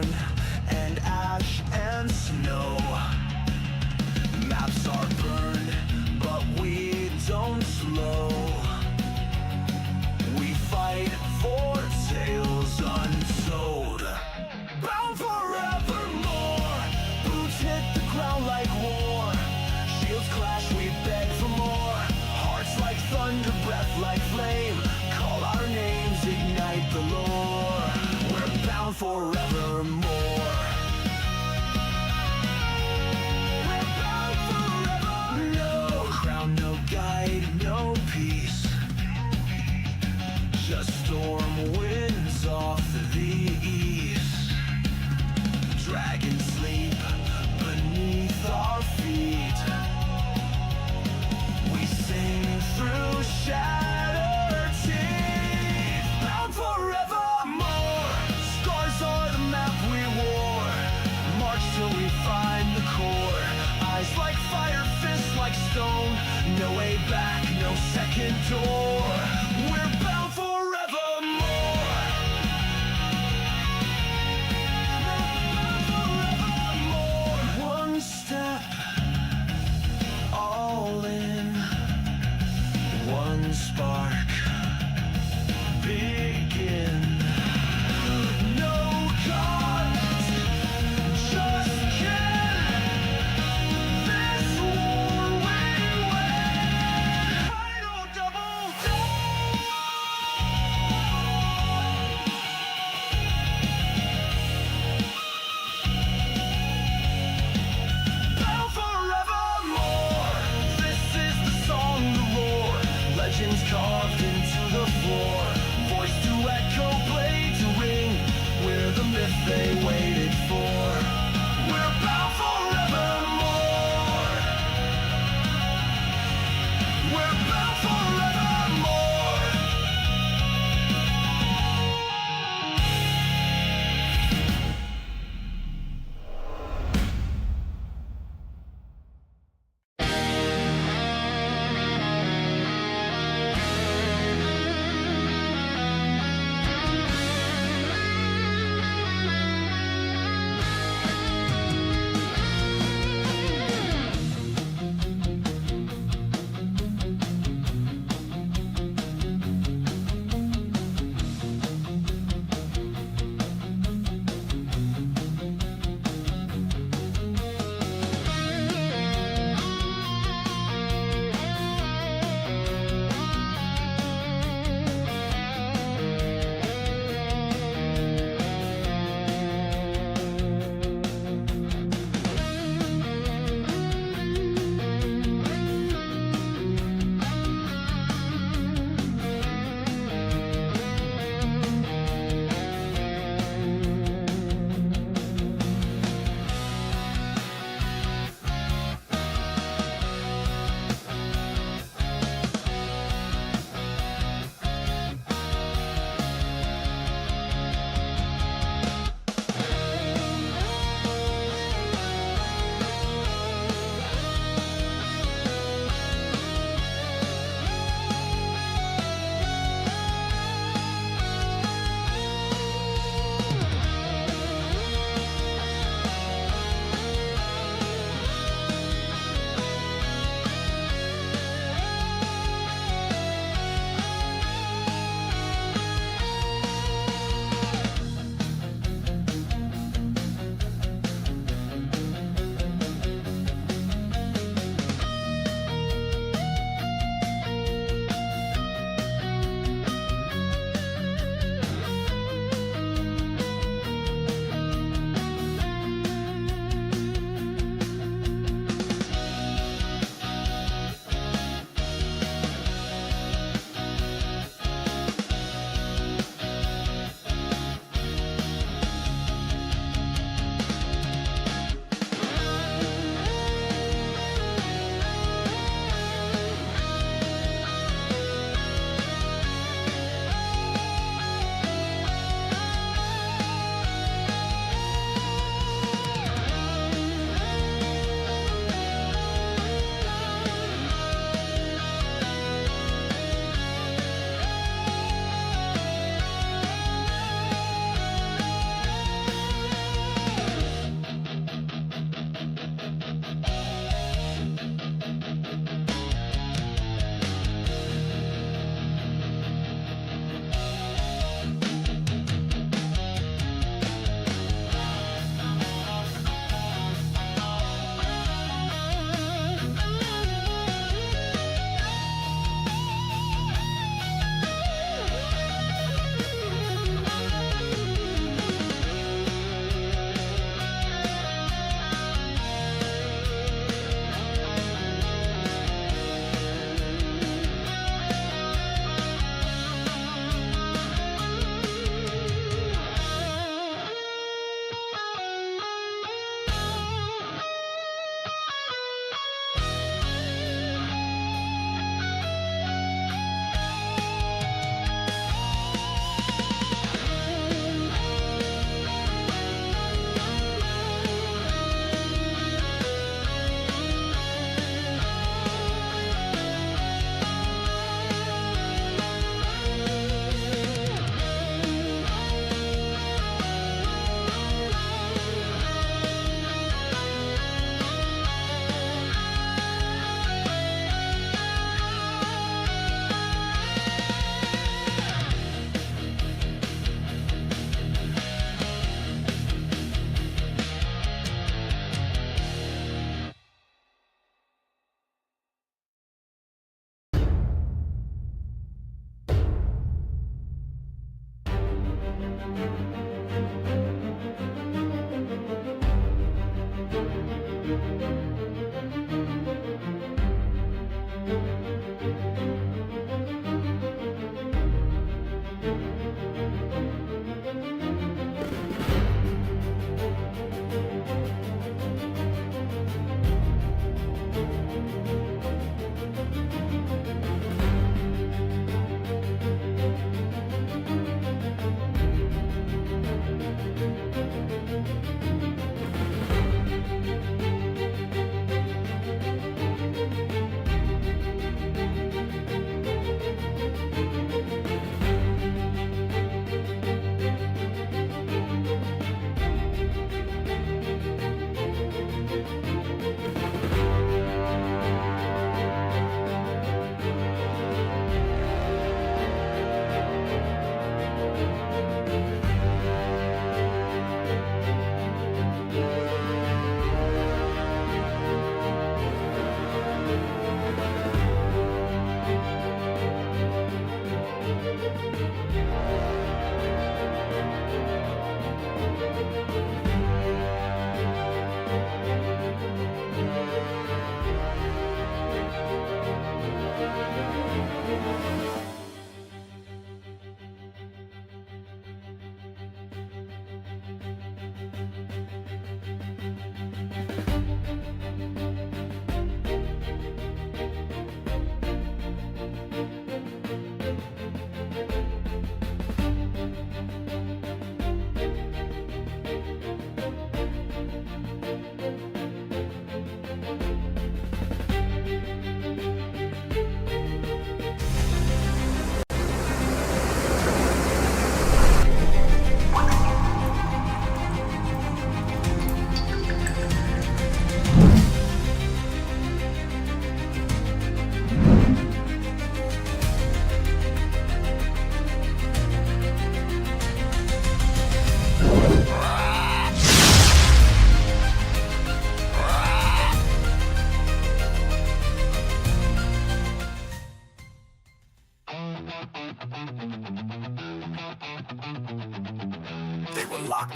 sun and ash and snow. Maps are burned, but we don't slow. We fight for tales untold. Bound forevermore. Boots hit the ground like war. Shields clash, we beg for more. Hearts like thunder, breath like flame. Call our names, ignite the lore. We're bound forevermore. We're bound forever. No crown, no guide, no peace. Just storm winds off the east. Dragons sleep beneath our feet. We sing through shattered teeth. Bound forevermore. Scars are the map we wore. March till we find the core. Eyes like fire, fists like stone. No way back, no second door. We're bound forevermore. One step, all in. One spark, begin. No gods, just kin. This war we win. Final double down.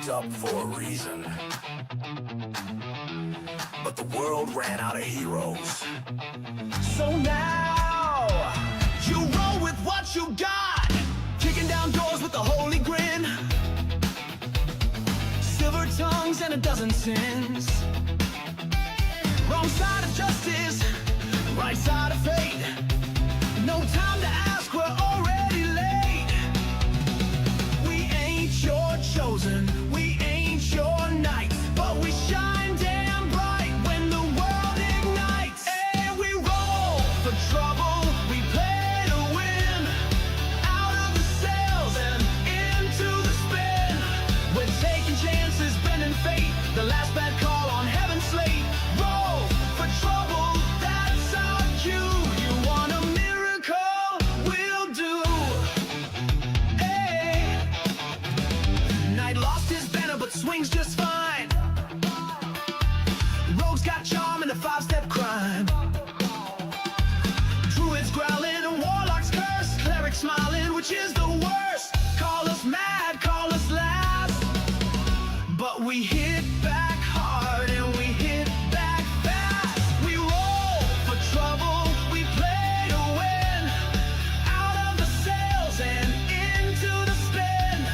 locked up for a reason. But the world ran out of heroes. So now, you roll with what you got. Kicking down doors with a holy grin. Silver tongues and a dozen sins. Wrong side of justice, right side of fate. No time to ask, we're already late. We ain't your chosen, we ain't your knight, but we shine damn bright when the world ignites. Hey, we roll for trouble, we play to win. Out of the sails and into the spin. We're taking chances, bending fate. The last bad call on heaven's slate. Roll for trouble, that's our cue. You want a miracle? We'll do. Hey. Knight lost his banner but swings just fine. Rogue's got charm and a five-step crime. Druids growling and warlocks curse. Clerics smiling, which is the worst. Call us mad, call us last, but we hit back hard and we hit back fast. We roll for trouble, we play to win. Out of the sails and into the spin.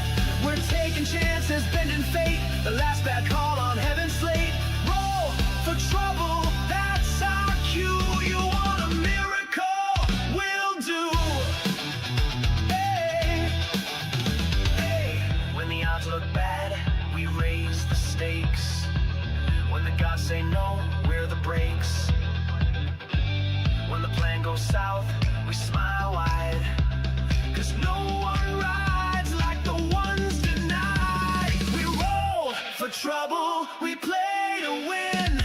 We're taking chances, bending fate. The last bad call on heaven's slate. Roll for trouble, that's our cue. You want a miracle? We'll do. Hey, hey. When the odds look bad, we raise the stakes. When the gods say no, we're the brakes. When the plan goes south, we smile wide. Cause no one rides like the ones denied. We roll for trouble, we play to win.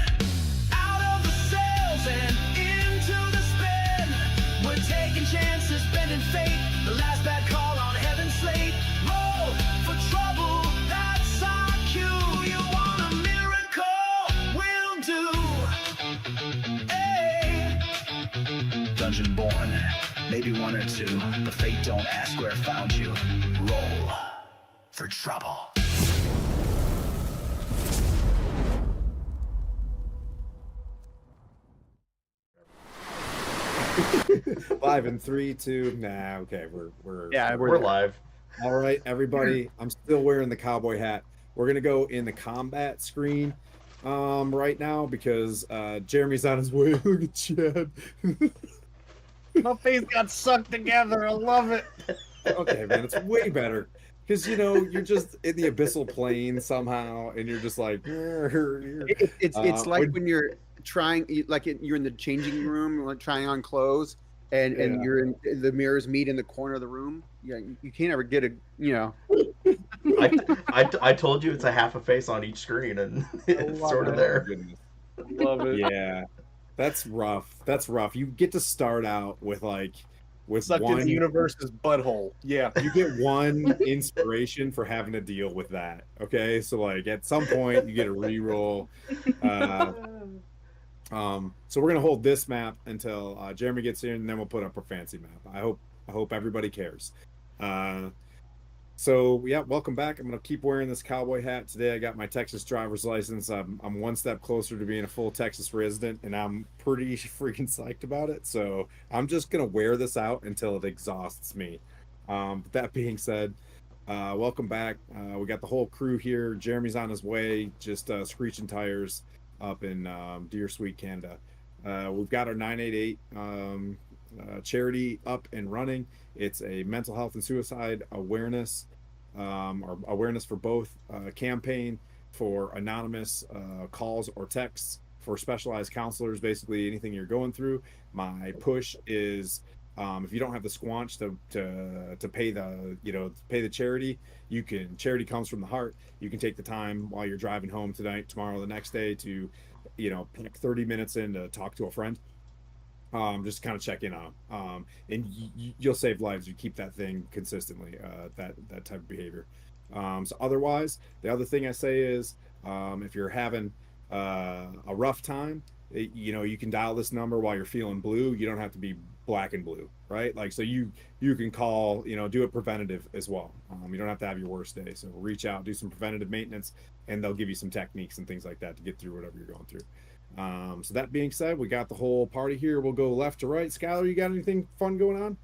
Out of the sails and into the spin. We're taking chances, bending fate. The last bad call on heaven's slate. Roll for trouble, that's our cue. You want a miracle? We'll do. Hey. Dungeon born, maybe one or two, but fate don't ask where it found you. Roll for trouble. 5 and 3, 2. Nah, okay, we're We're live. all right, everybody. I'm still wearing the cowboy hat. We're gonna go in the combat screen right now because Jeremy's on his way. Look at Chad. My face got sucked together. I love it. Okay, man, it's way better because you're just in the abyssal plane somehow, and you're just like. It's like when you're trying, you're in the changing room, like trying on clothes, and you're in the mirrors meet in the corner of the room. Yeah, you can't ever get I told you it's a half a face on each screen, and it's sort of there. Love it. Yeah, that's rough. That's rough. You get to start out with Sucked in the universe's butthole. Yeah. You get one inspiration for having to deal with that. Okay, so at some point you get a reroll. So we're gonna hold this map until Jeremy gets here, and then we'll put up a fancy map. I hope everybody cares. So yeah, welcome back. I'm gonna keep wearing this cowboy hat today. I got my Texas driver's license. I'm one step closer to being a full Texas resident, and I'm pretty freaking psyched about it. So I'm just gonna wear this out until it exhausts me. But that being said, welcome back. We got the whole crew here. Jeremy's on his way, just screeching tires up in Deer Sweet, Canada. We've got our 988 charity up and running. It's a mental health and suicide awareness or awareness for both campaign for anonymous calls or texts for specialized counselors, basically anything you're going through. My push is if you don't have the squanch to pay the charity, charity comes from the heart. You can take the time while you're driving home tonight, tomorrow, the next day to pick 30 minutes in to talk to a friend. Just kind of check in on them. And you'll save lives. You keep that thing consistently, that type of behavior. So otherwise, the other thing I say is if you're having a rough time, you can dial this number while you're feeling blue. You don't have to be black and blue, right? Like, so you can call, do it preventative as well. You don't have to have your worst day. So reach out, do some preventative maintenance, and they'll give you some techniques and things like that to get through whatever you're going through. So that being said, we got the whole party here. We'll go left to right. Skylar, you got anything fun going on?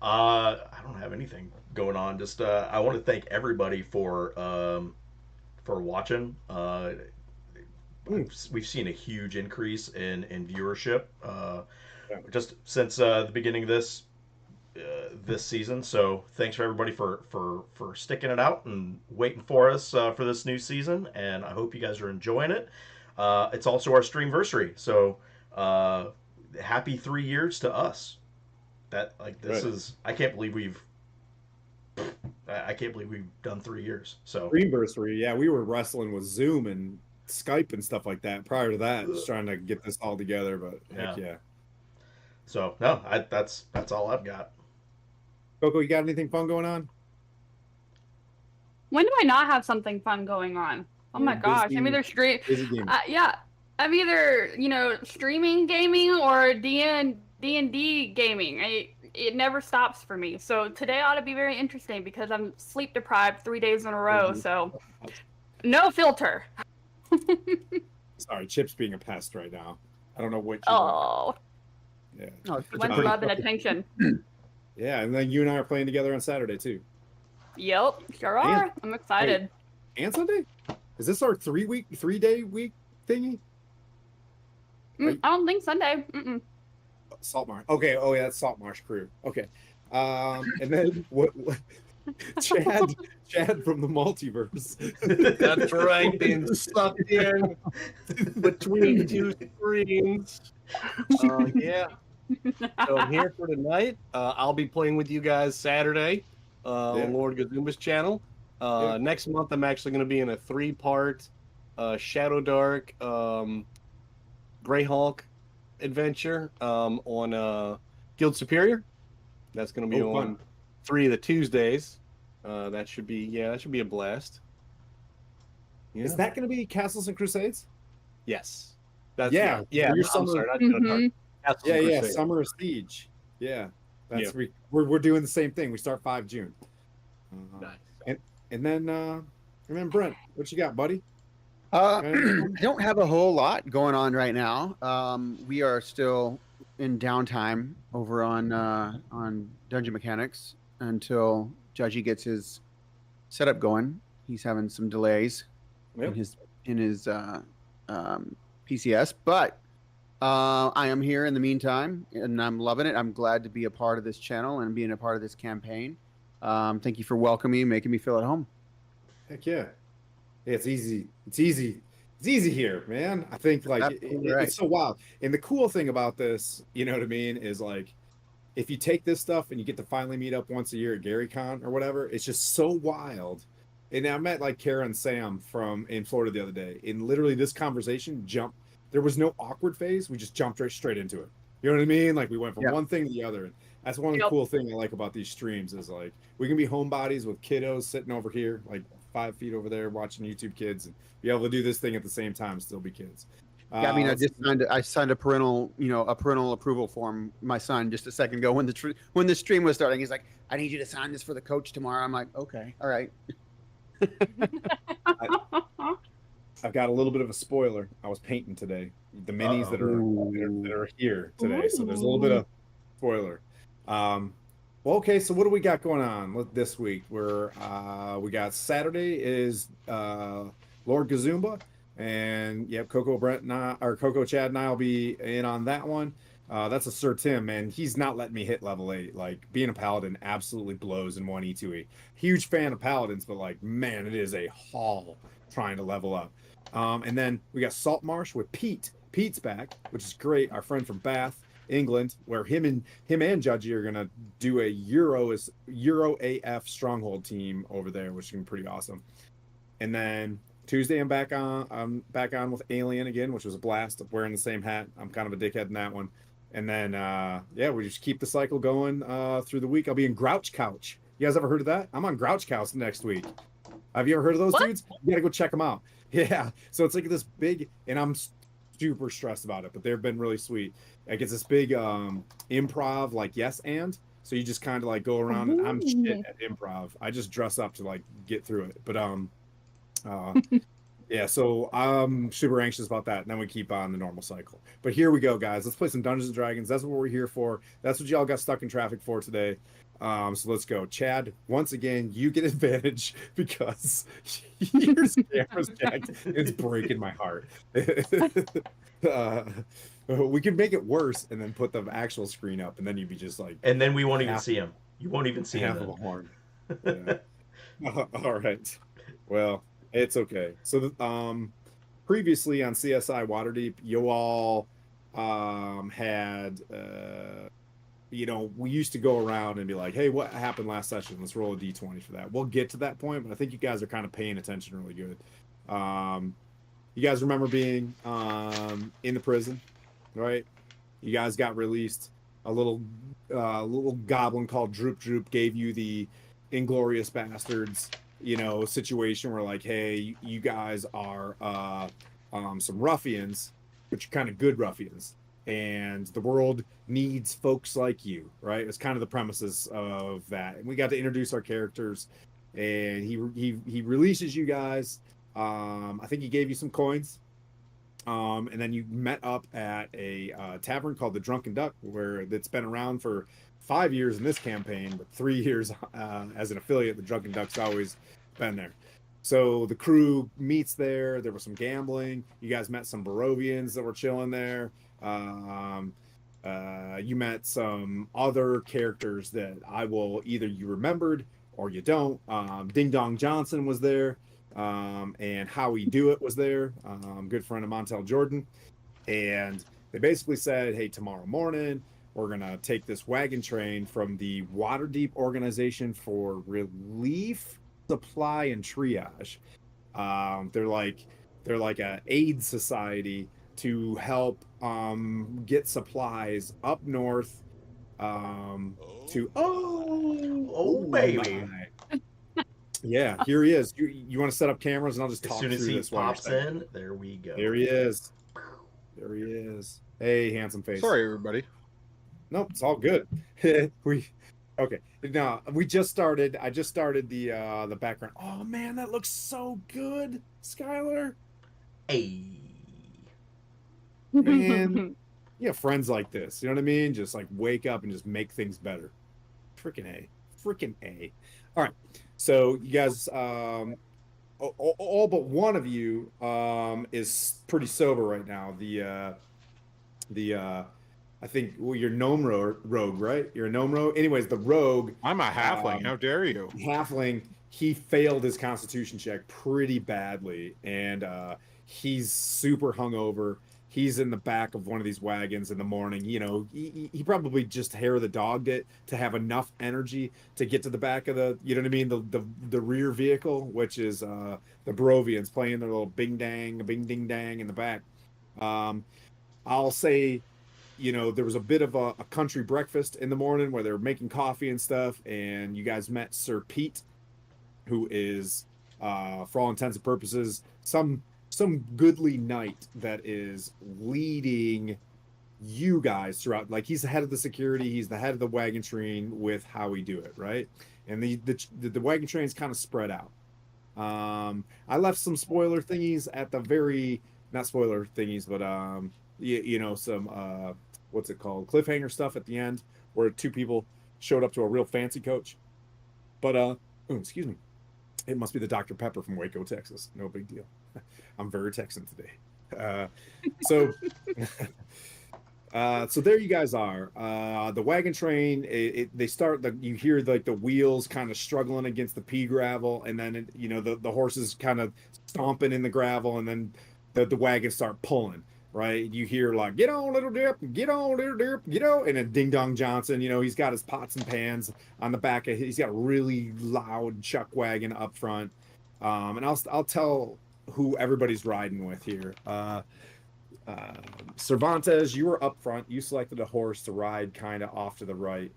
I don't have anything going on. Just I want to thank everybody for watching. We've seen a huge increase in viewership just since the beginning of this season. So thanks for everybody for sticking it out and waiting for us for this new season. And I hope you guys are enjoying it. It's also our streamversary, so happy 3 years to us. That this is I can't believe we've done 3 years. So Streamversary, yeah, we were wrestling with Zoom and Skype and stuff like that prior to that, just trying to get this all together. But heck yeah. So no, that's all I've got. Coco, you got anything fun going on? When do I not have something fun going on? Oh my gosh, I'm either I'm either streaming gaming or D&D gaming. It never stops for me. So today ought to be very interesting because I'm sleep deprived 3 days in a row. So no filter. Sorry, Chip's being a pest right now. I don't know what. Yeah. When's love and attention? Yeah, and then you and I are playing together on Saturday too. Yep, sure are. I'm excited. Wait, and Sunday? Is this our 3 day week thingy? I don't think Sunday. Saltmarsh. Okay. Oh yeah, that's Saltmarsh crew. Okay. And then what? Chad from the multiverse. That's right, being sucked in between two screens. Yeah. So I'm here for tonight. I'll be playing with you guys Saturday on Lord Gazumba's channel. Next month, I'm actually going to be in a 3-part Shadow Dark Greyhawk adventure on Guild Superior. That's going to be on 3 of the Tuesdays. That should be a blast. Yeah. Is that going to be Castles and Crusades? Yes. Yeah. I'm sorry, not Shadow Dark. Castles and Crusades. Summer of Siege. Yeah, we're doing the same thing. We start 5 June. Nice. And then Brent, what you got, buddy? I don't have a whole lot going on right now. We are still in downtime over on Dungeon Mechanics until Judgy gets his setup going. He's having some delays in his PCS, but I am here in the meantime, and I'm loving it. I'm glad to be a part of this channel and being a part of this campaign. Thank you for welcoming me, making me feel at home. Heck yeah. It's easy. It's easy here, man. I think it's so wild. And the cool thing about this, you know what I mean, is like if you take this stuff and you get to finally meet up once a year at GaryCon or whatever, it's just so wild. And I met like Kara and Sam in Florida the other day, and literally this conversation there was no awkward phase. We just jumped straight into it. You know what I mean? Like we went from one thing to the other. And that's one of the cool things I like about these streams is like we can be homebodies with kiddos sitting over here, like 5 feet over there watching YouTube Kids, and be able to do this thing at the same time, still be kids. I mean, I signed a parental approval form. My son just a second ago when the stream was starting. He's like, "I need you to sign this for the coach tomorrow." I'm like, "Okay, all right." I've got a little bit of a spoiler. I was painting today. The minis that are here today, so there's a little bit of spoiler. Well, okay, so what do we got going on this week? We got Saturday is Lord Gazumba, and Coco, Chad, and I will be in on that one. That's a Sir Tim, man. He's not letting me hit level 8. Like being a paladin absolutely blows in 1E2E. Huge fan of paladins, but like man, it is a haul trying to level up. And then we got Saltmarsh with Pete. Pete's back, which is great. Our friend from Bath, England, where him and Judgy are gonna do a Euro AF Stronghold team over there, which is gonna be pretty awesome. And then Tuesday I'm back on with Alien again, which was a blast. Wearing the same hat. I'm kind of a dickhead in that one. And then we just keep the cycle going through the week. I'll be in Grouch Couch. You guys ever heard of that? I'm on Grouch Couch next week. Have you ever heard of those dudes? You gotta go check them out. Yeah. So it's like this big, and I'm super stressed about it, but they've been really sweet. Like it's this big improv, like yes and. So you just kind of like go around, and I'm shit at improv. I just dress up to like get through it. But uh yeah, so I'm super anxious about that. And then we keep on the normal cycle. But here we go, guys. Let's play some Dungeons and Dragons. That's what we're here for. That's what y'all got stuck in traffic for today. So let's go. Chad, once again, you get advantage because your camera's jacked. It's breaking my heart. We could make it worse and then put the actual screen up, and then you'd be just like, And then we won't even see him. You won't even see him. half of a horn. Yeah. All right. Well, it's okay. So, previously on CSI Waterdeep, you all had we used to go around and be like, hey, what happened last session? Let's roll a d20 for that. We'll get to that point, but I think you guys are kind of paying attention really good. You guys remember being in the prison, right? You guys got released. A little goblin called Droop Droop gave you the Inglorious Bastards, situation where like, hey, you guys are some ruffians, but you're kind of good ruffians, and the world needs folks like you, right? It's kind of the premises of that. And we got to introduce our characters, and he releases you guys. I think he gave you some coins. And then you met up at a tavern called the Drunken Duck, where it's been around for 5 years in this campaign, but 3 years as an affiliate. The Drunken Duck's always been there. So the crew meets there. There was some gambling. You guys met some Barovians that were chilling there. You met some other characters that either you remembered or you don't. Ding Dong Johnson was there. And Howie Do It was there, good friend of Montel Jordan. And they basically said, hey, tomorrow morning, we're going to take this wagon train from the Waterdeep Organization for Relief, Supply, and Triage. They're like a aid society to help get supplies up north Oh, baby. My. Yeah, here he is. You want to set up cameras, and I'll just talk As soon as through he this pops in, there we go. There he is. There he is. Hey, handsome face. Sorry, everybody. Nope, it's all good. Okay. Now we just started. I just started the background. Oh man, that looks so good, Skylar. Hey. Man, you have friends like this. You know what I mean? Just like wake up and just make things better. Freaking A. Freaking A. All right. So you guys, all but one of you is pretty sober right now. I think you're gnome rogue, right? You're a gnome rogue. Anyways, the rogue. I'm a halfling. How dare you? Halfling. He failed his Constitution check pretty badly, and he's super hungover. He's in the back of one of these wagons in the morning. He probably just hair the dogged it to have enough energy to get to the back of the, you know what I mean, the rear vehicle, which is the Barovians playing their little bing ding dang in the back. I'll say, there was a bit of a country breakfast in the morning where they were making coffee and stuff, and you guys met Sir Pete, who is, for all intents and purposes, some goodly knight that is leading you guys throughout. Like, he's the head of the security, he's the head of the wagon train with how we do it, right? And the wagon train's kind of spread out. I left some spoiler thingies at the very, not spoiler thingies, but some what's it called, cliffhanger stuff at the end, where 2 people showed up to a real fancy coach. But excuse me, it must be the Dr. Pepper from Waco, Texas. No big deal. I'm very Texan today. So there you guys are. The wagon train, they start, you hear like the wheels kind of struggling against the pea gravel, and then the horses kind of stomping in the gravel, and then the wagons start pulling, right? You hear like, get on little dip, get on little dip, and then Ding Dong Johnson, he's got his pots and pans on the back of, he's got a really loud chuck wagon up front. And I'll tell who everybody's riding with here. Cervantes, you were up front. You selected a horse to ride kind of off to the right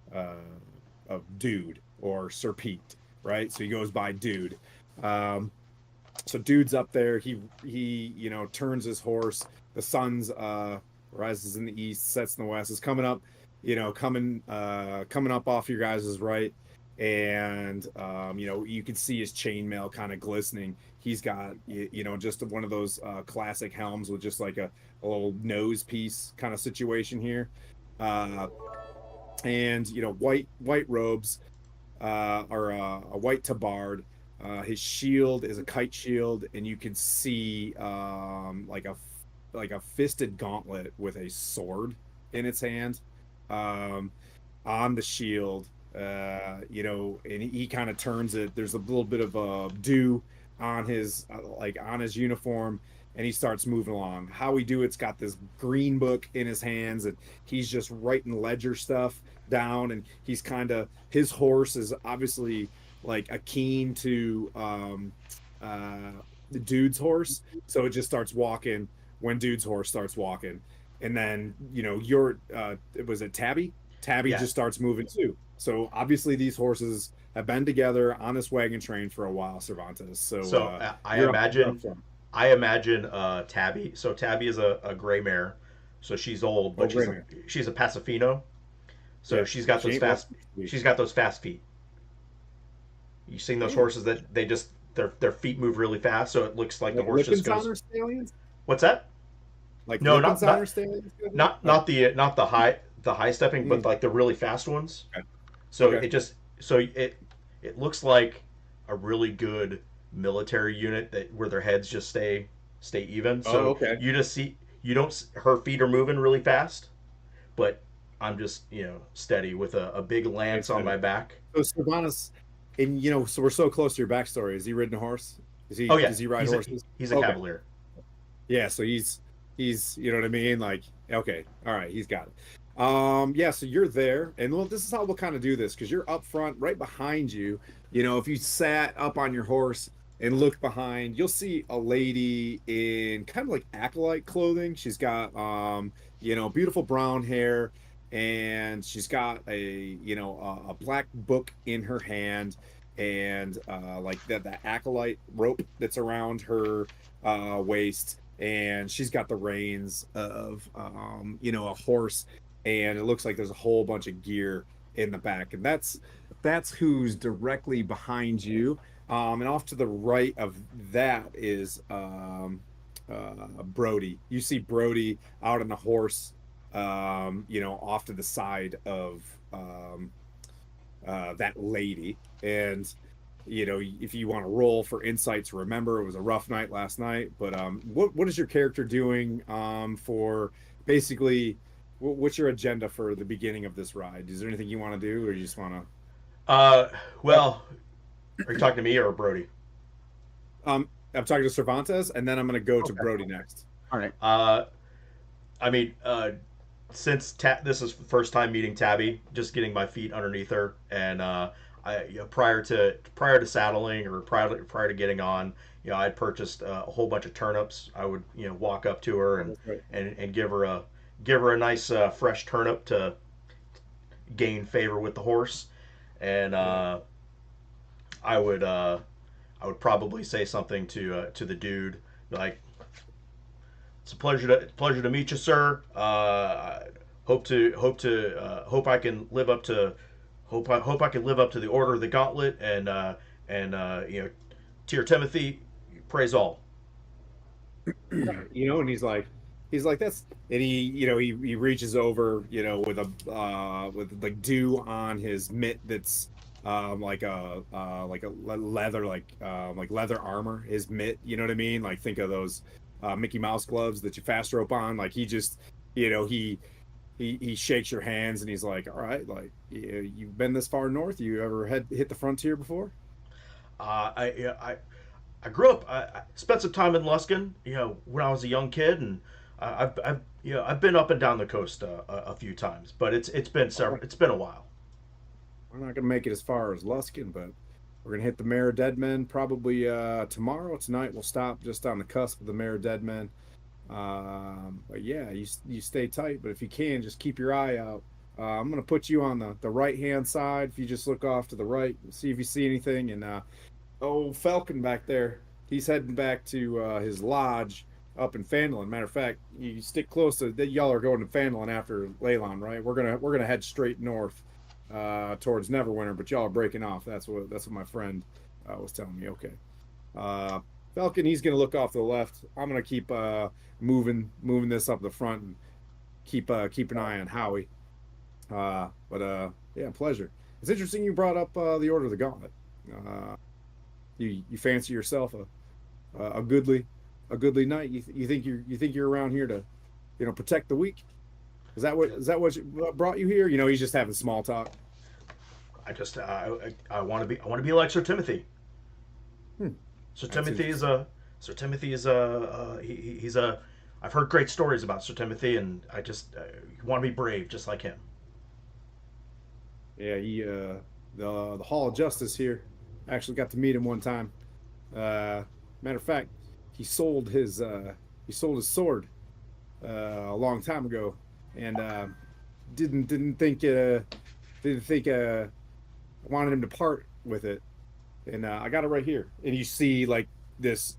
of Dude, or Sir Pete, right? So he goes by Dude. So dude's up there. He turns his horse. The sun's rises in the east, sets in the west. Is coming up, coming up off your guys' right, and you can see his chainmail kind of glistening. He's got just one of those classic helms with just like a little nose piece kind of situation here, and white robes, or a white tabard. His shield is a kite shield, and you can see like a fisted gauntlet with a sword in its hand, on the shield. And he kind of turns it. There's a little bit of dew on his on his uniform, and he starts moving along. How he do it's got this green book in his hands, and he's just writing ledger stuff down. And he's his horse is obviously like akin to the dude's horse, so it just starts walking when dude's horse starts walking. And then was it Tabby Yeah. just starts moving too. So obviously these horses have been together on this wagon train for a while, Cervantes. So I you're imagine up front. Tabby. So Tabby is a gray mare, so she's old, but gray mare. she's a Pasifino. So Yeah, she's got she those ain't fast. what- She's got those fast feet. You seen those horses that they just their feet move really fast, so it looks like the Like horse just Lippens on goes. her stallions? What's that? Like No, Lippens not- on her stallions? Not the high stepping, but like the really fast ones. Okay. So Okay. it looks like a really good military unit where their heads just stay even. So okay. her feet are moving really fast, but I'm just steady with a big lance on my back. So Cervantes, and so we're so close to your backstory. Is he ridden a horse? Oh yeah, Does he ride he's horses? He's a Okay. cavalier. Yeah, so he's you know what I mean? Like, okay, all right, he's got it. Yeah, so you're there, and well, this is how we'll kind of do this, because you're up front, right behind you. If you sat up on your horse and look behind, you'll see a lady in kind of like acolyte clothing. She's got beautiful brown hair, and she's got a black book in her hand, and like the acolyte rope that's around her waist, and she's got the reins of a horse, and it looks like there's a whole bunch of gear in the back, and that's who's directly behind you. And off to the right of that is Brody. You see Brody out on a horse, off to the side of that lady. And if you want to roll for insights, remember it was a rough night last night. But what is your character doing for basically? What's your agenda for the beginning of this ride? Is there anything you want to do, or you just want to? Well, are you talking to me or Brody? I'm talking to Cervantes, and then I'm going to go to Brody next. All right. I mean, since this is the first time meeting Tabby, just getting my feet underneath her, and prior to saddling or prior to getting on, I'd purchased a whole bunch of turnips. I would walk up to her and give her a nice fresh turnip to gain favor with the horse, and I would probably say something to the dude like, "It's a pleasure to meet you, sir. Hope I can live up to the order of the gauntlet, and to your Timothy, praise all." And he's like that's, and he reaches over with like dew on his mitt that's like a leather, like leather armor, his mitt, you know what I mean? Like, think of those Mickey Mouse gloves that you fast rope on. Like, he just he shakes your hands, and he's like, all right, like, you've been this far north, you ever hit the frontier before? I grew up. I spent some time in Luskin, when I was a young kid, and I've been up and down the coast a few times, but it's been a while. We're not gonna make it as far as Luskin, but we're gonna hit the Mare of Dead Men probably tomorrow. Tonight we'll stop just on the cusp of the Mare of Dead Men. But yeah, you stay tight, but if you can, just keep your eye out. I'm gonna put you on the right hand side. If you just look off to the right, see if you see anything. And Falcon back there, he's heading back to his lodge up in Phandalin. Matter of fact, you stick close to y'all are going to Phandalin after Leyland, right? We're gonna head straight north towards Neverwinter, but y'all are breaking off. That's what my friend was telling me. Okay. Falcon, he's gonna look off to the left. I'm gonna keep moving this up the front and keep an eye on Howie. Yeah, pleasure. It's interesting you brought up the Order of the Gauntlet. You fancy yourself a goodly knight. You think you're around here to, protect the weak? Is that what brought you here? He's just having small talk. I just I want to be like Sir Timothy. Sir Timothy is he's a I've heard great stories about Sir Timothy, and I just want to be brave just like him. Yeah, he the Hall of Justice here. Actually got to meet him one time. Matter of fact, he sold his sword a long time ago, and didn't think wanted him to part with it. And I got it right here. And you see like this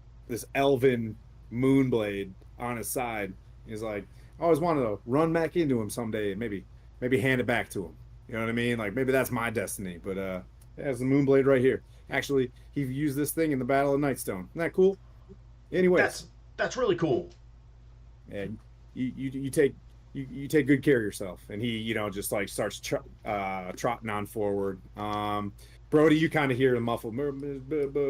elven moonblade on his side. He's like, I always wanted to run back into him someday and maybe hand it back to him. You know what I mean? Like maybe that's my destiny. But there's the moonblade right here. Actually, he used this thing in the Battle of Nightstone. Isn't that cool? Anyways, that's really cool. And you take good care of yourself. And he just like starts trotting on forward. Brody, you kind of hear the muffled,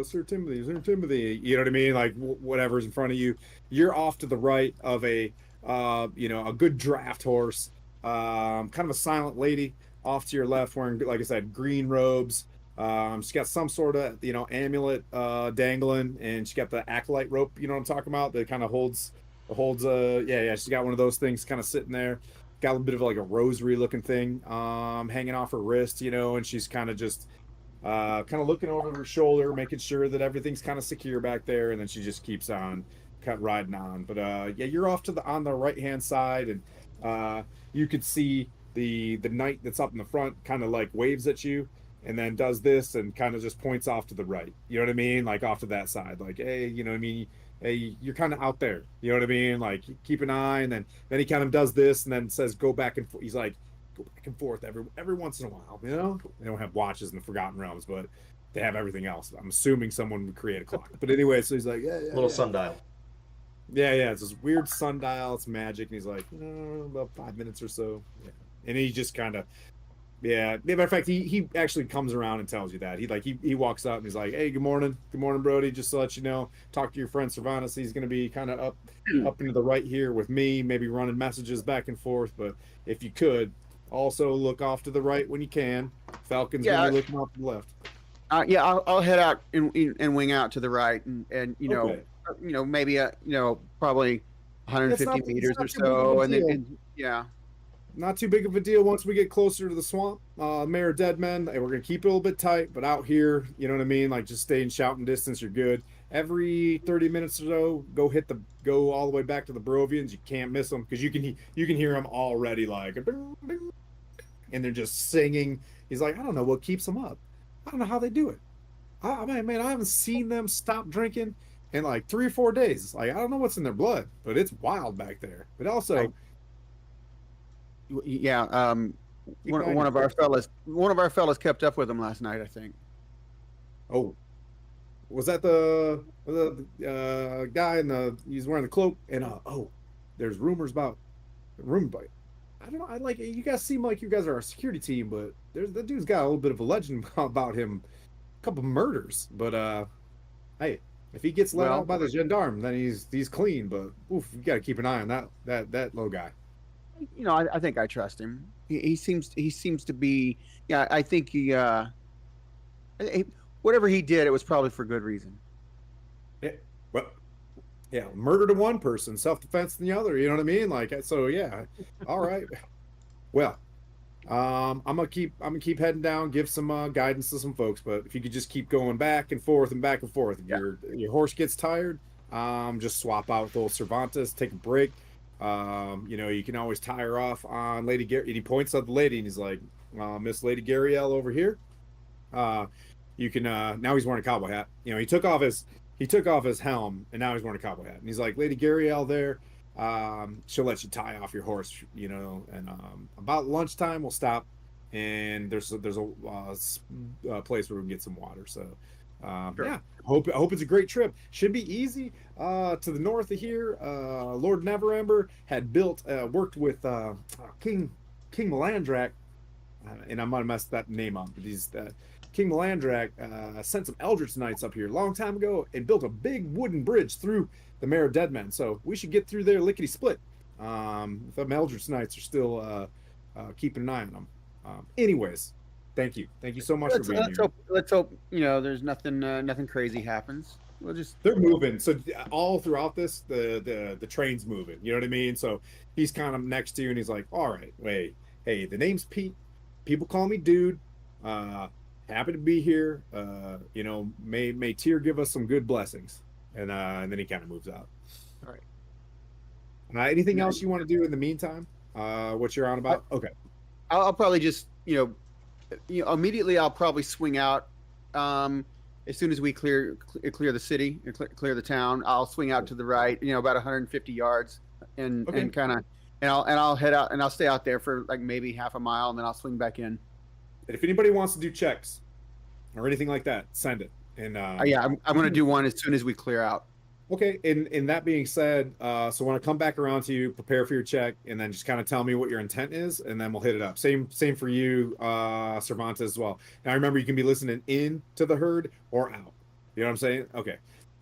Sir Timothy, you know what I mean? Like whatever's in front of you. You're off to the right of a good draft horse, kind of a silent lady off to your left wearing, like I said, green robes. She's got some sort of, amulet dangling, and she got the acolyte rope, you know what I'm talking about? That kind of holds, she's got one of those things kind of sitting there. Got a little bit of like a rosary looking thing hanging off her wrist, and she's kind of just looking over her shoulder, making sure that everything's kind of secure back there, and then she just keeps on riding on. But you're off on the right hand side, and you could see the knight that's up in the front kind of like waves at you, and then does this and kind of just points off to the right. You know what I mean? Like off to that side, like, hey, you know what I mean? Hey, you're kind of out there. You know what I mean? Like keep an eye, and then he kind of does this and then says go back and forth. He's like, go back and forth every once in a while. They don't have watches in the Forgotten Realms, but they have everything else. I'm assuming someone would create a clock. But anyway, so he's like, Little sundial. Yeah, it's this weird sundial. It's magic, and he's like, about 5 minutes or so. Yeah. And he just kind of, matter of fact, he actually comes around and tells you that. He walks up and he's like, hey, good morning, Brody. Just to let you know, talk to your friend Cervantes. He's going to be kind of up into the right here with me, maybe running messages back and forth. But if you could, also look off to the right when you can. Falcon's going to be looking off to the left. I'll head out and wing out to the right, and Okay. Maybe probably 150 meters or so, and then Not too big of a deal once we get closer to the swamp. Mayor Deadman, we're going to keep it a little bit tight, but out here, you know what I mean? Like just stay in shouting distance, you're good. Every 30 minutes or so, go all the way back to the Barovians. You can't miss them because you can hear them already like, and they're just singing. He's like, I don't know what keeps them up. I don't know how they do it. I haven't seen them stop drinking in like 3 or 4 days. Like, I don't know what's in their blood, but it's wild back there. But also, one of our fellas kept up with him last night, I think. Oh, was that the guy he's wearing the cloak? And there's rumors about I don't know. I like you guys seem like you guys are a security team, but that dude's got a little bit of a legend about him, a couple of murders. But hey, if he gets let out by the gendarme, then he's clean. But you got to keep an eye on that low guy. I think I trust him. He seems to be. Yeah, I think whatever he did, it was probably for good reason. Murder to one person, self-defense to the other. You know what I mean? Like, so yeah. All right. Well, I'm gonna keep heading down, give some guidance to some folks. But if you could just keep going back and forth and back and forth, if your horse gets tired, just swap out with old Cervantes, take a break. You can always tie her off on Lady Gary. And he points at the lady and he's like, Miss Lady Gariel over here. You can now he's wearing a cowboy hat. He took off his he took off his helm and now he's wearing a cowboy hat. And he's like, Lady Gariel there, she'll let you tie off your horse, you know. And about lunchtime we'll stop, and there's a place where we can get some water. So yeah, hope it's a great trip. Should be easy. To the north of here, Lord Neverember had worked with King Melandrak, and I might have messed that name up, but he's King Melandrak sent some Eldritch Knights up here a long time ago and built a big wooden bridge through the Mare of Deadmen. So we should get through there lickety split. The Eldritch Knights are still keeping an eye on them. Anyways, thank you so much for being here. Let's hope there's nothing crazy happens. We'll just They're moving. So all throughout this, the train's moving. You know what I mean? So he's kind of next to you, and he's like, "All right, wait, hey, the name's Pete. People call me Dude. Happy to be here. May Tyr give us some good blessings." And then he kind of moves out. All right. Anything else you want to do in the meantime? What you're on about? Okay. I'll probably just immediately I'll probably swing out. As soon as we clear the city, clear the town, I'll swing out to the right, about 150 yards, and I'll head out, and I'll stay out there for like maybe half a mile, and then I'll swing back in. And if anybody wants to do checks or anything like that, send it. And yeah, I'm going to do one as soon as we clear out. Okay. And that being said, so when I come back around to you, prepare for your check, and then just kind of tell me what your intent is, and then we'll hit it up. Same for you, Cervantes, as well. Now remember, you can be listening in to the herd or out. You know what I'm saying? Okay.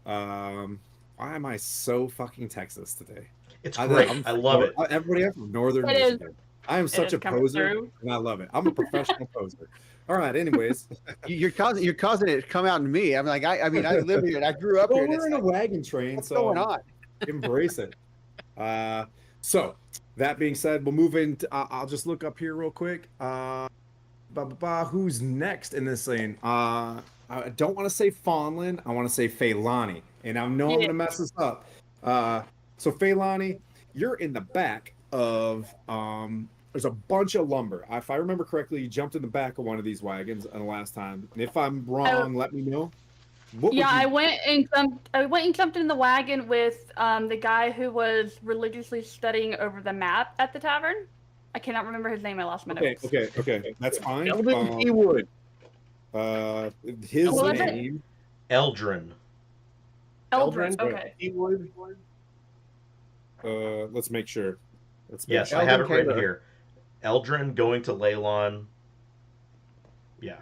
Why am I so fucking Texas today? It's great. I love it. Everybody else from Northern Michigan. I am such a poser, and I love it. I'm a professional poser. All right. Anyways, you're causing it to come out in me. I'm like, I mean, I live here and I grew up here. We're in a wagon train, what's so going on? Embrace it. So that being said, we'll move in. I'll just look up here real quick. Who's next in this thing? I don't want to say Phandalin. I want to say Phandalin, and I know I'm gonna mess this up. So Phandalin, you're in the back of there's a bunch of lumber. If I remember correctly, you jumped in the back of one of these wagons the last time. And if I'm wrong, let me know. I went and jumped in the wagon with the guy who was religiously studying over the map at the tavern. I cannot remember his name. I lost my notes. Okay. That's fine. Eldon His name. Eldrin. Okay. Let's make sure. Yes, I have it written here. Eldrin going to Leylon. Yeah.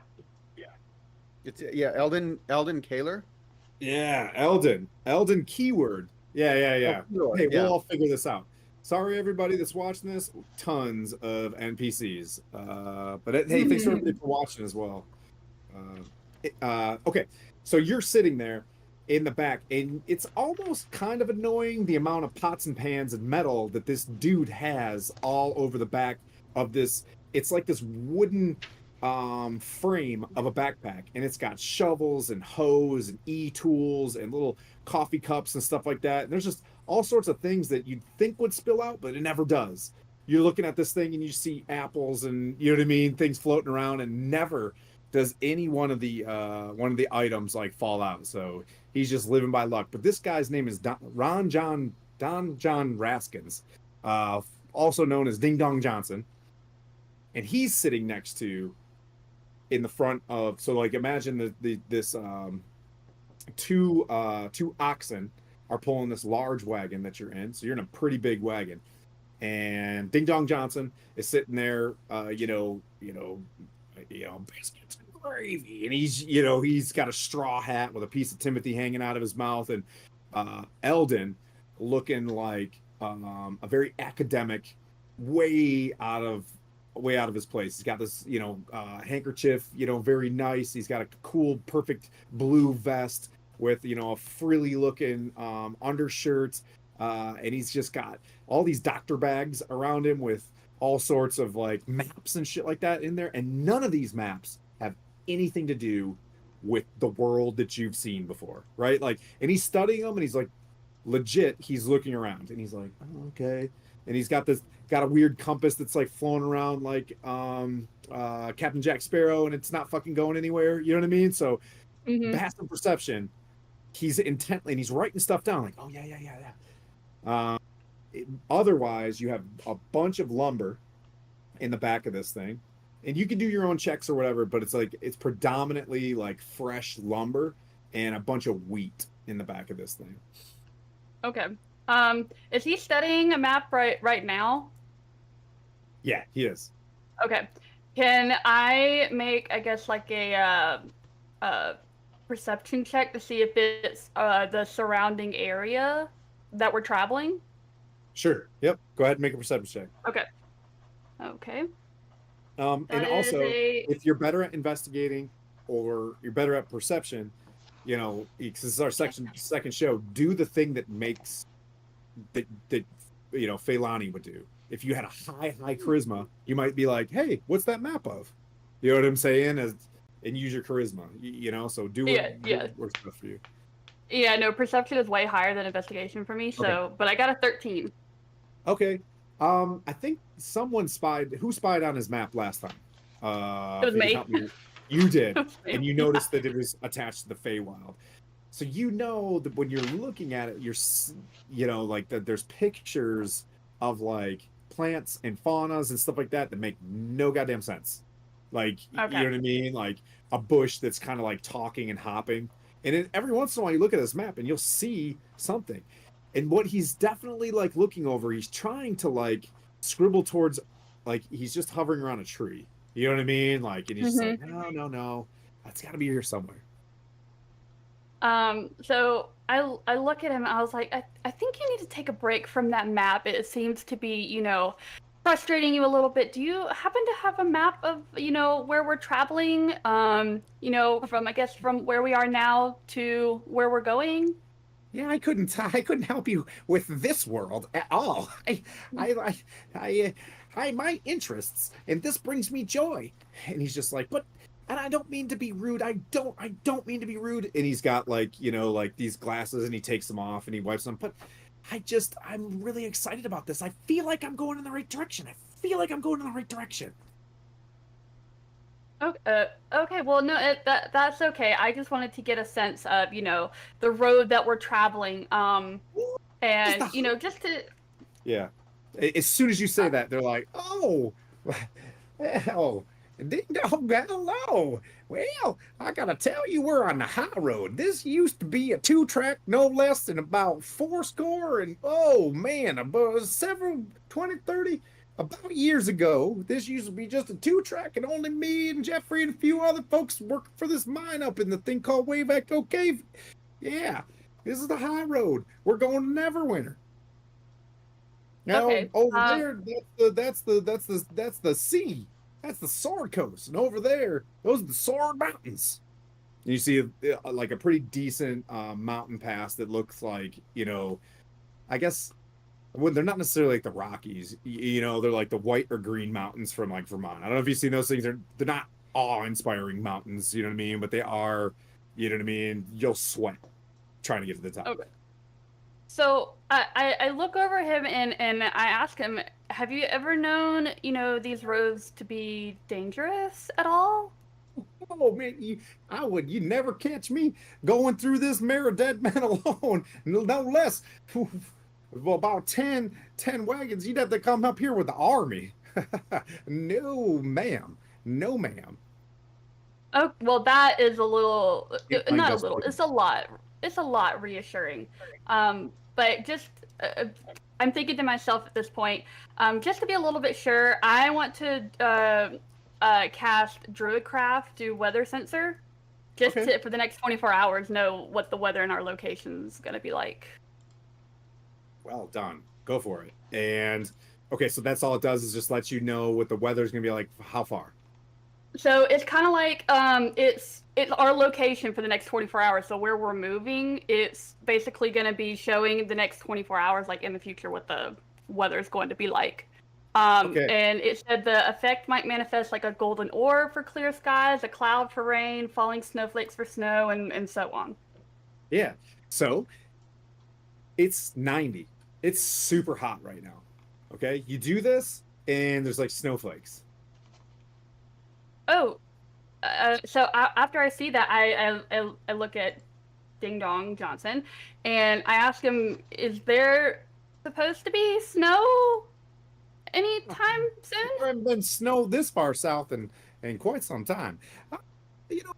It's Eldon Kaler. Yeah, Eldon keyword. Yeah. Hey, we'll all figure this out. Sorry, everybody that's watching this. Tons of NPCs. But hey, thanks for watching as well. Okay, so you're sitting there in the back, and it's almost kind of annoying the amount of pots and pans and metal that this dude has all over the back of this. It's like this wooden frame of a backpack, and it's got shovels and hoes and e-tools and little coffee cups and stuff like that. And there's just all sorts of things that you'd think would spill out, but it never does. You're looking at this thing and you see apples and, you know what I mean, things floating around, and never does any one of the items like fall out. So he's just living by luck. But this guy's name is Don John Raskins, also known as Ding Dong Johnson, and he's sitting next to, in the front of, so like imagine this two oxen are pulling this large wagon that you're in. So you're in a pretty big wagon, and Ding Dong Johnson is sitting there, biscuits and gravy, and he's got a straw hat with a piece of Timothy hanging out of his mouth, and Eldon looking like a very academic, way out of his place. He's got this handkerchief, very nice. He's got a cool, perfect blue vest with a frilly looking undershirt, and he's just got all these doctor bags around him with all sorts of like maps and shit like that in there, and none of these maps have anything to do with the world that you've seen before, right? Like, and he's studying them, and he's like, legit, he's looking around, and he's like, oh, okay, and he's got a weird compass that's like flowing around like Captain Jack Sparrow, and it's not fucking going anywhere. You know what I mean? So passive perception, he's intently and he's writing stuff down like, oh yeah. Otherwise, you have a bunch of lumber in the back of this thing, and you can do your own checks or whatever, but it's predominantly like fresh lumber and a bunch of wheat in the back of this thing. Okay. Is he studying a map right now? Yeah, he is. Okay. Can I make, I guess, like a perception check to see if it's the surrounding area that we're traveling? Sure. Yep. Go ahead and make a perception check. Okay. Okay. And That also, is if you're better at investigating or you're better at perception, because this is our second show, do the thing that makes that Phandalin would do. If you had a high charisma, you might be like, "Hey, what's that map of?" You know what I'm saying? And use your charisma. So do what works best for you. Yeah, no, perception is way higher than investigation for me. So, Okay. but I got a 13. Okay. I think someone spied. Who spied on his map last time? It was if you could me. help me. You did, It was me. and you noticed that it was attached to the Feywild. So that when you're looking at it, like that. There's pictures of like plants and faunas and stuff like that make no goddamn sense. Like, Okay. you know what I mean? Like a bush that's kind of like talking and hopping. And then every once in a while you look at this map and you'll see something. And what he's definitely like looking over, he's trying to like scribble towards, like he's just hovering around a tree. You know what I mean? Like, and he's just like, no, that's got to be here somewhere. So I look at him and I was like, I think you need to take a break from that map. It seems to be, frustrating you a little bit. Do you happen to have a map of, where we're traveling? From where we are now to where we're going? Yeah, I couldn't help you with this world at all. My interests, and this brings me joy. And he's just like, and I don't mean to be rude. I don't mean to be rude. And he's got like these glasses, and he takes them off and he wipes them. But I'm really excited about this. I feel like I'm going in the right direction. Okay. Well, no, that's okay. I just wanted to get a sense of, the road that we're traveling. And just to. Yeah. As soon as you say that, they're like, oh, well, ding dong, hello. Well, I gotta tell you, we're on the high road. This used to be a 2-track, no less than about 40, and oh man, about 20, 30. About years ago, this used to be just a 2-track, and only me and Jeffrey and a few other folks worked for this mine up in the thing called Wave Echo Cave. Yeah, this is the high road. We're going to Neverwinter. Now, Okay, over there, that's the sea. That's the Sword Coast, and over there, those are the Sword Mountains. And you see like a pretty decent mountain pass that looks like, I guess. Well, they're not necessarily like the Rockies, they're like the white or green mountains from like Vermont. I don't know if you've seen those things. They're not awe-inspiring mountains, you know what I mean? But they are, you know what I mean? You'll sweat trying to get to the top. Okay. So I look over him and I ask him, have you ever known, these roads to be dangerous at all? Oh man, you never catch me going through this mare of dead men alone. No less. Well, about 10 wagons, you'd have to come up here with the army. No, ma'am. Oh, well, that is a little, not a little, just- it's a lot reassuring. But just, I'm thinking to myself at this point, just to be a little bit sure, I want to cast Druidcraft, do weather sensor, just Okay. to, for the next 24 hours, know what the weather in our location is going to be like. Well done. Go for it. And okay, so that's all it does is just let you know what the weather's gonna be like. How far? So it's kind of like it's our location for the next 24 hours. So where we're moving, it's basically going to be showing the next 24 hours, like in the future, what the weather is going to be like. Okay. And it said the effect might manifest like a golden orb for clear skies, a cloud for rain, falling snowflakes for snow, and so on. Yeah. So it's 90. It's super hot right now. Okay. You do this, and there's like snowflakes. Oh, so after I see that, I look at Ding Dong Johnson, and I asked him, "Is there supposed to be snow anytime soon?" There hasn't been snow this far south in quite some time. You know,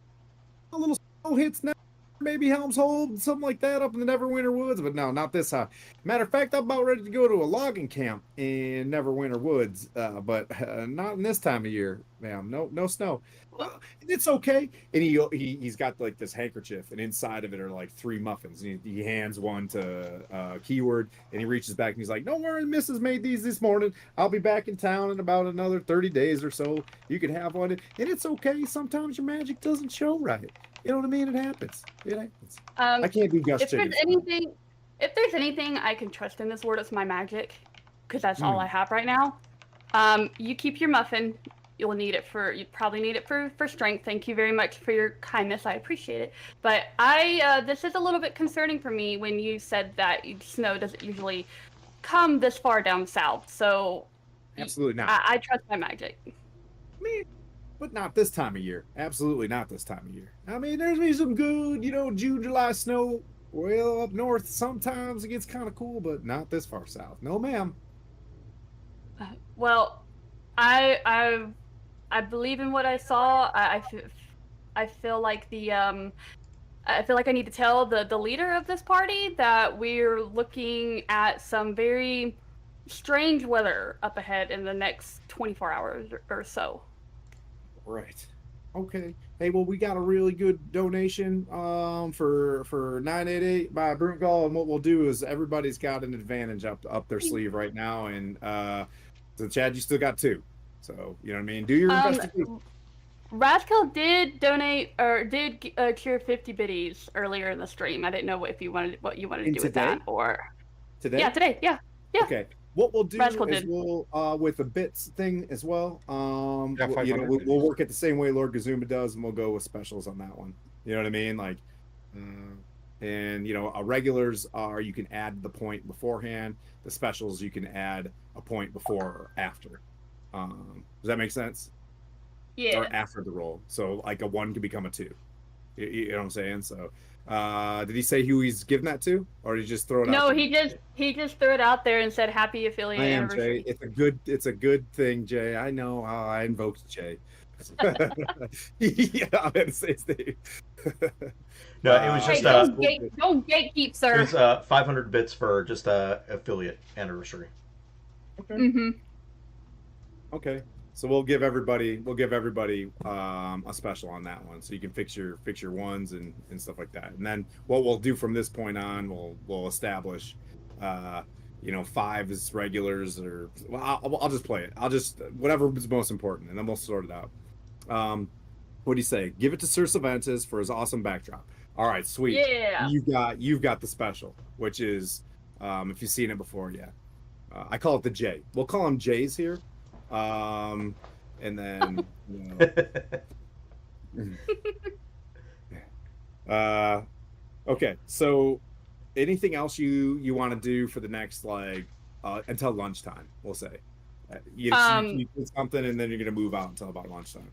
a little snow hits now, maybe Helms Hold, something like that up in the Neverwinter Woods, but no, not this high. Matter of fact, I'm about ready to go to a logging camp in Neverwinter Woods, but not in this time of year, ma'am. No snow. Well, it's okay. And he's got like this handkerchief, and inside of it are like 3 muffins. And he hands one to Keyword, and he reaches back and he's like, "Don't worry, Mrs. made these this morning. I'll be back in town in about another 30 days or so. You can have one, and it's okay. Sometimes your magic doesn't show right. You know what I mean? It happens. It happens. I can't do Gus If there's Chicken. if there's anything I can trust in this world, it's my magic, because that's all I have right now. You keep your muffin. You probably need it for strength. Thank you very much for your kindness. I appreciate it. But this is a little bit concerning for me when you said that snow doesn't usually come this far down south. So Absolutely not. I trust my magic. I mean, but not this time of year. Absolutely not this time of year. I mean, there's been some good, June, July snow. Well, up north, sometimes it gets kind of cool, but not this far south. No, ma'am. Well, I believe in what I saw. I feel like I feel like I need to tell the leader of this party that we're looking at some very strange weather up ahead in the next 24 hours or so. Right. Okay. Hey, well, we got a really good donation for 988 by Bruntgall, and what we'll do is everybody's got an advantage up their sleeve right now, and so Chad, you still got 2. So, you know what I mean? Do your investigation. Raskill did donate or did cure 50 biddies earlier in the stream. I didn't know what you wanted to do with that, or today. Yeah, today. Yeah. Okay. What we'll do Raskill is did. we'll with the bits thing as well. Yeah, We'll work it the same way Lord Gazuma does, and we'll go with specials on that one. You know what I mean? Like, and regulars are you can add the point beforehand. The specials you can add a point before or after. Does that make sense? Yeah. Or after the roll, so like a 1 can become a 2. You know what I'm saying? So, did he say who he's giving that to, or did he just throw it out? No, there? he just threw it out there and said happy affiliate I am anniversary. Jay. It's a good thing, Jay. I know how I invoked Jay. Yeah, I'm gonna say his name. No, it was Hey, just don't gatekeep, it sir. was 500 bits for just affiliate anniversary. Mm-hmm. Okay, so we'll give everybody a special on that one, so you can fix your ones and stuff like that. And then what we'll do from this point on, we'll establish 5 as regulars, or I'll just play it. I'll just whatever is most important, and then we'll sort it out. What do you say? Give it to Sir Savantes for his awesome backdrop. All right, sweet. Yeah. You've got the special, which is if you've seen it before, yeah. I call it the J. We'll call them J's here. And then okay, so anything else you want to do for the next until lunchtime, we'll say. You do something and then you're gonna move out until about lunchtime.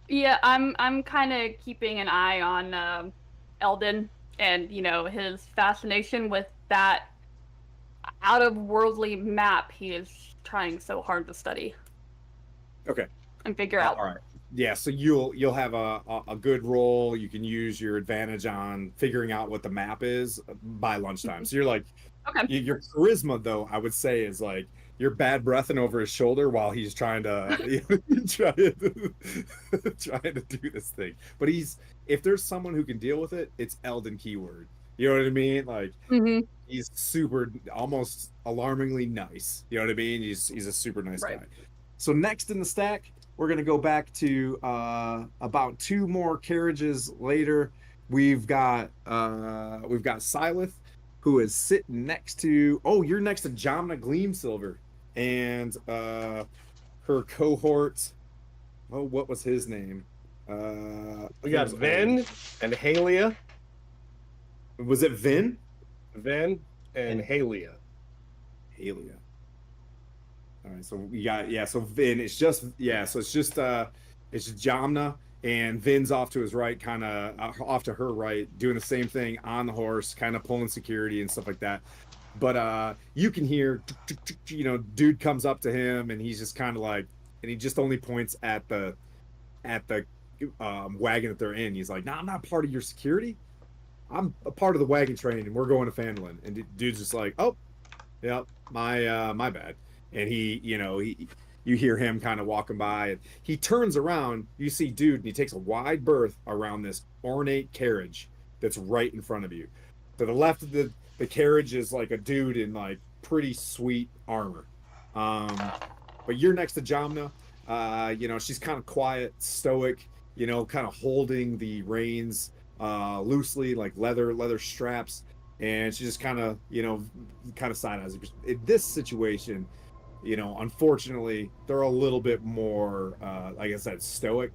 Yeah, I'm kind of keeping an eye on Eldon and his fascination with that out of worldly map he is trying so hard to study. Okay. And figure out. All right. Yeah, so you'll have a good roll. You can use your advantage on figuring out what the map is by lunchtime. So you're like, okay. Your charisma, though, I would say, is like you're bad breathing over his shoulder while he's trying to trying to do this thing. But if there's someone who can deal with it, it's Eldon Keyword. You know what I mean? Like he's super, almost alarmingly nice. You know what I mean? He's a super nice guy. So next in the stack, we're gonna go back to about 2 more carriages later. We've got Silith, who is sitting next to. Oh, you're next to Jamna Gleamsilver and her cohort. Oh, what was his name? We got Ven and Halia. Was it Vin? Ven and Halia. Halia. All right, so we got so Vin. It's just Jamna and Vin's off to his right, kind of off to her right, doing the same thing on the horse, kind of pulling security and stuff like that. But you can hear, you know, dude comes up to him, and he's just kind of like, and he just only points at the wagon that they're in. He's like, "No, I'm not part of your security. I'm a part of the wagon train, and we're going to Phandalin." And dude's just like, "Oh, yeah, my bad." And you hear him kind of walking by, and he turns around. You see dude, and he takes a wide berth around this ornate carriage that's right in front of you. To the left of the carriage is like a dude in like pretty sweet armor. But you're next to Jamna. She's kind of quiet, stoic, kind of holding the reins loosely, like leather straps, and she just kind of side eyes. In this situation, unfortunately, they're a little bit more, like I said, stoic.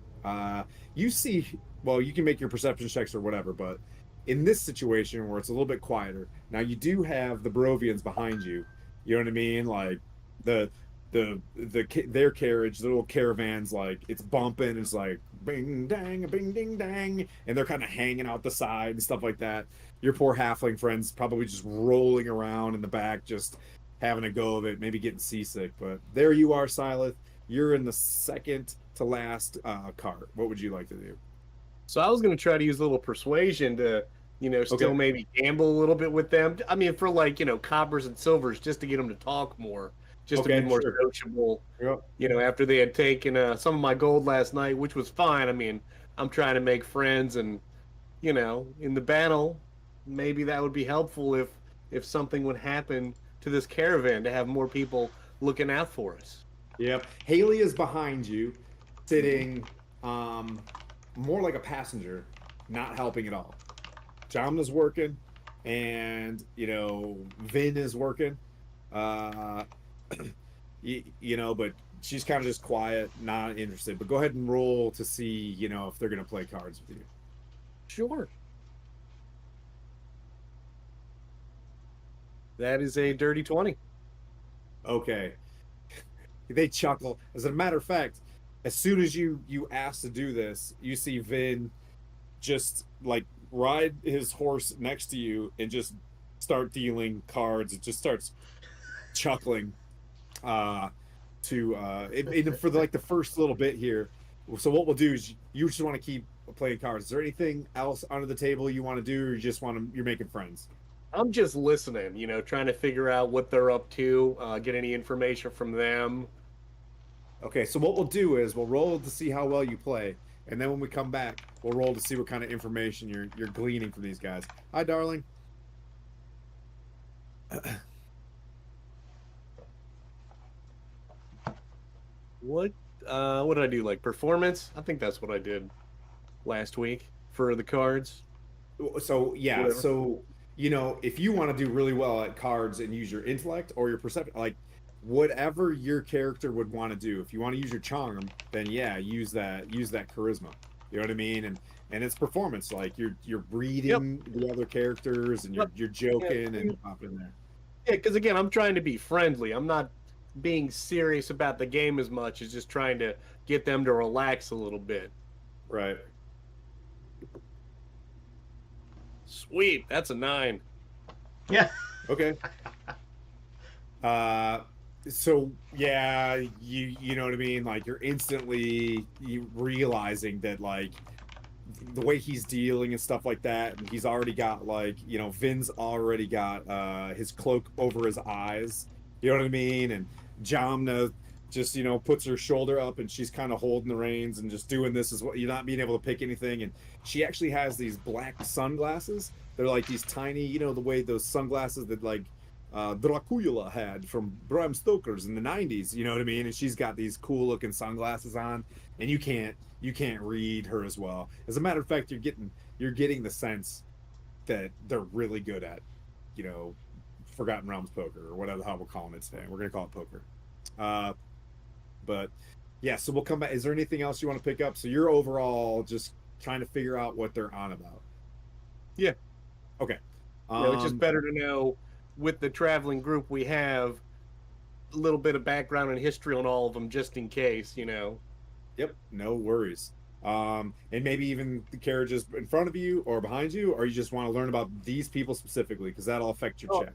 You see, well, you can make your perception checks or whatever, but in this situation where it's a little bit quieter, now you do have the Barovians behind you. You know what I mean? Like their carriage, the little caravans, like it's bumping. It's like bing dang, bing ding dang, and they're kind of hanging out the side and stuff like that. Your poor halfling friends probably just rolling around in the back, just having a go of it, maybe getting seasick. But there you are, Silith. You're in the second to last cart. What would you like to do? So I was going to try to use a little persuasion to, still maybe gamble a little bit with them. I mean, for like, coppers and silvers, just to get them to talk more, just to be more sociable. Yep. After they had taken some of my gold last night, which was fine. I mean, I'm trying to make friends, and in the battle, maybe that would be helpful if something would happen to this caravan, to have more people looking out for us. Yep. Haley is behind you, sitting more like a passenger, not helping at all. Jamna's working, and Vin is working. But she's kind of just quiet, not interested. But go ahead and roll to see, if they're gonna play cards with you. Sure. That is a dirty 20. Okay. They chuckle. As a matter of fact, as soon as you ask to do this, you see Vin just like ride his horse next to you and just start dealing cards. It just starts chuckling for like the first little bit here. So what we'll do is you just want to keep playing cards. Is there anything else under the table you want to do, or you just you're making friends? I'm just listening, trying to figure out what they're up to, get any information from them. Okay, so what we'll do is we'll roll to see how well you play, and then when we come back, we'll roll to see what kind of information you're gleaning from these guys. Hi, darling. What did I do? Like performance? I think that's what I did last week for the cards. So yeah, Whatever. So if you want to do really well at cards and use your intellect or your perception, like whatever your character would want to do. If you want to use your charm, then yeah, use that charisma. You know what I mean? And it's performance. Like you're reading the other characters, and you're joking and popping there. Yeah, because again, I'm trying to be friendly. I'm not being serious about the game as much as just trying to get them to relax a little bit. Right. Sweet, that's a 9. Yeah. Okay. So yeah, you know what I mean? Like you're instantly realizing that like the way he's dealing and stuff like that, and he's already got like, Vin's already got his cloak over his eyes. You know what I mean? And Jamna just, puts her shoulder up, and she's kind of holding the reins and just doing this as well. You're not being able to pick anything. And she actually has these black sunglasses. They're like these tiny, the way those sunglasses that like Dracula had from Bram Stoker's in the 90s, you know what I mean? And she's got these cool looking sunglasses on, and you can't read her as well. As a matter of fact, you're getting the sense that they're really good at, Forgotten Realms poker, or whatever the hell we're calling it today. We're gonna call it poker. But yeah, so we'll come back. Is there anything else you want to pick up? So you're overall just trying to figure out what they're on about. Yeah. Okay. It's just better to know, with the traveling group we have, a little bit of background and history on all of them, just in case, Yep, no worries. and maybe even the carriages in front of you or behind you, or you just want to learn about these people specifically because that'll affect your check.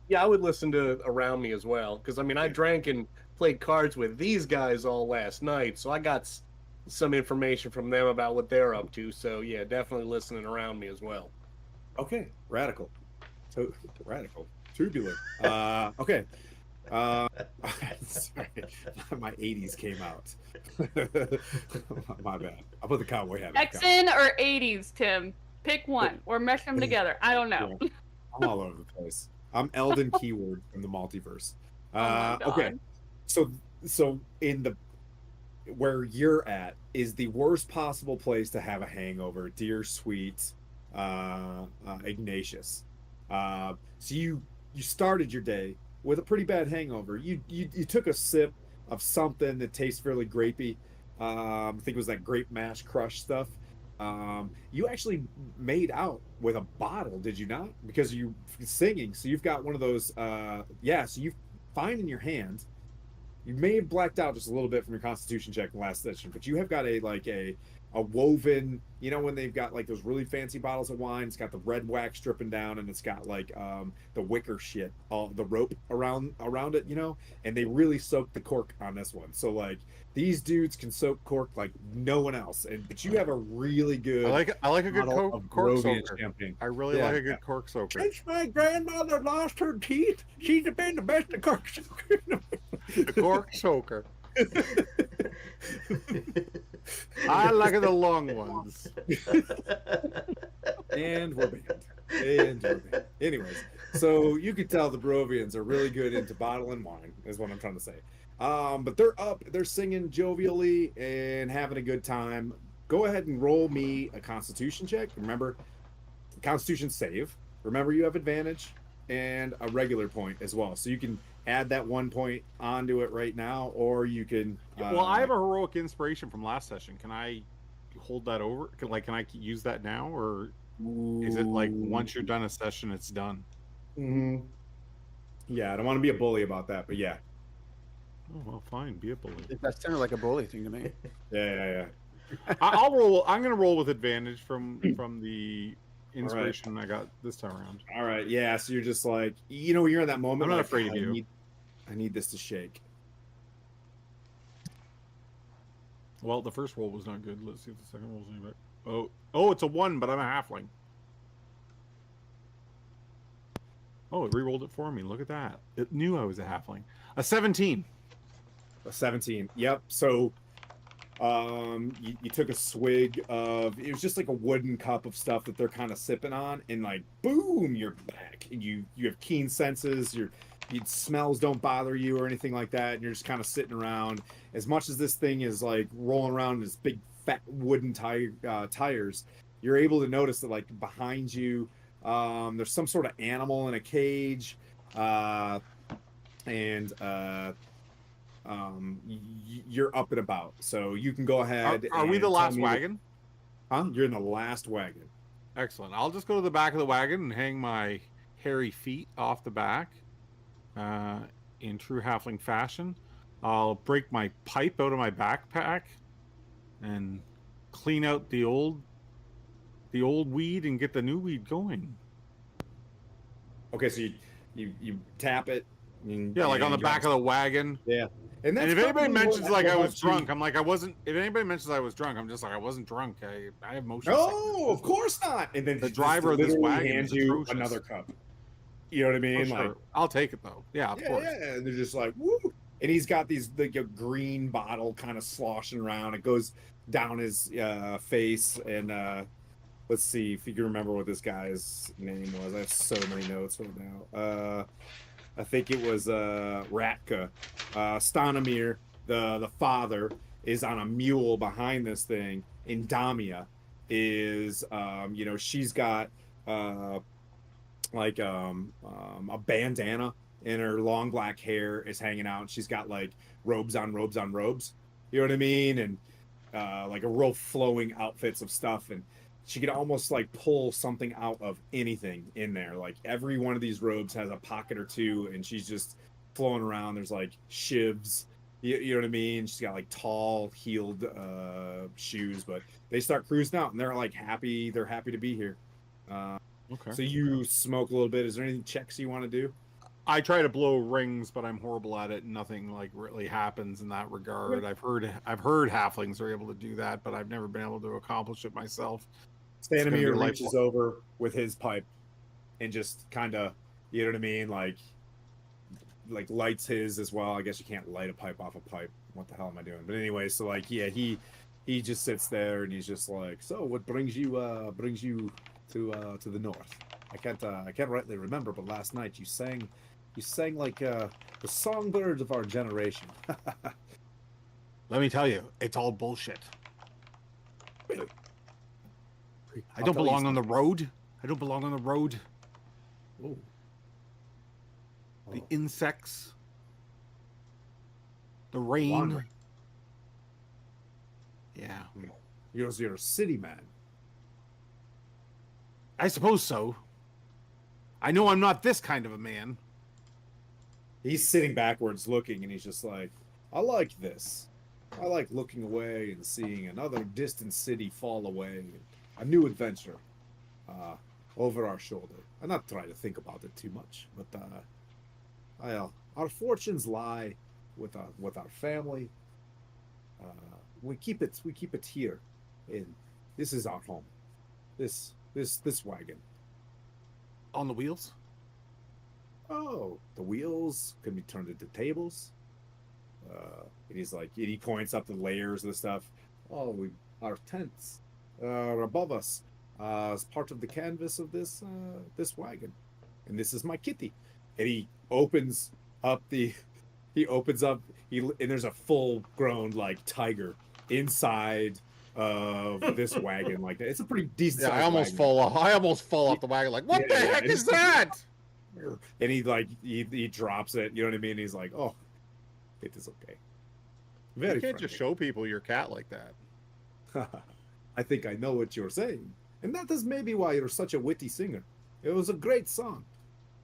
Yeah, I would listen to around me as well, because I mean, I drank and played cards with these guys all last night, so I got some information from them about what they're up to. So yeah, definitely listening around me as well. Okay, radical, radical, tubular. Okay. Sorry, my 80s came out. My bad. I'll put the cowboy hat. Texan or 80s, Tim? Pick one or mesh them together. I don't know. Yeah, I'm all over the place. I'm Eldon Keyword from the multiverse. Okay, so in the where you're at is the worst possible place to have a hangover, dear sweet Ignatius. So you started your day with a pretty bad hangover. You took a sip of something that tastes fairly grapey. I think it was that grape mash crush stuff. You actually made out with a bottle, did you not? Because you singing, so you've got one of those. So you find in your hand. You may have blacked out just a little bit from your Constitution check in the last session, but you have got a woven, you know, when they've got like those really fancy bottles of wine, it's got the red wax dripping down, and it's got like the wicker shit, all the rope around it, you know, and they really soak the cork on this one. So like these dudes can soak cork like no one else, but you have a really good. I like a good cork soaker. Champagne. I really like a good cork soaker. Since my grandmother lost her teeth, she's been the best of cork soaker. The cork soaker. I like the long ones. And we're banned. Anyways, so you could tell the Barovians are really good into bottling wine, is what I'm trying to say. But they're singing jovially and having a good time. Go ahead and roll me a Constitution check. Remember, Constitution save. Remember, you have advantage and a regular point as well. So you can add that 1 point onto it right now, or you can. Well, I have a heroic inspiration from last session. Can I hold that over? Can I use that now, or is it like once you're done a session, it's done? Mm-hmm. Yeah, I don't want to be a bully about that, but yeah. Oh well, fine. Be a bully. That sounded like a bully thing to me. Yeah. I'll roll. I'm gonna roll with advantage from the inspiration I got this time around. All right. Yeah. So you're just like, you know, you're in that moment. I'm not like, afraid of you. I need this to shake. Well, the first roll was not good. Let's see if the second roll's any better. Oh, it's a 1, but I'm a halfling. Oh, it re-rolled it for me. Look at that. It knew I was a halfling. A 17. A 17. Yep. So you took a swig of, it was just like a wooden cup of stuff that they're kind of sipping on, and like boom, you're back. And you have keen senses. Your smells don't bother you or anything like that, and you're just kind of sitting around. As much as this thing is like rolling around in this big fat wooden tires, you're able to notice that like behind you there's some sort of animal in a cage, and you're up and about, so you can go ahead. Are we the last wagon? You're in the last wagon. Excellent. I'll just go to the back of the wagon and hang my hairy feet off the back in true halfling fashion. I'll break my pipe out of my backpack and clean out the old weed and get the new weed going. Okay, so you tap it. Yeah, like on the back of the wagon. Yeah. And if anybody mentions like I was drunk, I'm like I wasn't. If anybody mentions I was drunk, I'm just like I wasn't drunk. I have motion sickness. No, of course not. And then the driver of this wagon hands you another cup. You know what I mean? Sure. Like, I'll take it though. Yeah, of course. Yeah, and they're just like woo. And he's got these like a green bottle kind of sloshing around. It goes down his face, and let's see if you can remember what this guy's name was. I have so many notes right now. I think it was Ratka. Stanimir, the father, is on a mule behind this thing. And Damia is, she's got a bandana, and her long black hair is hanging out. And she's got like robes on robes on robes. You know what I mean? And like a real flowing outfits of stuff. And she could almost like pull something out of anything in there. Like every one of these robes has a pocket or two, and she's just flowing around. There's like shivs You know what I mean? She's got like tall heeled shoes, but they start cruising out and they're like happy. They're happy to be here. Okay. So you smoke a little bit. Is there any checks you want to do? I try to blow rings, but I'm horrible at it. Nothing like really happens in that regard. I've heard halflings are able to do that, but I've never been able to accomplish it myself. Stanimir reaches over with his pipe and just kind of, you know what I mean, like lights his as well. I guess you can't light a pipe off a pipe. What the hell am I doing? But anyway, so like yeah, he just sits there and he's just like, so what brings you to the north? I can't rightly remember, but last night you sang like the songbirds of our generation. Let me tell you, it's all bullshit. Really? I don't belong on the road. I don't belong on the road. Oh. The insects. The rain. Wandering. Yeah. You're a city man. I suppose so. I know I'm not this kind of a man. He's sitting backwards looking and he's just like, I like this. I like looking away and seeing another distant city fall away. A new adventure over our shoulder. I'm not trying to think about it too much, but our fortunes lie with our family. We keep it here, and this is our home. This wagon. On the wheels? Oh, the wheels can be turned into tables. And he's like, and he points up the layers of the stuff. Oh, our tents are above us as part of the canvas of this wagon, and this is my kitty. And he opens up and there's a full-grown like tiger inside of this wagon like that. It's a pretty decent. Yeah, I almost fall off the wagon. Like, what the heck is that? And he drops it. You know what I mean? He's like, oh, it is okay. Very. You can't just show people your cat like that. I think I know what you're saying, and that is maybe why you're such a witty singer. It was a great song.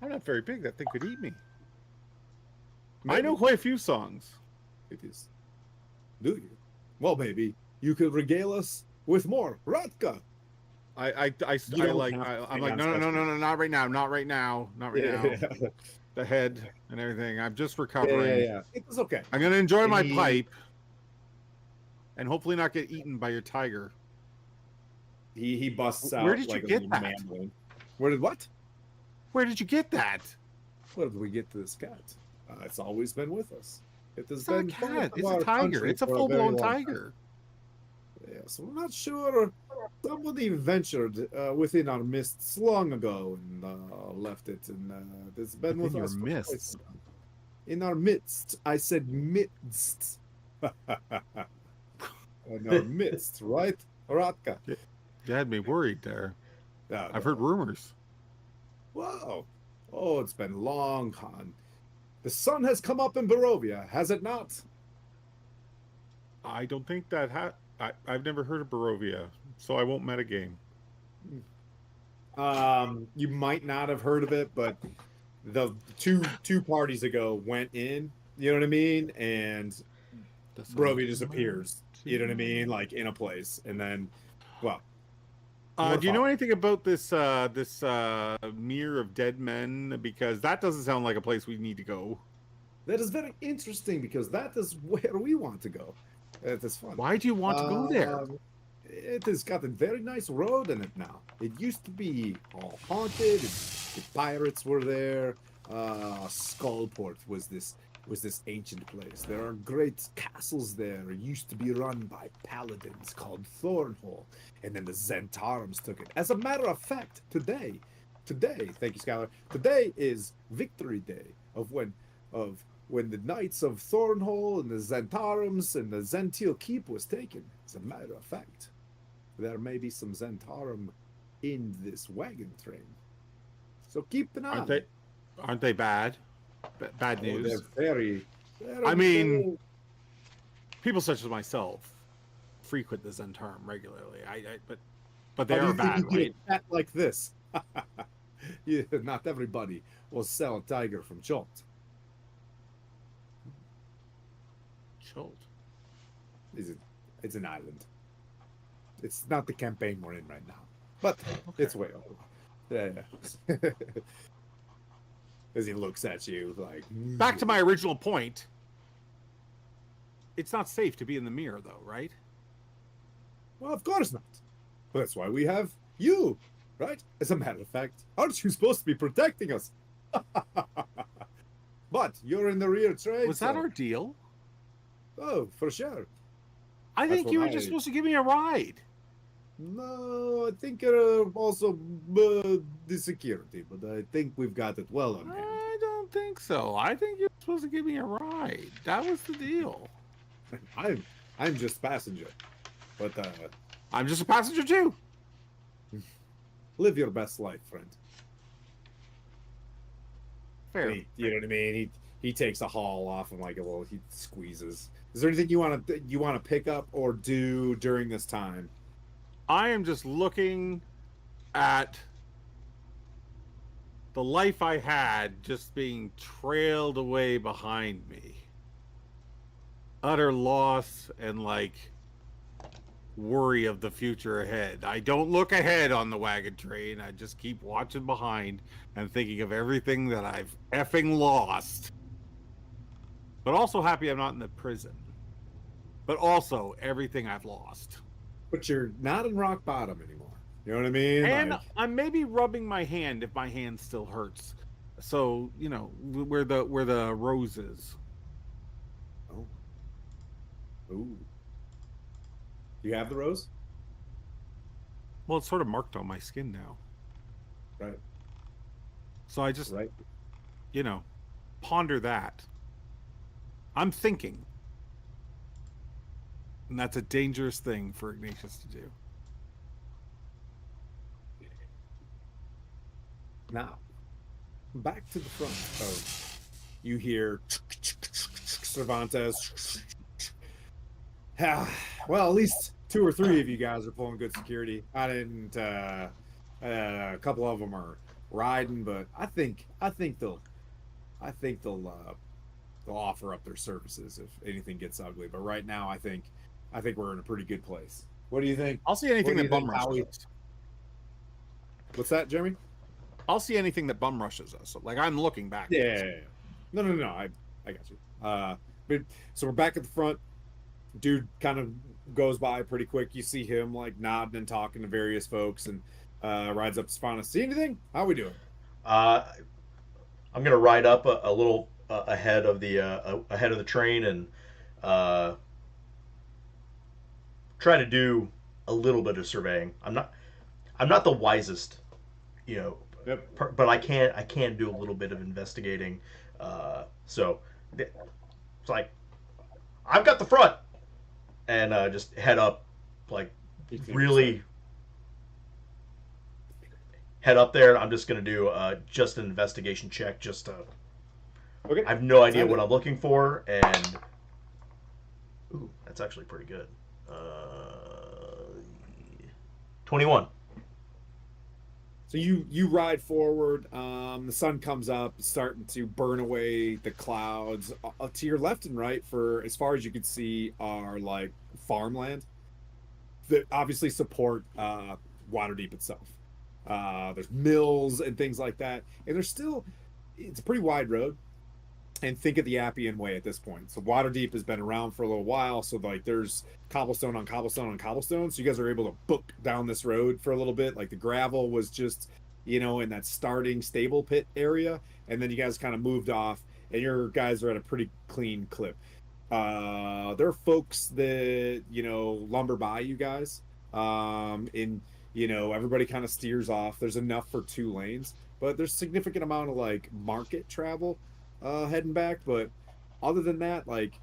I'm not very big. That thing could eat me. Maybe. I know quite a few songs. It is. Do you? Well, maybe you could regale us with more Ratka. I'm like, no, not right now, not right now. The head and everything. I'm just recovering. Yeah. It was okay. I'm gonna enjoy my pipe, and hopefully not get eaten by your tiger. He busts out. Where did you like get that? Manling. Where did what? Where did you get that? Where did we get to this cat? It's always been with us. It's not a cat. It's a tiger. It's a full-blown tiger. Yes, we're not sure. Somebody ventured within our midst long ago and left it, and it's been with us. In our midst, I said midst. In our midst, right, Ratka? You had me worried there. No. I've heard rumors. Wow. Oh, it's been long, Han. The sun has come up in Barovia, has it not? I don't think that I've never heard of Barovia, so I won't metagame. You might not have heard of it, but the two parties ago went in, you know what I mean? And Barovia disappears, you know what I mean? Like in a place, and then, well. Do you know anything about this Mere of Dead Men? Because that doesn't sound like a place we need to go. That is very interesting because that is where we want to go. It is fun. Why do you want to go there? It has got a very nice road in it now. It used to be all haunted. The pirates were there. Skullport was this ancient place. There are great castles there. It used to be run by paladins called Thornhole, and then the Zentarum took it. As a matter of fact, today, thank you, Skylar. Today is Victory Day of when the Knights of Thornhole and the Zentarums and the Zentil Keep was taken. As a matter of fact, there may be some Zentarum in this wagon train. So keep an eye. Aren't they bad? Bad news. They're very I mean, people such as myself frequent the Zentarum regularly. But they are bad, right? A cat like this. Yeah, not everybody will sell a tiger from Jolt. Threshold? It's an island. It's not the campaign we're in right now, but it's way over. Yeah. As he looks at you like. Back to my original point. It's not safe to be in the mirror, though, right? Well, of course not. But that's why we have you, right? As a matter of fact, aren't you supposed to be protecting us? But you're in the rear train. Was that our deal? Oh, for sure. I think you were just supposed to give me a ride. No, I think also the security, but I think we've got it well on hand. I don't think so. I think you're supposed to give me a ride. That was the deal. I'm just passenger, but I'm just a passenger too. Live your best life, friend. Fair. You know what I mean? He takes a haul off and like a little. He squeezes. Is there anything you want to pick up or do during this time? I am just looking at the life I had just being trailed away behind me. Utter loss and like worry of the future ahead. I don't look ahead on the wagon train. I just keep watching behind and thinking of everything that I've effing lost. But also happy I'm not in the prison. But also everything I've lost. But you're not in rock bottom anymore. You know what I mean? And like, I'm maybe rubbing my hand if my hand still hurts. So, you know, where the rose is. oh. Ooh. You have the rose? Well, it's sort of marked on my skin now. Right. So I just, Right. you know, ponder that. I'm thinking. And that's a dangerous thing for Ignatius to do. Now, back to the front of you hear Cervantes. Well, at least 2 or 3 of you guys are pulling good security. I didn't. A couple of them are riding, but I think they'll offer up their services if anything gets ugly. But right now, I think we're in a pretty good place. What do you think? I'll see anything What do that you bum think, Howie? rushes us. What's that, Jeremy? I'll see anything that bum rushes us. Like, I'm looking back. Yeah. No. I got you. But so we're back at the front. Dude kind of goes by pretty quick. You see him like nodding and talking to various folks, and rides up to Spana. See anything? How we doing? I'm gonna ride up a little ahead of the train and try to do a little bit of surveying. I'm not the wisest, you know, but I can do a little bit of investigating. So it's like I've got the front, and just head up, like really head up there. I'm just gonna do just an investigation check, just to. Okay. I have no idea what I'm looking for, and ooh, that's actually pretty good. 21. So you ride forward. The sun comes up, starting to burn away the clouds. To your left and right, for as far as you can see, are like farmland that obviously support Waterdeep itself. There's mills and things like that, and it's a pretty wide road. And think of the Appian Way at this point. So Waterdeep has been around for a little while, so like there's cobblestone on cobblestone on cobblestone. So you guys are able to book down this road for a little bit. Like the gravel was just, you know, in that starting stable pit area, and then you guys kind of moved off, and your guys are at a pretty clean clip. There are folks that, you know, lumber by you guys. And you know, everybody kind of steers off. There's enough for 2 lanes, but there's significant amount of like market travel heading back. But other than that, like,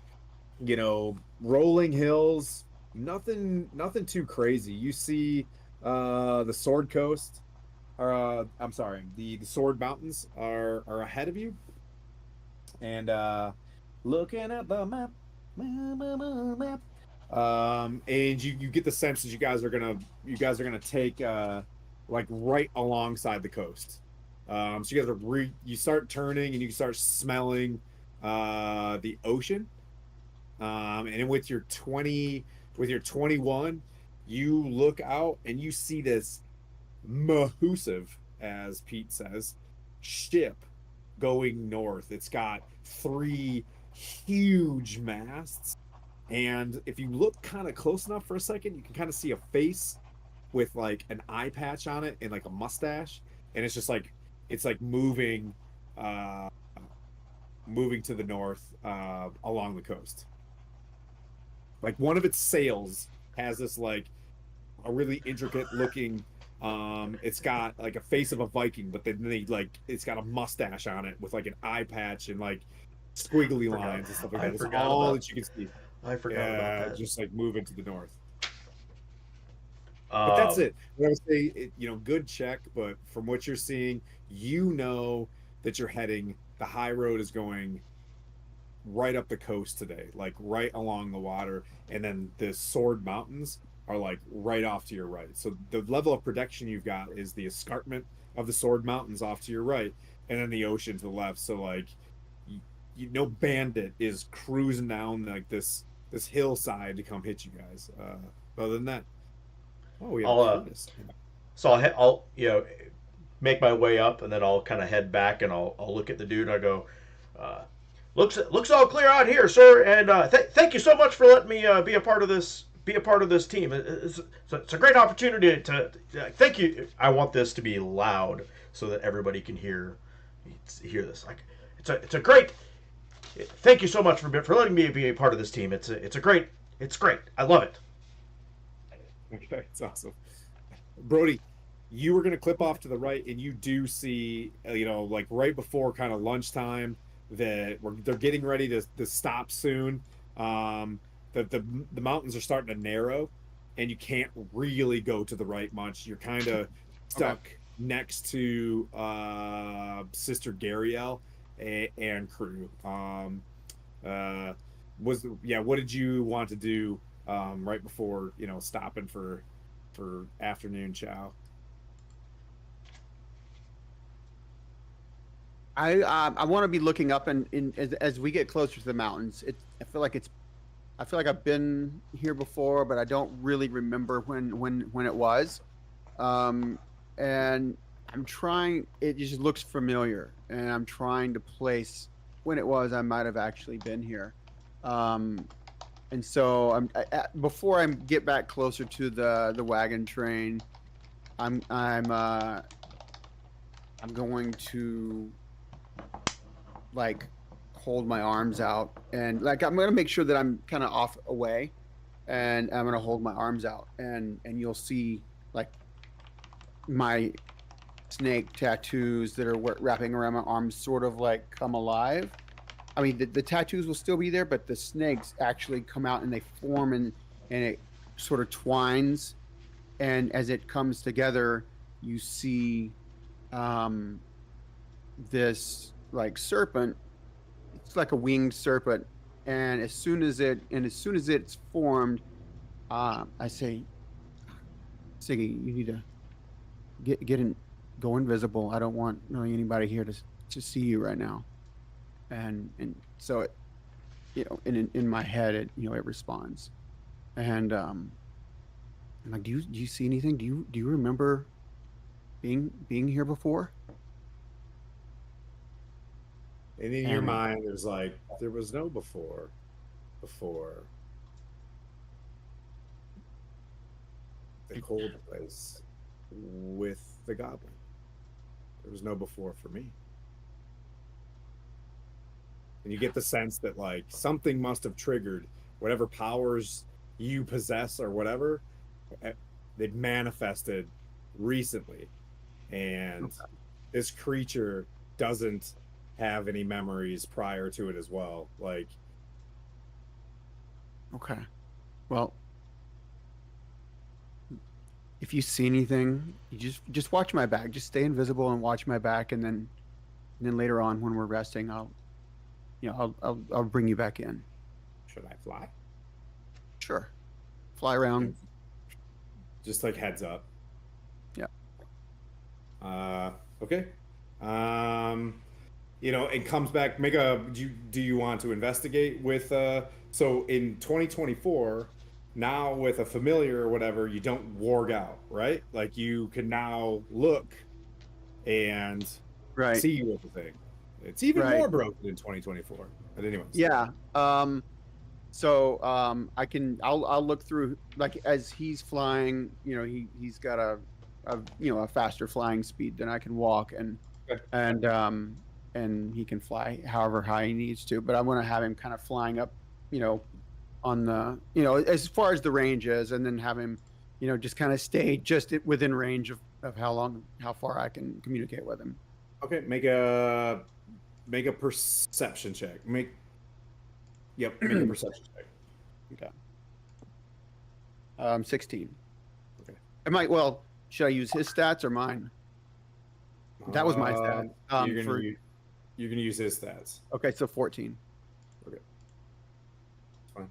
you know, rolling hills, nothing too crazy. You see the Sword Coast, or I'm sorry, the Sword Mountains are ahead of you. And looking at the map, and you get the sense that you guys are gonna take like right alongside the coast. So you guys you start turning and you start smelling the ocean. and with your 21, you look out and you see this massive, as Pete says, ship going north. It's got 3 huge masts, and if you look kind of close enough for a second, you can kind of see a face with like an eye patch on it and like a mustache, and it's just like it's like uh moving to the north along the coast. Like one of its sails has this like a really intricate looking it's got like a face of a Viking, but then they like it's got a mustache on it with like an eye patch and like squiggly lines and stuff like that. It's all that you can see. I forgot about that. Just like moving to the north. But that's it. What I would say, good check, but from what you're seeing, you know that you're heading, the high road is going right up the coast today, like right along the water, and then the Sword Mountains are like right off to your right. So the level of protection you've got is the escarpment of the Sword Mountains off to your right, and then the ocean to the left. So like, no bandit is cruising down like this hillside to come hit you guys. Other than that, we have Curtis. So I'll make my way up, and then I'll kind of head back, and I'll look at the dude, and I go, looks all clear out here, sir, and thank you so much for letting me be a part of this team. It's a great opportunity to thank you. I want this to be loud so that everybody can hear this. Like it's a great. Thank you so much for letting me be a part of this team. It's great. I love it. Okay, it's awesome. Brody, you were going to clip off to the right, and you do see, like right before kind of lunchtime, that they're getting ready to stop soon. The mountains are starting to narrow, and you can't really go to the right much. You're kind of stuck next to Sister Gariel and crew. What did you want to do right before stopping for afternoon chow? I want to be looking up and as we get closer to the mountains. I feel like I've been here before, but I don't really remember when it was. And I'm trying. It just looks familiar, and I'm trying to place when it was I might have actually been here. And so before I get back closer to the wagon train, I'm going to like hold my arms out, and like I'm going to make sure that I'm kind of off away, and I'm going to hold my arms out, and you'll see like my snake tattoos that are wrapping around my arms sort of like come alive. I mean, the tattoos will still be there, but the snakes actually come out and they form and it sort of twines. And as it comes together, you see this like serpent. It's like a winged serpent. And as soon as it's formed, I say, Siggy, you need to go invisible. I don't want really anybody here to see you right now. And so it, in my head, it responds, and I'm like, do you see anything? Do you remember being here before? And in your mind, there's like, there was no before the cold place with the goblin. There was no before for me. And you get the sense that like something must have triggered whatever powers you possess or whatever. They've manifested recently, and this creature doesn't have any memories prior to it as well. Like, okay, well, if you see anything, you just watch my back. Just stay invisible and watch my back, and then later on when we're resting, I'll bring you back in. Should I fly? Sure. Fly around. Just like heads up. Yeah. Okay. and comes back. Do you want to investigate with? So in 2024, now with a familiar or whatever, you don't warg out, right? Like you can now look and Right. see with the thing. It's even Right. more broken in 2024. But anyways, Yeah. I'll look through, like, as he's flying, he's got a faster flying speed than I can walk, Okay. and he can fly however high he needs to, but I want to have him kind of flying up, on the, as far as the range is, and then have him, just kind of stay just within range of how far I can communicate with him. Okay, make a perception check. Make a perception check. Okay. 16. Okay. Should I use his stats or mine? That was my stat. You're gonna use his stats. Okay, so 14. Okay. Fine.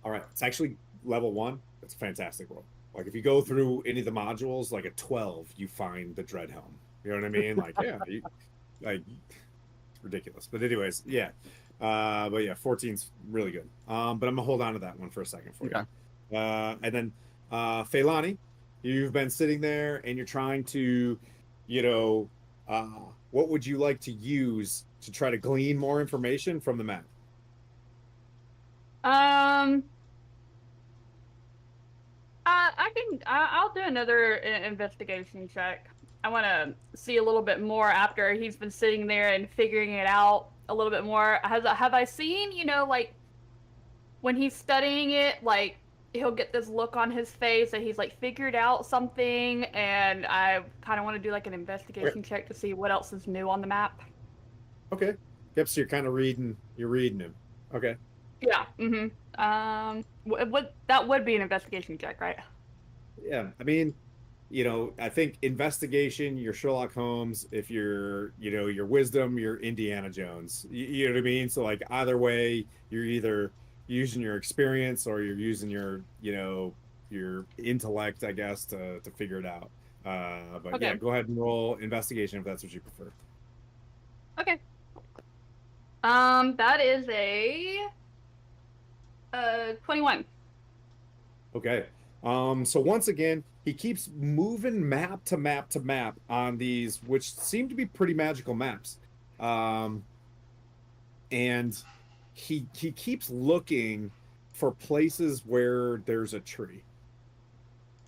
All right. It's actually level 1. It's a fantastic roll. Like if you go through any of the modules, like a 12, you find the dread helm. You know what I mean? Like, yeah, like it's ridiculous. But anyways, yeah. But yeah, 14's really good. But I'm gonna hold on to that one for a second for you. And then Phandalin, you've been sitting there and you're trying to, what would you like to use to try to glean more information from the map? I'll do another investigation check. I want to see a little bit more after he's been sitting there and figuring it out a little bit more. Have I seen, like when he's studying it, like he'll get this look on his face that he's like figured out something, and I kind of want to do like an investigation check to see what else is new on the map. Okay. Yep. So you're kind of reading him. Okay. Yeah. Mm-hmm. What that would be an investigation check, right? Yeah. I mean, I think investigation, you're Sherlock Holmes. If you're, your wisdom, you're Indiana Jones. You know what I mean? So like either way, you're either using your experience or you're using your, your intellect, I guess, to figure it out. But okay. Yeah, go ahead and roll investigation if that's what you prefer. Okay. That is a 21. Okay. So once again, he keeps moving map to map to map on these, which seem to be pretty magical maps. And he keeps looking for places where there's a tree.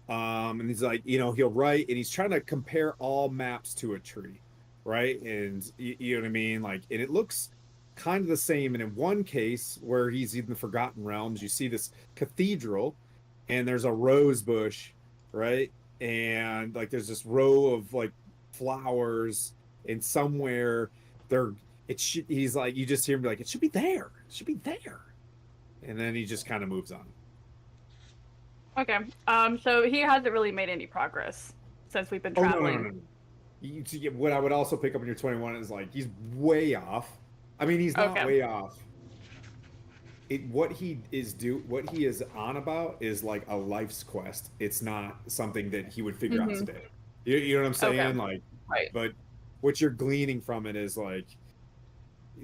And he's like, he'll write, and he's trying to compare all maps to a tree, right? And you know what I mean? Like, and it looks kind of the same. And in one case where he's in the Forgotten Realms, you see this cathedral, and there's a rose bush, right? And like there's this row of like flowers, and somewhere he's like, you just hear him be like, it should be there. It should be there. And then he just kind of moves on. Okay. So he hasn't really made any progress since we've been traveling. No. What I would also pick up in your 21 is like he's way off. I mean, he's not way off. What he is on about is like a life's quest. It's not something that he would figure out today. You know what I'm saying? Okay. Like, right. But what you're gleaning from it is like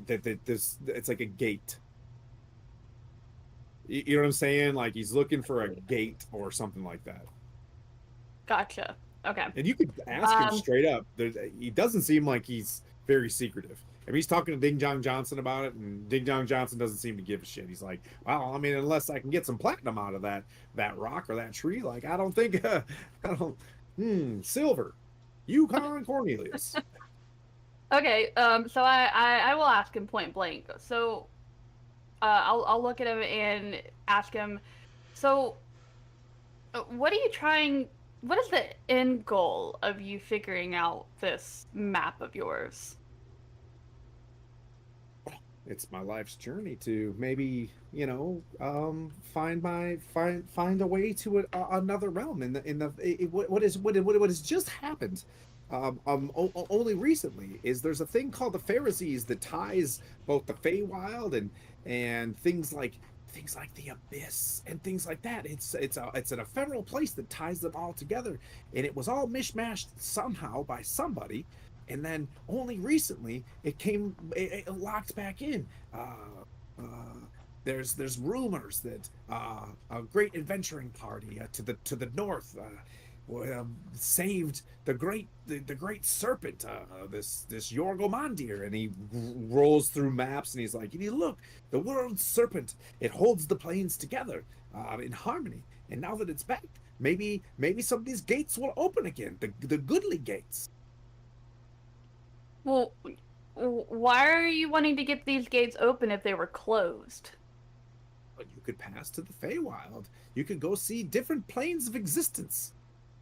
that it's like a gate. You know what I'm saying? Like he's looking for a gate or something like that. Gotcha. Okay. And you could ask him straight up. He doesn't seem like he's very secretive. I mean, he's talking to Ding Dong Johnson about it, and Ding Dong Johnson doesn't seem to give a shit. He's like, well, I mean, unless I can get some platinum out of that rock or that tree, like, I don't think, silver, Yukon Cornelius. Okay, so I will ask him point blank. So, I'll look at him and ask him, so, what is the end goal of you figuring out this map of yours? It's my life's journey to maybe, find a way to another realm what has just happened. Only recently is there's a thing called the Pharisees that ties both the Feywild and things like the Abyss and things like that. It's an ephemeral place that ties them all together, and it was all mishmashed somehow by somebody, and then only recently it locked back in. Uh, there's rumors that a great adventuring party to the north saved the great serpent, this Yorgomandir, and he rolls through maps and he's like, you look, the world's serpent, it holds the planes together in harmony, and now that it's back, maybe some of these gates will open again, the goodly gates. Well, why are you wanting to get these gates open if they were closed? But you could pass to the Feywild. You could go see different planes of existence.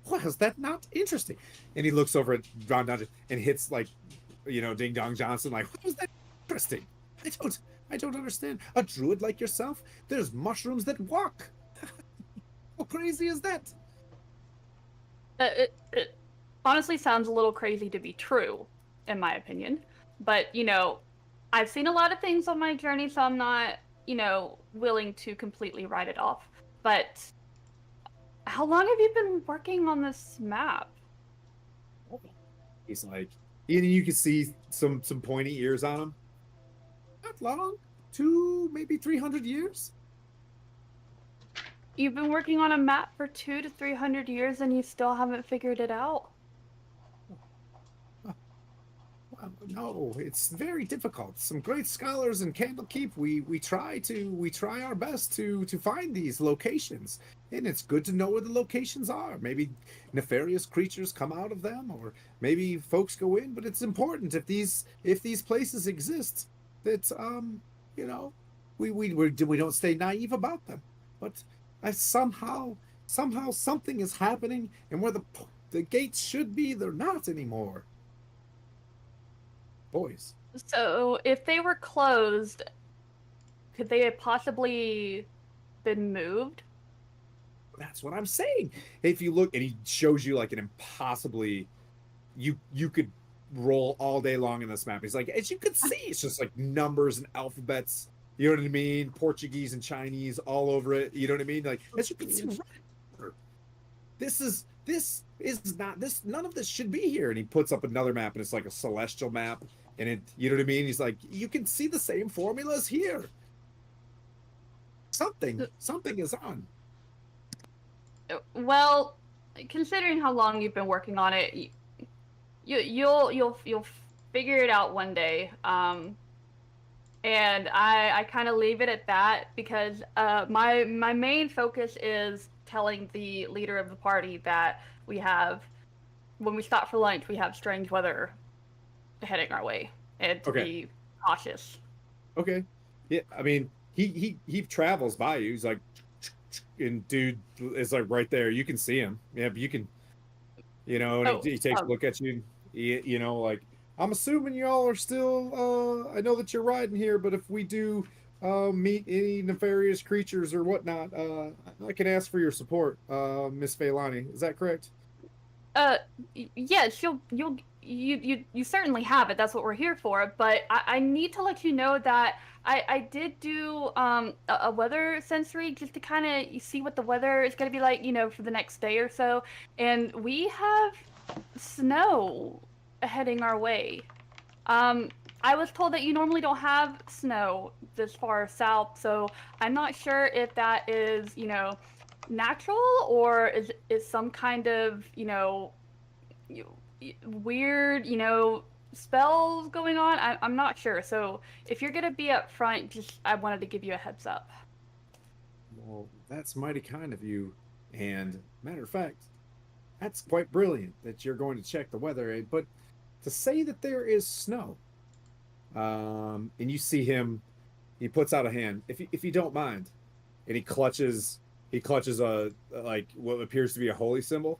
Well, is that not interesting? And he looks over at Ron Dungeon and hits like, Ding Dong Johnson, like, how is that interesting? I don't understand. A druid like yourself? There's mushrooms that walk. How crazy is that? It honestly sounds a little crazy to be true, in my opinion. But, I've seen a lot of things on my journey, so I'm not, willing to completely write it off. But how long have you been working on this map? He's like, and you can see some pointy ears on him. Not long. 2, maybe 300 years. You've been working on a map for 200 to 300 years and you still haven't figured it out? No, it's very difficult. Some great scholars in Candlekeep, we try our best to find these locations, and it's good to know where the locations are. Maybe nefarious creatures come out of them, or maybe folks go in. But it's important if these places exist that we don't stay naive about them. But somehow something is happening, and where the gates should be, they're not anymore. Boys. So if they were closed, could they have possibly been moved? That's what I'm saying. If you look, and he shows you like an impossibly, you could roll all day long in this map. He's like, as you can see, it's just like numbers and alphabets. You know what I mean? Portuguese and Chinese all over it. You know what I mean? Like, as you can see, this is not this. None of this should be here. And he puts up another map, and it's like a celestial map. And it, you know what I mean? He's like, you can see the same formulas here. Something is on. Well, considering how long you've been working on it, you'll figure it out one day. And I kind of leave it at that because my main focus is telling the leader of the party that we have, when we stop for lunch, we have strange weather heading our way, and to be cautious. Okay. Yeah, I mean, he travels by you. He's like, and dude is like right there. You can see him. Yeah, but you can, and he takes a look at you. Like, I'm assuming y'all are still. I know that you're riding here, but if we do meet any nefarious creatures or whatnot, I can ask for your support, Miss Phandalin. Is that correct? Yes, you certainly have it. That's what we're here for. But I need to let you know that I did do a weather sensory just to kind of see what the weather is going to be like, for the next day or so. And we have snow heading our way. I was told that you normally don't have snow this far south, so I'm not sure if that is, natural or is some kind of, weird, spells going on. I'm not sure. So if you're gonna be up front, I wanted to give you a heads up. Well, that's mighty kind of you. And matter of fact, that's quite brilliant that you're going to check the weather. But to say that there is snow, and you see him, he puts out a hand. If you don't mind, and he clutches a like what appears to be a holy symbol.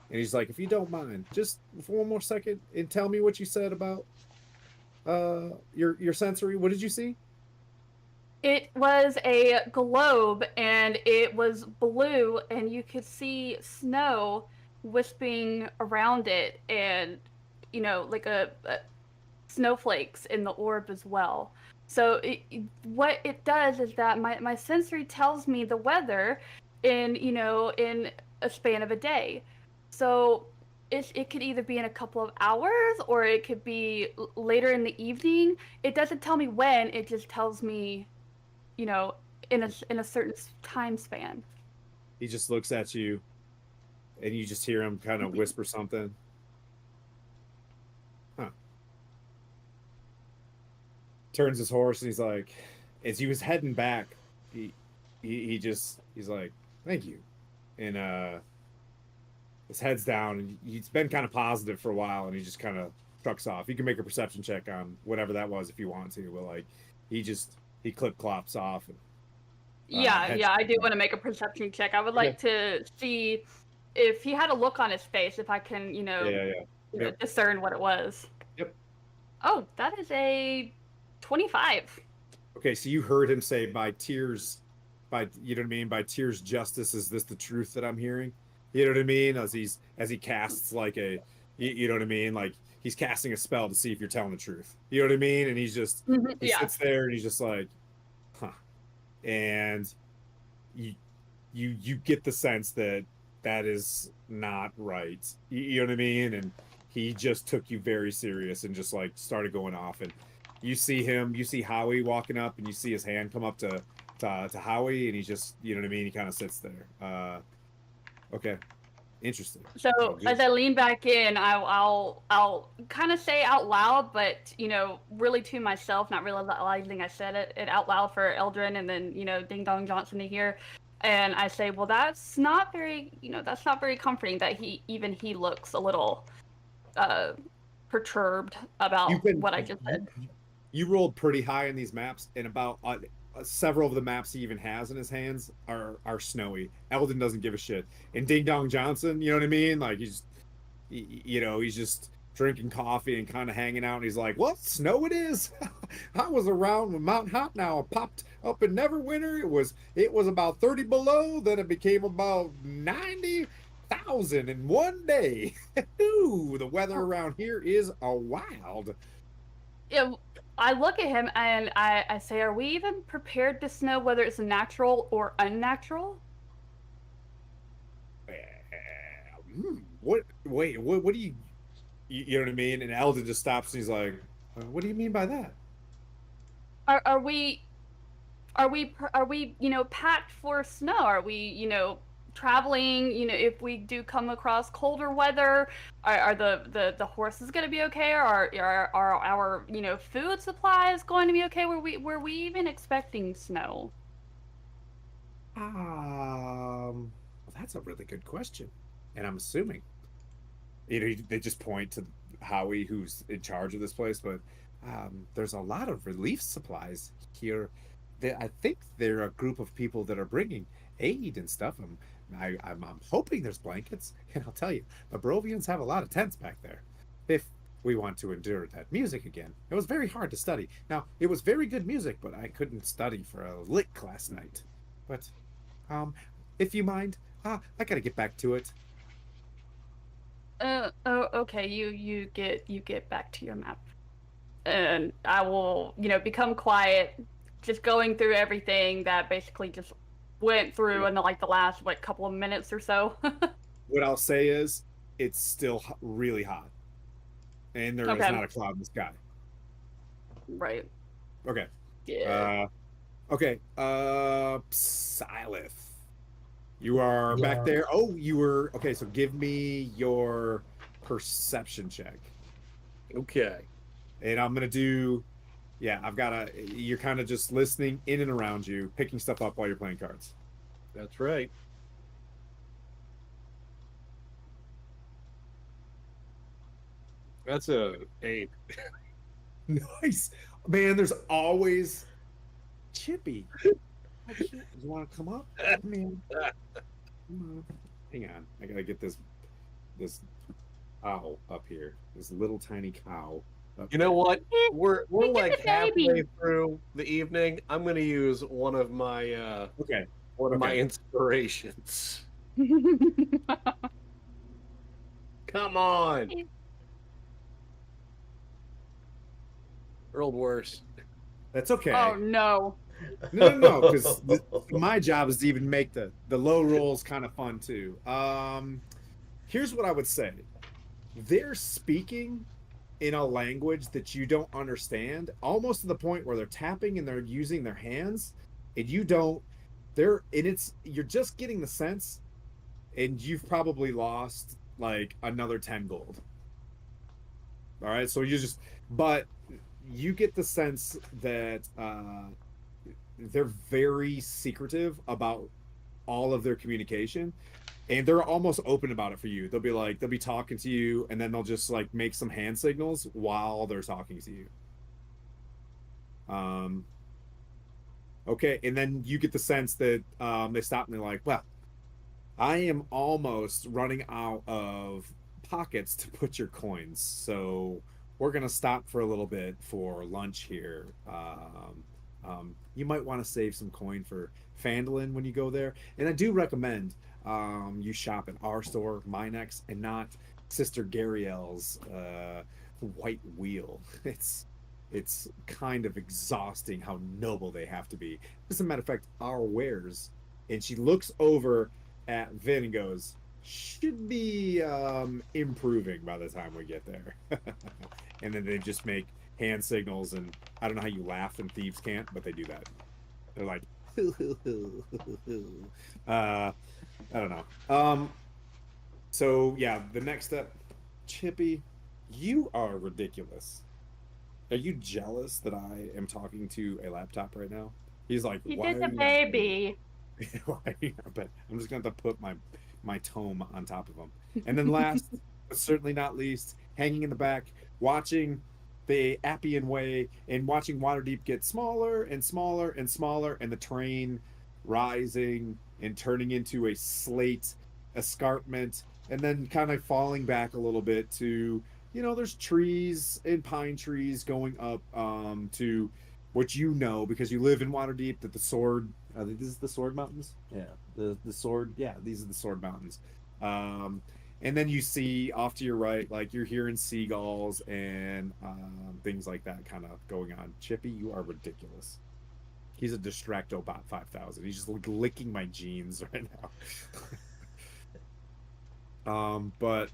And he's like, if you don't mind, just for one more second and tell me what you said about your sensory. What did you see? It was a globe and it was blue and you could see snow wisping around it and, like a snowflakes in the orb as well. So what it does is that my sensory tells me the weather in a span of a day. So it could either be in a couple of hours or it could be later in the evening. It doesn't tell me when. It just tells me, you know, in a certain time span. He just looks at you, and you just hear him kind of whisper something. Huh. Turns his horse, and he's like, as he was heading back, he's like, thank you. And his head's down, and he's been kind of positive for a while, and he just kind of trucks off. You can make a perception check on whatever that was if you want to, but like he clip clops off. And, yeah, I do want to make a perception check. I would like to see if he had a look on his face, if I can, discern what it was. Yep. Oh, that is a 25. Okay, so you heard him say, by tears, by tears justice, is this the truth that I'm hearing? You know what I mean? As he casts like you know what I mean? Like he's casting a spell to see if you're telling the truth. You know what I mean? And he sits there and he's just like, huh. And you get the sense that is not right. You know what I mean? And he just took you very serious and just like started going off. And you see Howie walking up, and you see his hand come up to Howie, and he just, you know what I mean? He kind of sits there. Okay. Interesting. So as I lean back in, I'll kind of say out loud, but really to myself, not realizing I said it out loud for Eldrin and then Ding Dong Johnson to hear, and I say, well, that's not very comforting that he looks a little perturbed about what I just said. You rolled pretty high in these maps, and about several of the maps he even has in his hands are snowy. Eldon doesn't give a shit. And Ding Dong Johnson, you know what I mean? Like he's just drinking coffee and kind of hanging out, and he's like, "What snow it is? I was around when Mount Hot now popped up in Neverwinter. It was about 30 below, then it became about 90,000 in one day. Ooh, the weather around here is a wild." Yeah. I look at him and I say, are we even prepared to snow, whether it's natural or unnatural? What do you know what I mean? And Eldon just stops and he's like, what do you mean by that? Are we packed for snow? Are we traveling, if we do come across colder weather, are the horses going to be okay? Are our food supplies going to be okay? Were we even expecting snow? Well, that's a really good question, and I'm assuming they just point to Howie, who's in charge of this place, but there's a lot of relief supplies here. I think they're a group of people that are bringing aid and stuff. I'm hoping there's blankets, and I'll tell you, the Barovians have a lot of tents back there. If we want to endure that music again. It was very hard to study. Now, it was very good music, but I couldn't study for a lit class night. But, if you mind, I gotta get back to it. Okay, you get back to your map. And I will, become quiet, just going through everything that basically just went through in the last couple of minutes or so. What I'll say is it's still really hot, and there is not a cloud in the sky. Right. Okay. Yeah. Okay. Silith, you are back there. Oh, you were okay. So give me your perception check. Okay. And I'm gonna do. Yeah, you're kind of just listening in and around you, picking stuff up while you're playing cards. That's right. That's a 8. Nice. Man, there's always Chippy. You want to come up? Man. Hang on. I got to get this cow up here. This little tiny cow. You know what? We're like halfway through the evening. I'm going to use one of my my inspirations. Come on, W.O.R.S.T. That's okay. Oh no. No, because my job is to even make the low rolls kind of fun too. Here's what I would say. they're speaking in a language that you don't understand, almost to the point where they're tapping and they're using their hands, and you don't. You're just getting the sense, and you've probably lost like another 10 gold. All right, so but you get the sense that they're very secretive about all of their communication, and they're almost open about it for you. They'll be talking to you, and then they'll just like make some hand signals while they're talking to you. Okay, and then you get the sense that they stop and they're like, well, I am almost running out of pockets to put your coins, so we're gonna stop for a little bit for lunch here. You might want to save some coin for Phandalin when you go there, and I do recommend you shop at our store, Minex, and not Sister Gariel's White Wheel. It's kind of exhausting how noble they have to be. As a matter of fact, our wares, and she looks over at Vin and goes, should be improving by the time we get there. And then they just make hand signals, and I don't know how you laugh and thieves can't, but they do that. They're like, I don't know. So yeah, the next step, Chippy, you are ridiculous. Are you jealous that I am talking to a laptop right now? He's like, He why did are the you baby. but I'm just gonna have to put my tome on top of him. And then last but certainly not least, hanging in the back, watching the Appian Way and watching Waterdeep get smaller and smaller and smaller, and the train rising and turning into a slate escarpment, and then kind of falling back a little bit to, there's trees and pine trees going up to what because you live in Waterdeep, that the sword, this is the Sword Mountains? Yeah, the sword, yeah, these are the Sword Mountains. And then you see off to your right, like you're hearing seagulls and things like that kind of going on. Chippy, you are ridiculous. He's a Distractobot 5000. He's just like licking my jeans right now. But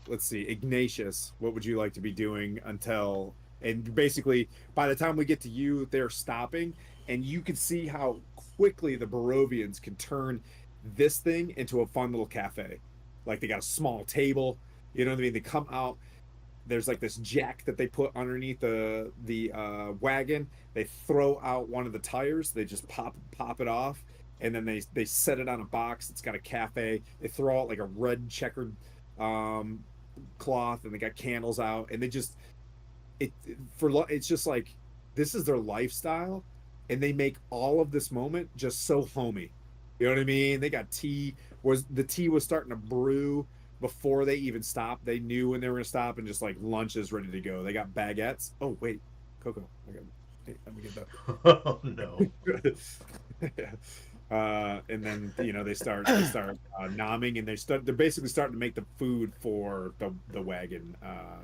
let's see, Ignatius, what would you like to be doing until? And basically, by the time we get to you, they're stopping, and you can see how quickly the Barovians can turn this thing into a fun little cafe. Like they got a small table, you know what I mean? They come out. There's like this jack that they put underneath the wagon. They throw out one of the tires. They just pop it off, and then they set it on a box. It's got a cafe. They throw out like a red checkered cloth, and they got candles out, and they just it's just like this is their lifestyle, and they make all of this moment just so homey. You know what I mean? They got tea. The tea was starting to brew before they even stopped. They knew when they were going to stop, and just like lunch is ready to go. They got baguettes. Oh wait, Coco. Let me get that. Oh no. And then they start nomming, and they're basically starting to make the food for the wagon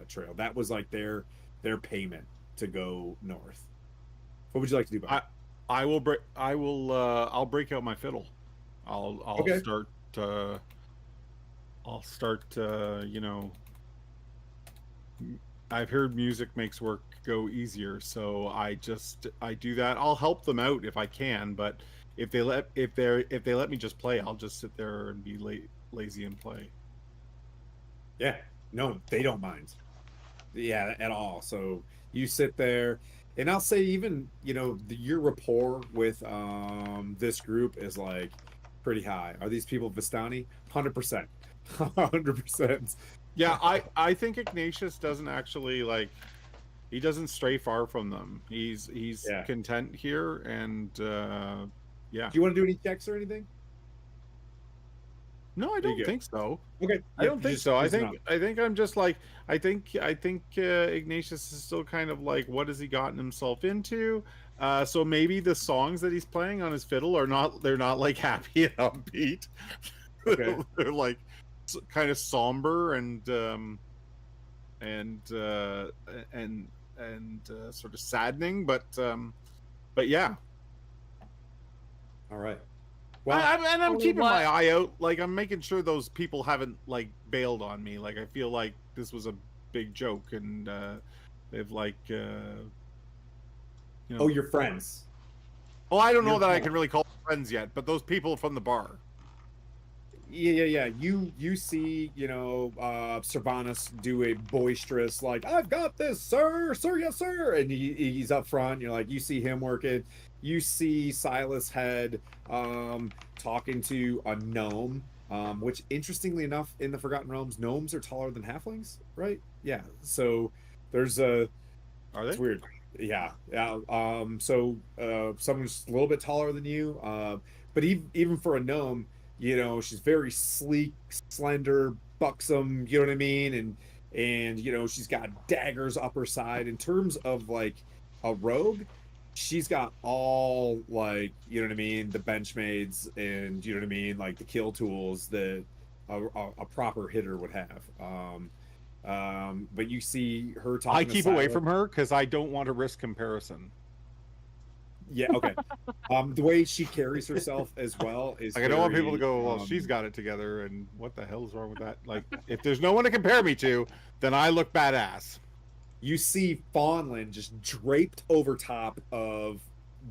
trail. That was like their payment to go north. What would you like to do, Bob? I'll break out my fiddle. I'll Okay. start I've heard music makes work go easier, so I do that. I'll help them out if I can, but if they let me just play, I'll just sit there and be lazy and play. Yeah, no, they don't mind. Yeah, at all. So you sit there, and I'll say even your rapport with this group is like pretty high. Are these people Vistani? 100%, 100%. Yeah, I think Ignatius doesn't actually he doesn't stray far from them. He's content here, and yeah. Do you want to do any checks or anything? No, I don't think so. Okay, I don't think so. I think I'm just like I think Ignatius is still kind of like, what has he gotten himself into? So maybe the songs that he's playing on his fiddle they're not like happy and upbeat. Okay. They're like kind of somber and sort of saddening, but yeah. All right. Well, I'm keeping my eye out. Like, I'm making sure those people haven't bailed on me. Like I feel like this was a big joke, and they've like, you know. Oh, your friends. Oh, I don't know Your that I friends. can really call them friends yet, but those people from the bar. Yeah. You see, Servanus do a boisterous, like, I've got this, sir, yes, sir. And he's up front. You're like, you see him working. You see Silas Head talking to a gnome, which interestingly enough, in the Forgotten Realms, gnomes are taller than halflings, right? Yeah. So there's a Are they? it's weird. Yeah. So someone's a little bit taller than you. But even for a gnome, she's very sleek, slender, buxom, you know what I mean? And she's got daggers up her side. In terms of like a rogue, she's got all, like, you know what I mean, the benchmades, and you know what I mean, like the kill tools that a proper hitter would have. But you see her talking I to keep away Silas. from her because I don't want to risk comparison. Yeah, okay. The way she carries herself as well is Like I don't want people to very, go, well, she's got it together, and what the hell is wrong with that? Like, if there's no one to compare me to, then I look badass. you see Phandalin just draped over top of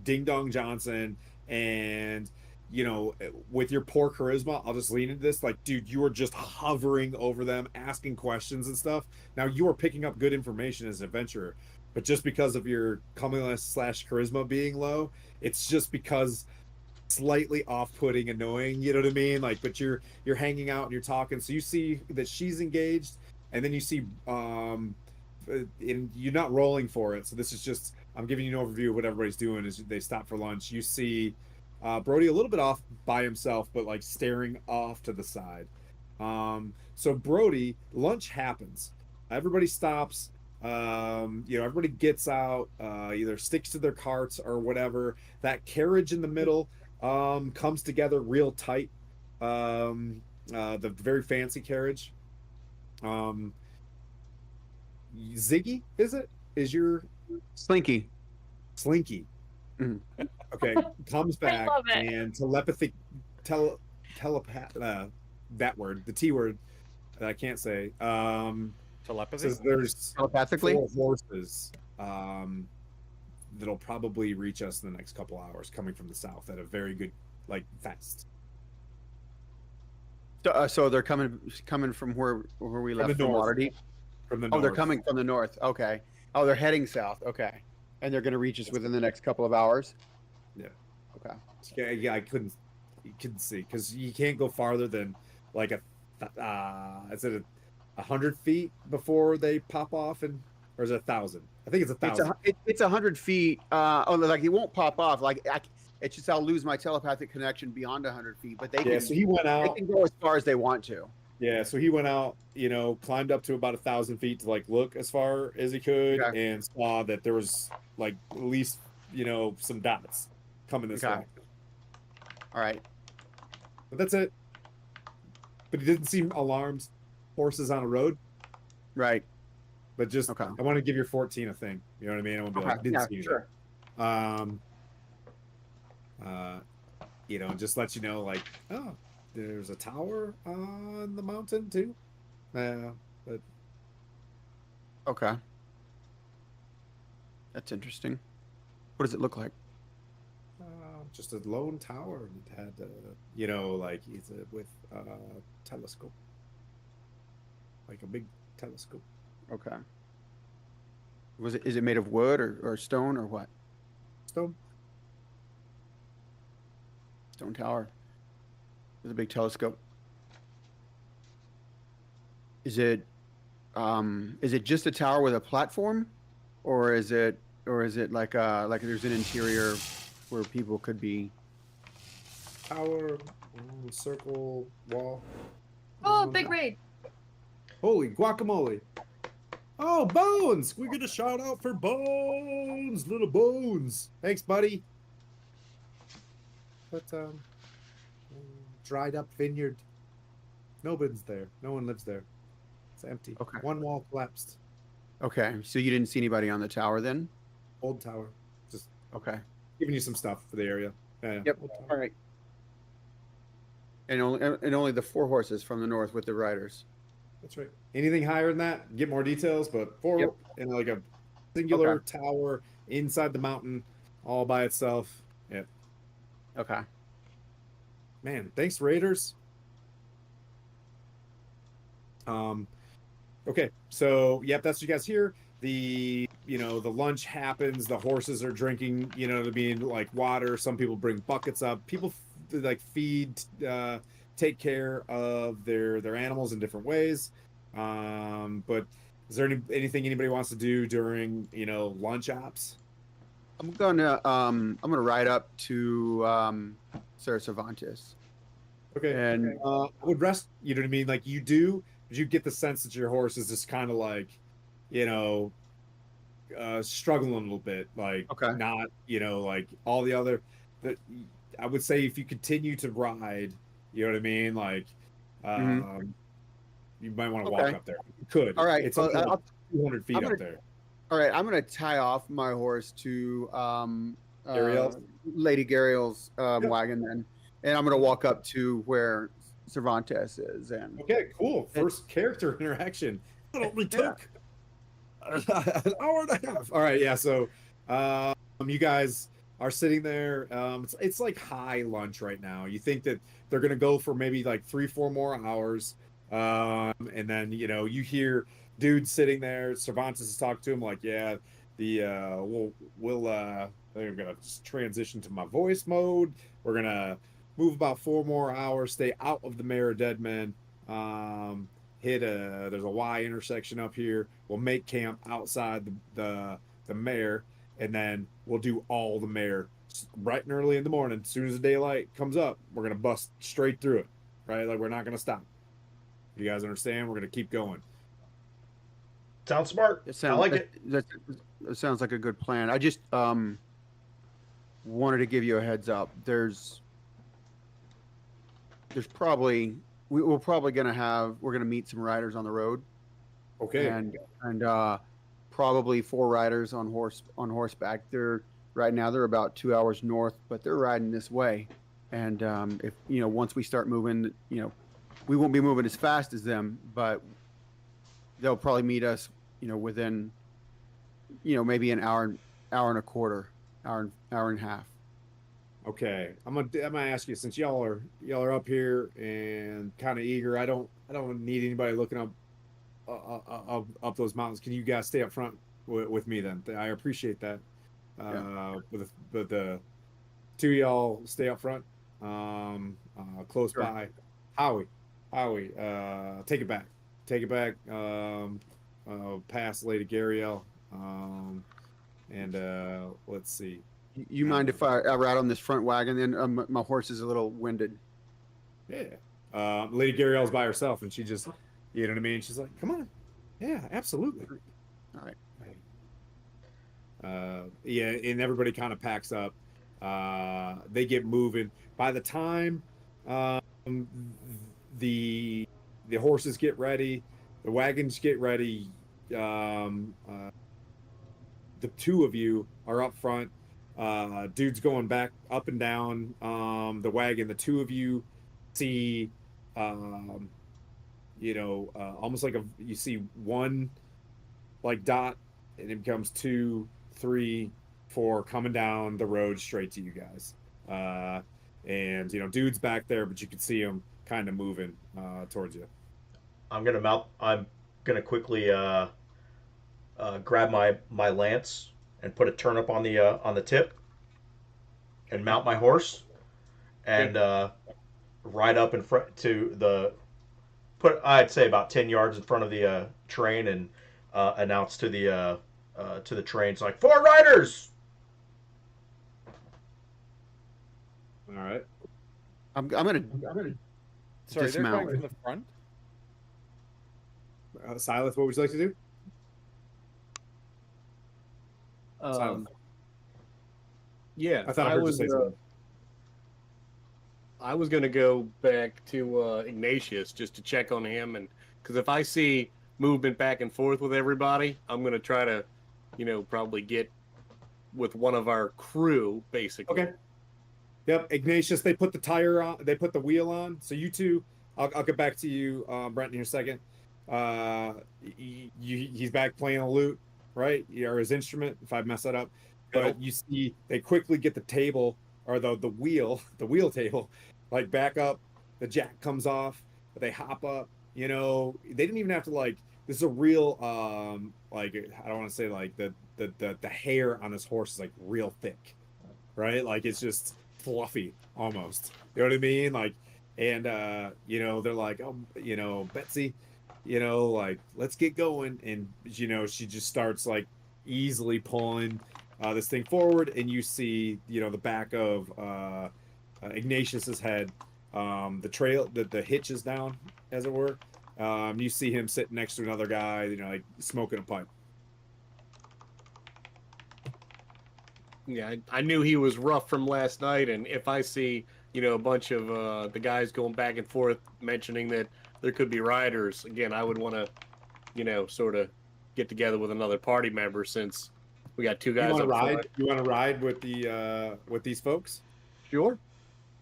Ding Dong Johnson, and with your poor charisma, I'll just lean into this, like, dude, you are just hovering over them, asking questions and stuff. Now you are picking up good information as an adventurer, but just because of your comeliness / charisma being low, it's just because slightly off-putting, annoying, you know what I mean? Like, but you're hanging out and you're talking, so you see that she's engaged, and then you see and you're not rolling for it, so this is just, I'm giving you an overview of what everybody's doing as they stop for lunch. You see Brody a little bit off by himself, but like staring off to the side. So Brody, lunch happens, everybody stops, everybody gets out, either sticks to their carts or whatever. That carriage in the middle comes together real tight, the very fancy carriage. Ziggy, is your Slinky. Slinky? Mhm. Okay, comes I back, love it. and telepath, that word, the T word that I can't say, Telepathy? says there's Telepathically? 4 horses that'll probably reach us in the next couple hours, coming from the south at a very good, like, fast. So they're coming from where we left the from north. Waterdeep. From the Oh, north. they're coming from the north. Okay. Oh, they're heading south. Okay. And they're going to reach us within the next couple of hours. Yeah. Okay. Yeah, you couldn't see, because you can't go farther than like is it 100 feet before they pop off, or is it 1,000? I think it's 1,000. It's 100 feet. Like it won't pop off. Like it's just I'll lose my telepathic connection beyond 100 feet. But they So he went they out. can go as far as they want to. Yeah, so he went out, climbed up to about 1,000 feet to like look as far as he could, Okay. and saw that there was like at least some dots coming this Okay. way. All right. But that's it. But he didn't seem alarmed. Horses on a road. Right. But just, Okay. I want to give your 14 a thing. You know what I mean? I want to be like, didn't see sure. Just let you know, like, oh, there's a tower on the mountain too. But Okay. That's interesting. What does it look like? just a lone tower. It had, like, it's with telescope, like a big telescope. Okay. Is it made of wood or stone or what? Stone. Stone tower. With a big telescope. Is it just a tower with a platform, or is it like there's an interior where people could be? Tower, circle, wall. Oh, big raid. Holy guacamole. Oh, Bones! We get a shout out for Bones, little Bones. Thanks, buddy. But dried up vineyard. Nobody's there. No one lives there. It's empty. Okay. One wall collapsed. Okay, so you didn't see anybody on the tower then? Old tower. Just Okay. giving you some stuff for the area. Yeah. Yep. Old tower. All right. And only the 4 horses from the north with the riders. That's right. Anything higher than that, get more details. But four in like a singular tower inside the mountain, all by itself. Yeah. Okay. Man, thanks, Raiders. Okay, so yep, that's what you guys hear. The the lunch happens. The horses are drinking. To be like water. Some people bring buckets up. People like feed, take care of their animals in different ways. But is there anything anybody wants to do during lunch ops? I'm gonna ride up to Sir Cervantes. Okay. And I would rest. You know what I mean? Like you do, but you get the sense that your horse is just kind of like, struggling a little bit. Like not, like all the other. That I would say if you continue to ride, you know what I mean? Like, you might want to walk up there. You could. All right. It's only like 200 feet up there. All right. I'm gonna tie off my horse to Lady Gariel's wagon then. And I'm going to walk up to where Cervantes is. And okay, cool. First character interaction. It only took an hour and a half. All right, yeah. So, you guys are sitting there. It's like high lunch right now. You think that they're going to go for maybe like 3-4 more hours, and then you hear dudes sitting there. Cervantes is talking to him like, yeah, we'll I'm gonna transition to my voice mode. We're gonna move about 4 more hours, stay out of the Mare of Dead Men, there's a Y intersection up here. We'll make camp outside the Mare, and then we'll do all the Mare bright and early in the morning. As soon as the daylight comes up, we're gonna bust straight through it, right? Like we're not gonna stop. You guys understand? We're gonna keep going. Sounds smart. I like it. That sounds like a good plan. I just wanted to give you a heads up. There's probably we're gonna meet some riders on the road. Okay. And probably 4 riders on horseback. Right now they're about 2 hours north, but they're riding this way. And if once we start moving, we won't be moving as fast as them, but they'll probably meet us, within, maybe an hour and a quarter, hour and a half. Okay, I'm gonna ask you, since y'all are up here and kind of eager. I don't need anybody looking up those mountains. Can you guys stay up front with me then? I appreciate that. With the 2 of y'all stay up front, close by. Howie, take it back. Past Lady Gariel, and let's see. You mind if I ride on this front wagon? Then my horse is a little winded. Yeah. Lady Gariel's by herself, and she just, you know what I mean? She's like, come on. Yeah, absolutely. All right. Yeah, and everybody kind of packs up. They get moving. By the time the horses get ready, the wagons get ready, the 2 of you are up front. Dude's going back up and down the wagon. The 2 of you see almost like you see 1 like dot, and it becomes 2, 3, 4 coming down the road straight to you guys. And dude's back there, but you can see him kind of moving towards you. I'm gonna quickly grab my lance and put a turnip on the tip, and mount my horse, and ride up in front to I'd say about 10 yards in front of the train, and announce to the train, it's like 4 riders. All right. I'm gonna. Sorry, dismount. they're coming from the front. Silas, what would you like to do? Yeah, I thought I heard you say something. I was going to go back to Ignatius just to check on him, and because if I see movement back and forth with everybody, I'm going to try to, probably get with one of our crew, basically. Okay. Yep, Ignatius. They put the tire on. They put the wheel on. So you 2, I'll get back to you, Brent, in a second. he's back playing a lute, right? Or his instrument, if I mess that up. But you see, they quickly get the table or the wheel, the wheel table, like back up. The jack comes off. They hop up. You know, they didn't even have to like. This is a real like I don't want to say like the hair on this horse is like real thick, right? Like it's just fluffy almost. You know what I mean? Like, and you know, they're like, oh, you know, Betsy, you know, like let's get going, and you know, she just starts like easily pulling this thing forward, and you see, you know, the back of Ignatius's head, the trail, the hitch is down, as it were. You see him sitting next to another guy, you know, like smoking a pipe. Yeah, I knew he was rough from last night, and if I see, you know, a bunch of the guys going back and forth mentioning that there could be riders, again, I would want to, you know, sort of get together with another party member since we got two You guys want to up ride? front. You want to ride with these folks? Sure.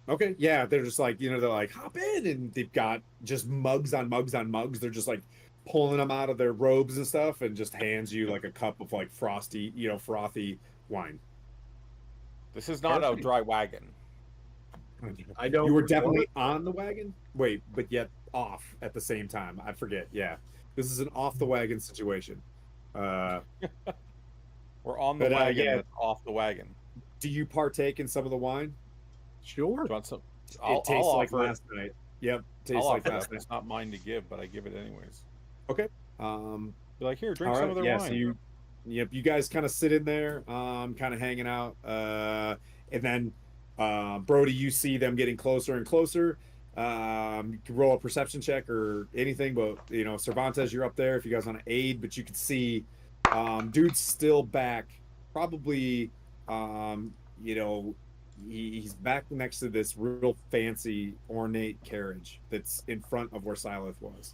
Okay, yeah, they're just like, you know, they're like hop in, and they've got just mugs on mugs on mugs. They're just like pulling them out of their robes and stuff, and just hands you like a cup of like frosty, you know, frothy wine. This is not a dry wagon. I don't. You were definitely on the wagon. Wait, but yet off at the same time. I forget. Yeah, this is an off the wagon situation. We're on the But, wagon, yeah. but off the wagon. Do you partake in some of the wine? Sure. Do you want some? It tastes like offer it. last night. Yep, tastes I'll like offer last it. night. It's not mine to give, but I give it anyways. Okay. Be like, here, drink All some right, of their yeah, wine. so you guys kind of sit in there, kind of hanging out, and then Brody, you see them getting closer and closer. You can roll a perception check or anything, but you know, Cervantes, you're up there if you guys want to aid, but you can see dude's still back, probably you know, he's back next to this real fancy ornate carriage that's in front of where Silith was.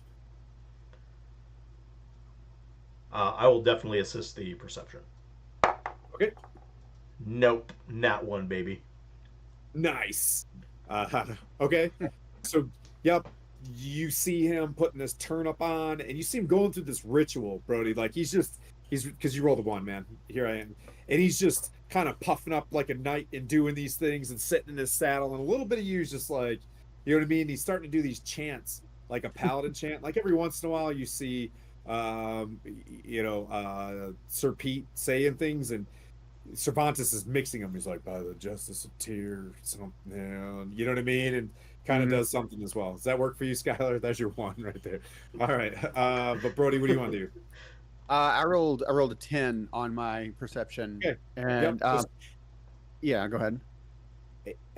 I will definitely assist the perception. Okay. Nope, not one, baby. Nice. Okay. So, yep, you see him putting this turnip on, and you see him going through this ritual, Brody. Like he's because you rolled a one, man. Here I am, and he's just kind of puffing up like a knight and doing these things and sitting in his saddle, and a little bit of you is just like, you know what I mean? He's starting to do these chants, like a paladin chant. Like every once in a while, you see, you know, Sir Pete saying things, and Cervantes is mixing them. He's like, by the justice of tears, something, you know what I mean? And kind of does something as well. Does that work for you, Skylar? That's your one right there. All right. But Brody, what do you want to do? I rolled a 10 on my perception. Okay. And Yep. yeah, go ahead.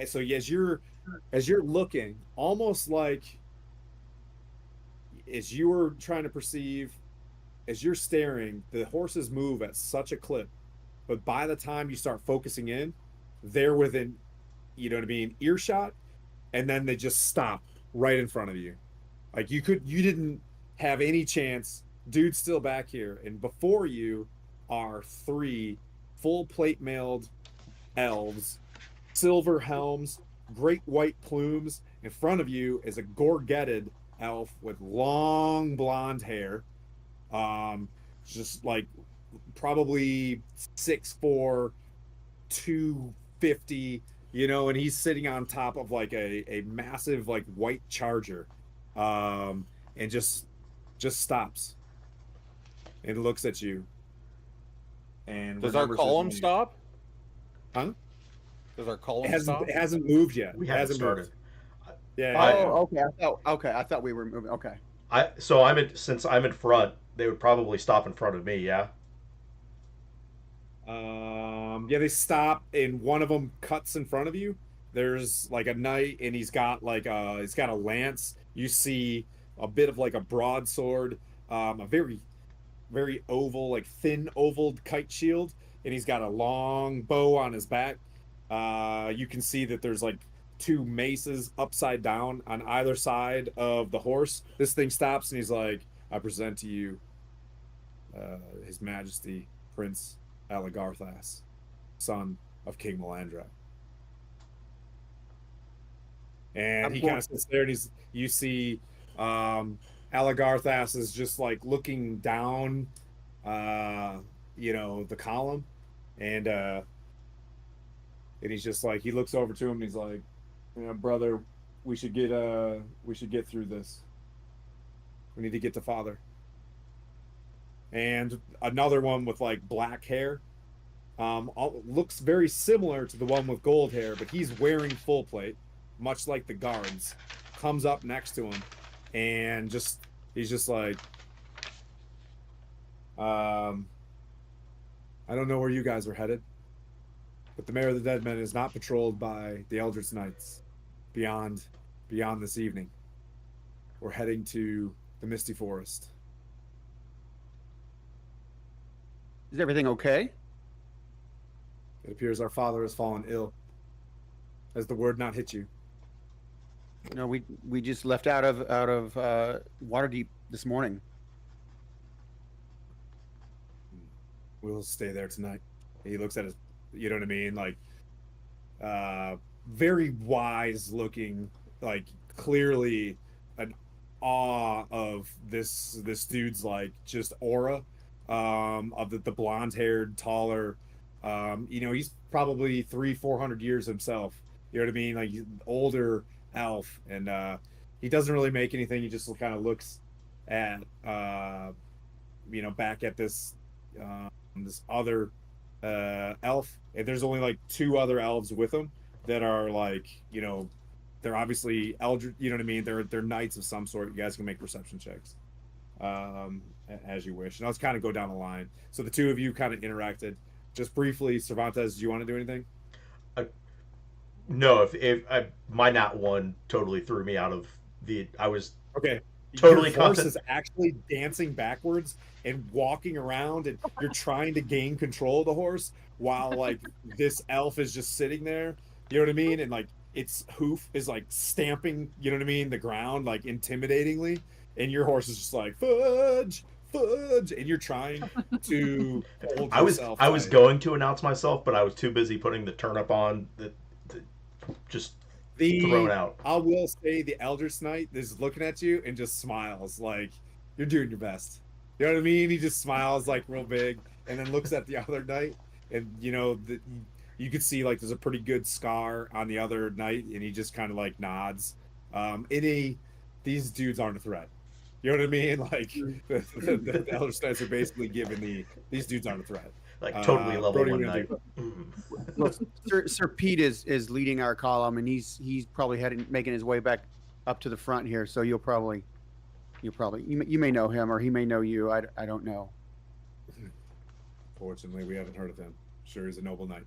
So as you're looking, almost like as you were trying to perceive, as you're staring, the horses move at such a clip. But by the time you start focusing in, they're within, you know what I mean, earshot, and then they just stop right in front of you. Like you didn't have any chance. Dude's still back here, and before you are 3 full plate mailed elves, silver helms, great white plumes. In front of you is a gorgetted elf with long blonde hair, just like probably 6'4", 250, you know, and he's sitting on top of like a massive like white charger, and just stops and looks at you. And Does our remembers his column name. stop? Huh? Does our column stop? It hasn't moved yet. We It haven't hasn't started. moved. Yeah. Oh, okay. I thought we were moving. Okay. Since I'm in front, they would probably stop in front of me. Yeah. Yeah, they stop, and one of them cuts in front of you. There's like a knight, and he's got a lance. You see a bit of like a broadsword, a very, very oval, like thin oval kite shield, and he's got a long bow on his back. You can see that there's like 2 maces upside down on either side of the horse. This thing stops, and he's like, "I present to you, His Majesty Prince Aligarthas, son of King Melandra." And he kind of sits there, and you see Alagarthas is just like looking down, the column, and he's just like he looks over to him. And he's like, brother, we should get through this. We need to get to father. And another one with like black hair, looks very similar to the one with gold hair, but he's wearing full plate, much like the guards. Comes up next to him, and he's just like, I don't know where you guys are headed, but the Mayor of the Dead Men is not patrolled by the Eldritch Knights beyond this evening. We're heading to the Misty Forest. Is everything okay? It appears our father has fallen ill. Has the word not hit you? No, we just left out of Waterdeep this morning. We'll stay there tonight. He looks at his, you know what I mean? Like, very wise looking, like clearly an awe of this dude's like just aura, of the blonde haired, taller, he's probably 300-400 years himself. You know what I mean? Like, he's an older elf, and he doesn't really make anything. He just kind of looks at, back at this other elf, and there's only like 2 other elves with him that are like, they're obviously eldritch, you know what I mean? They're knights of some sort. You guys can make perception checks as you wish, and I'll just kind of go down the line. So the 2 of you kind of interacted just briefly. Cervantes, do you want to do anything? No, if my nat one totally threw me out of the. I was okay. Totally your horse is actually dancing backwards and walking around, and you're trying to gain control of the horse while like this elf is just sitting there. You know what I mean? And like its hoof is like stamping, you know what I mean, the ground like intimidatingly, and your horse is just like fudge, and you're trying to hold yourself. I was going to announce myself, but I was too busy putting the turnip on that just thrown out. I will say the Eldritch Knight is looking at you and just smiles like you're doing your best. You know what I mean? He just smiles like real big, and then looks at the other knight, and you could see like there's a pretty good scar on the other knight, and he just kind of like nods. These dudes aren't a threat. You know what I mean? Like the Eldritch Knights are basically giving these dudes aren't a threat. Like totally level Brody, one night. Well, Sir Pete is leading our column, and he's probably making his way back up to the front here. So you may know him, or he may know you. I don't know. Fortunately, we haven't heard of him. Sure, he's a noble knight.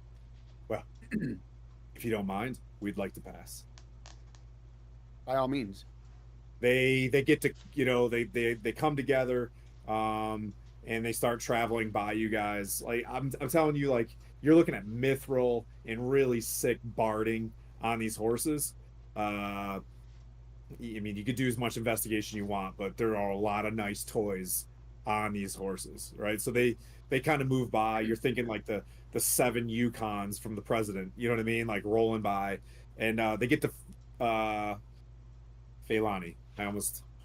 Well, if you don't mind, we'd like to pass. By all means. They get to, they come together, and they start traveling by you guys. Like I'm telling you, like you're looking at mithril and really sick barding on these horses. I mean, you could do as much investigation you want, but there are a lot of nice toys on these horses, right? So they kind of move by. You're thinking like the 7 Yukons from the president, you know what I mean? Like rolling by, and they get to Phandalin. I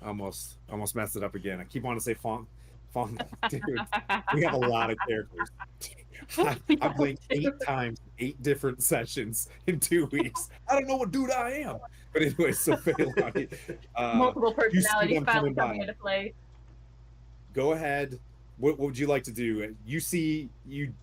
almost messed it up again. I keep wanting to say Fon. Dude, we have a lot of characters. I played 8 times, 8 different sessions in 2 weeks. I don't know what dude I am. But anyway, so Phandalin, multiple personalities finally coming into play. Go ahead. What would you like to do? You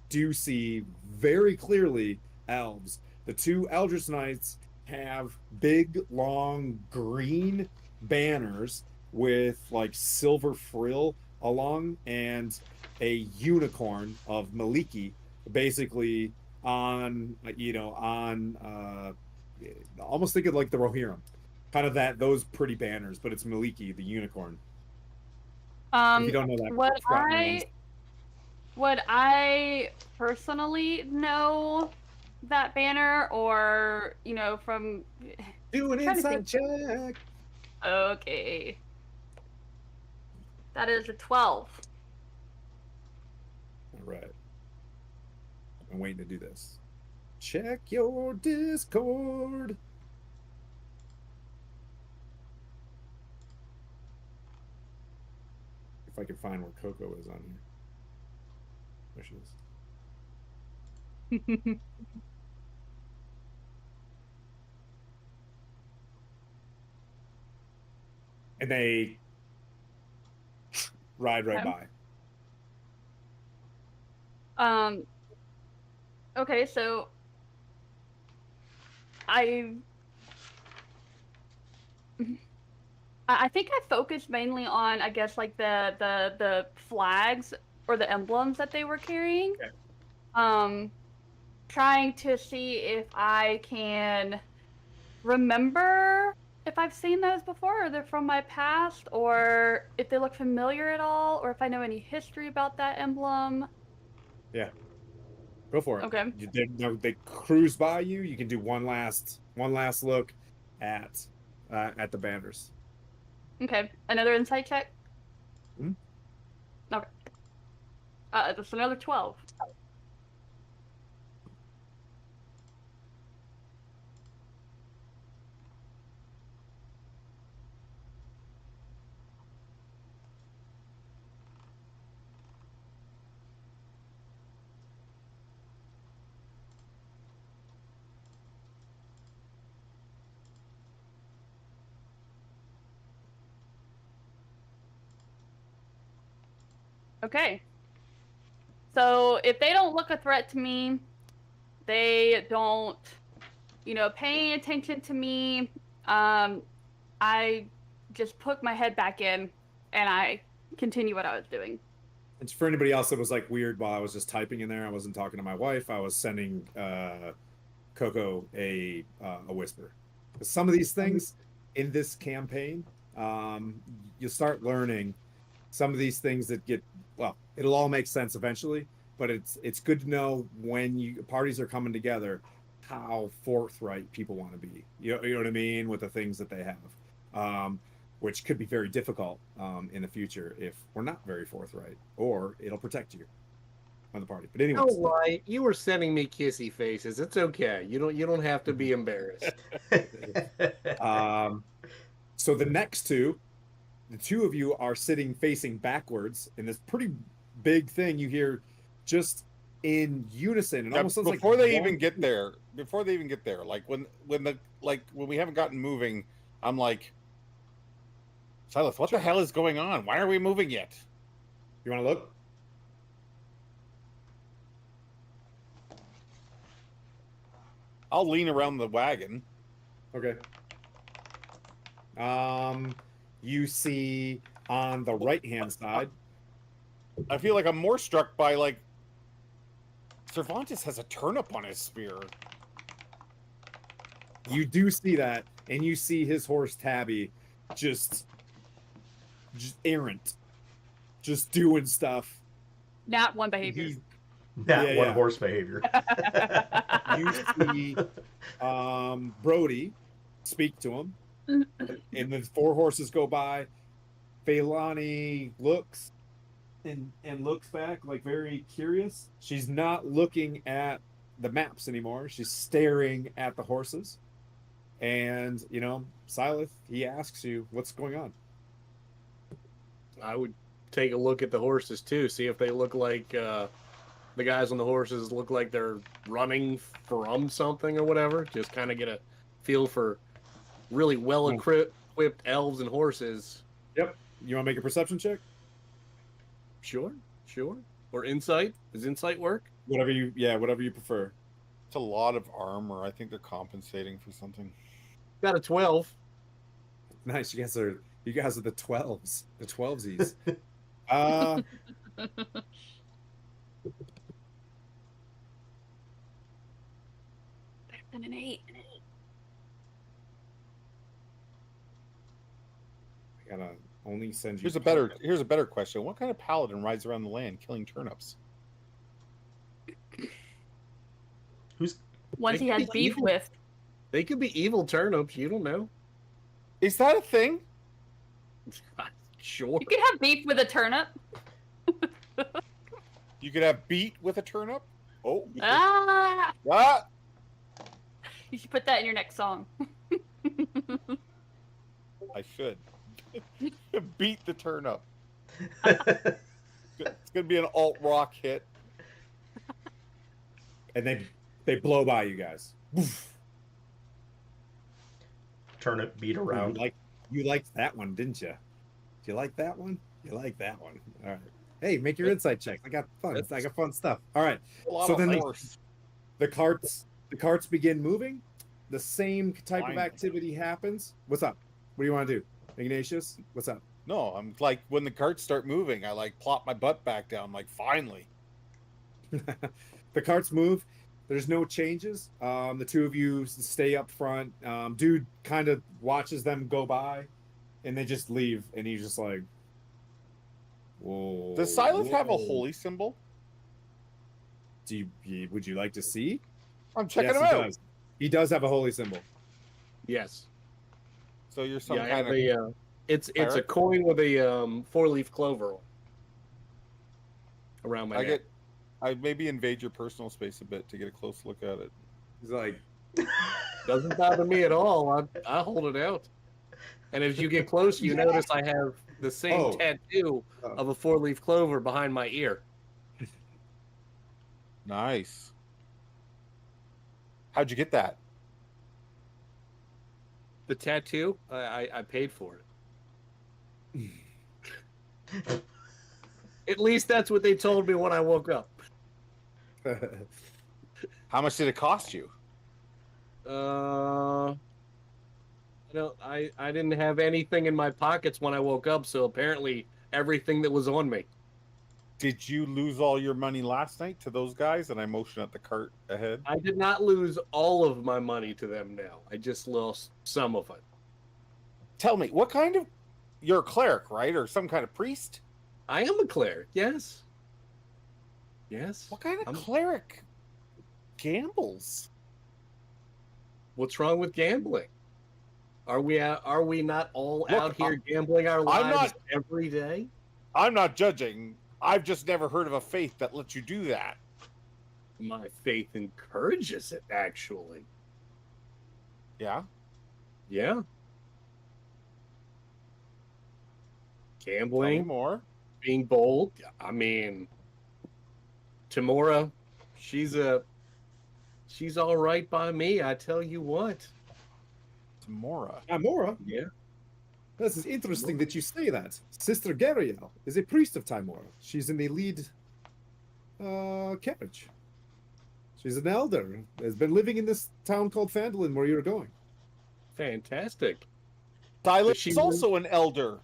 do see very clearly elves. The 2 Eldritch Knights have big, long, green banners with like silver frill along, and a unicorn of Maliki basically on almost think of like the Rohirrim, kind of those pretty banners, but it's Maliki the unicorn. If you don't know that, would I personally know that banner, or from do an inside check? Okay. That is a 12. All right. I'm waiting to do this. Check your Discord. I can find where Coco is on here. There she is. And they ride right Okay. by. Okay, so I think I focused mainly on, I guess, like the flags or the emblems that they were carrying. Okay. Trying to see if I can remember if I've seen those before, or they're from my past, or if they look familiar at all, or if I know any history about that emblem. Yeah. Go for it. Okay. They cruise by you. You can do one last look at the banners. Okay. Another insight check? Hmm? Okay. That's another 12. Okay. So if they don't look a threat to me, they don't, pay any attention to me, I just put my head back in and I continue what I was doing. And for anybody else that was like weird while I was just typing in there, I wasn't talking to my wife. I was sending Coco a whisper. Some of these things in this campaign, you start learning some of these things that it'll all make sense eventually, but it's good to know when parties are coming together how forthright people want to be. You know what I mean, with the things that they have, which could be very difficult in the future if we're not very forthright, or it'll protect you on the party. But anyways, Don't lie. You were sending me kissy faces. It's okay. You don't have to be embarrassed. So the next two, the two of you are sitting facing backwards in this pretty big thing. You hear just in unison, and almost sounds like before they even get there, like when we haven't gotten moving, I'm like, Silas, what the hell is going on? Why are we moving yet? You want to look? I'll lean around the wagon. Okay. You see on the right-hand side. I feel like I'm more struck by, like, Cervantes has a turnip on his spear. You do see that, and you see his horse Tabby just errant, just doing stuff. Not one behavior. Horse behavior. You see Brody speak to him, and the four horses go by. Phandalin looks and looks back, like very curious. She's not looking at the maps anymore. She's staring at the horses. And, Silas, he asks you, what's going on? I would take a look at the horses too, see if they look like the guys on the horses look like they're running from something or whatever. Just kind of get a feel for really well-equipped elves and horses. Yep. You want to make a perception check? Sure. Or insight. Does insight work? Whatever you prefer. It's a lot of armor. I think they're compensating for something. Got a 12. Nice. You guys are the 12s. The 12sies. Better than an 8. I gotta only send you. Here's a better question. What kind of paladin rides around the land killing turnips? Ones he has beef with. They could be evil turnips. You don't know. Is that a thing? Sure. You could have beef with a turnip. You could have beat with a turnip? Oh. Ah! Ah! You should put that in your next song. I should. Beat the turnip. It's gonna be an alt rock hit. And they blow by you guys. Woof. Turn it, beat Ooh, around. you liked that one, didn't you? Did you like that one? You like that one. All right. Hey, make your insight check. I got fun stuff. All right. A lot So of then force. the carts begin moving. The same type of Finally. activity happens. What's up? What do you want to do? Ignatius, what's up? No, I'm like when the carts start moving, I like plop my butt back down. I'm like, finally. The carts move. There's no changes. The two of you stay up front. Dude kind of watches them go by, and they just leave. And he's just like, "Whoa." Does Silas have a whoa. holy symbol? Would you like to see? I'm checking Yes, him he out. does. He does have a holy symbol. Yes. So you're some Yeah, I kind have of. a, it's a cleric? coin with a 4-leaf clover around my neck. I maybe invade your personal space a bit to get a close look at it. He's like, Doesn't bother me at all. I hold it out. And as you get close, you notice I have the same tattoo of a 4-leaf clover behind my ear. Nice. How'd you get that? The tattoo, I paid for it. At least that's what they told me when I woke up. How much did it cost you? I didn't have anything in my pockets when I woke up, so apparently everything that was on me. Did you lose all your money last night to those guys? And I motion at the cart ahead. I did not lose all of my money to them now. I just lost some of it. Tell me, what kind of... You're a cleric, right? Or some kind of priest? I am a cleric, yes. Yes. What kind of cleric gambles? What's wrong with gambling? Are we not all Look, out here gambling our lives not- every day? I'm not judging. I've just never heard of a faith that lets you do that. My faith encourages it, actually. Yeah? Yeah. Tell me Gambling, more. being bold. I mean, Tamora, she's all right by me. I tell you what. Tamora. Amora? Yeah. This is interesting that you say that. Sister Gariel is a priest of Timora. She's in the lead carriage. She's an elder. Has been living in this town called Phandalin where you're going. Fantastic. Silas She is also an elder.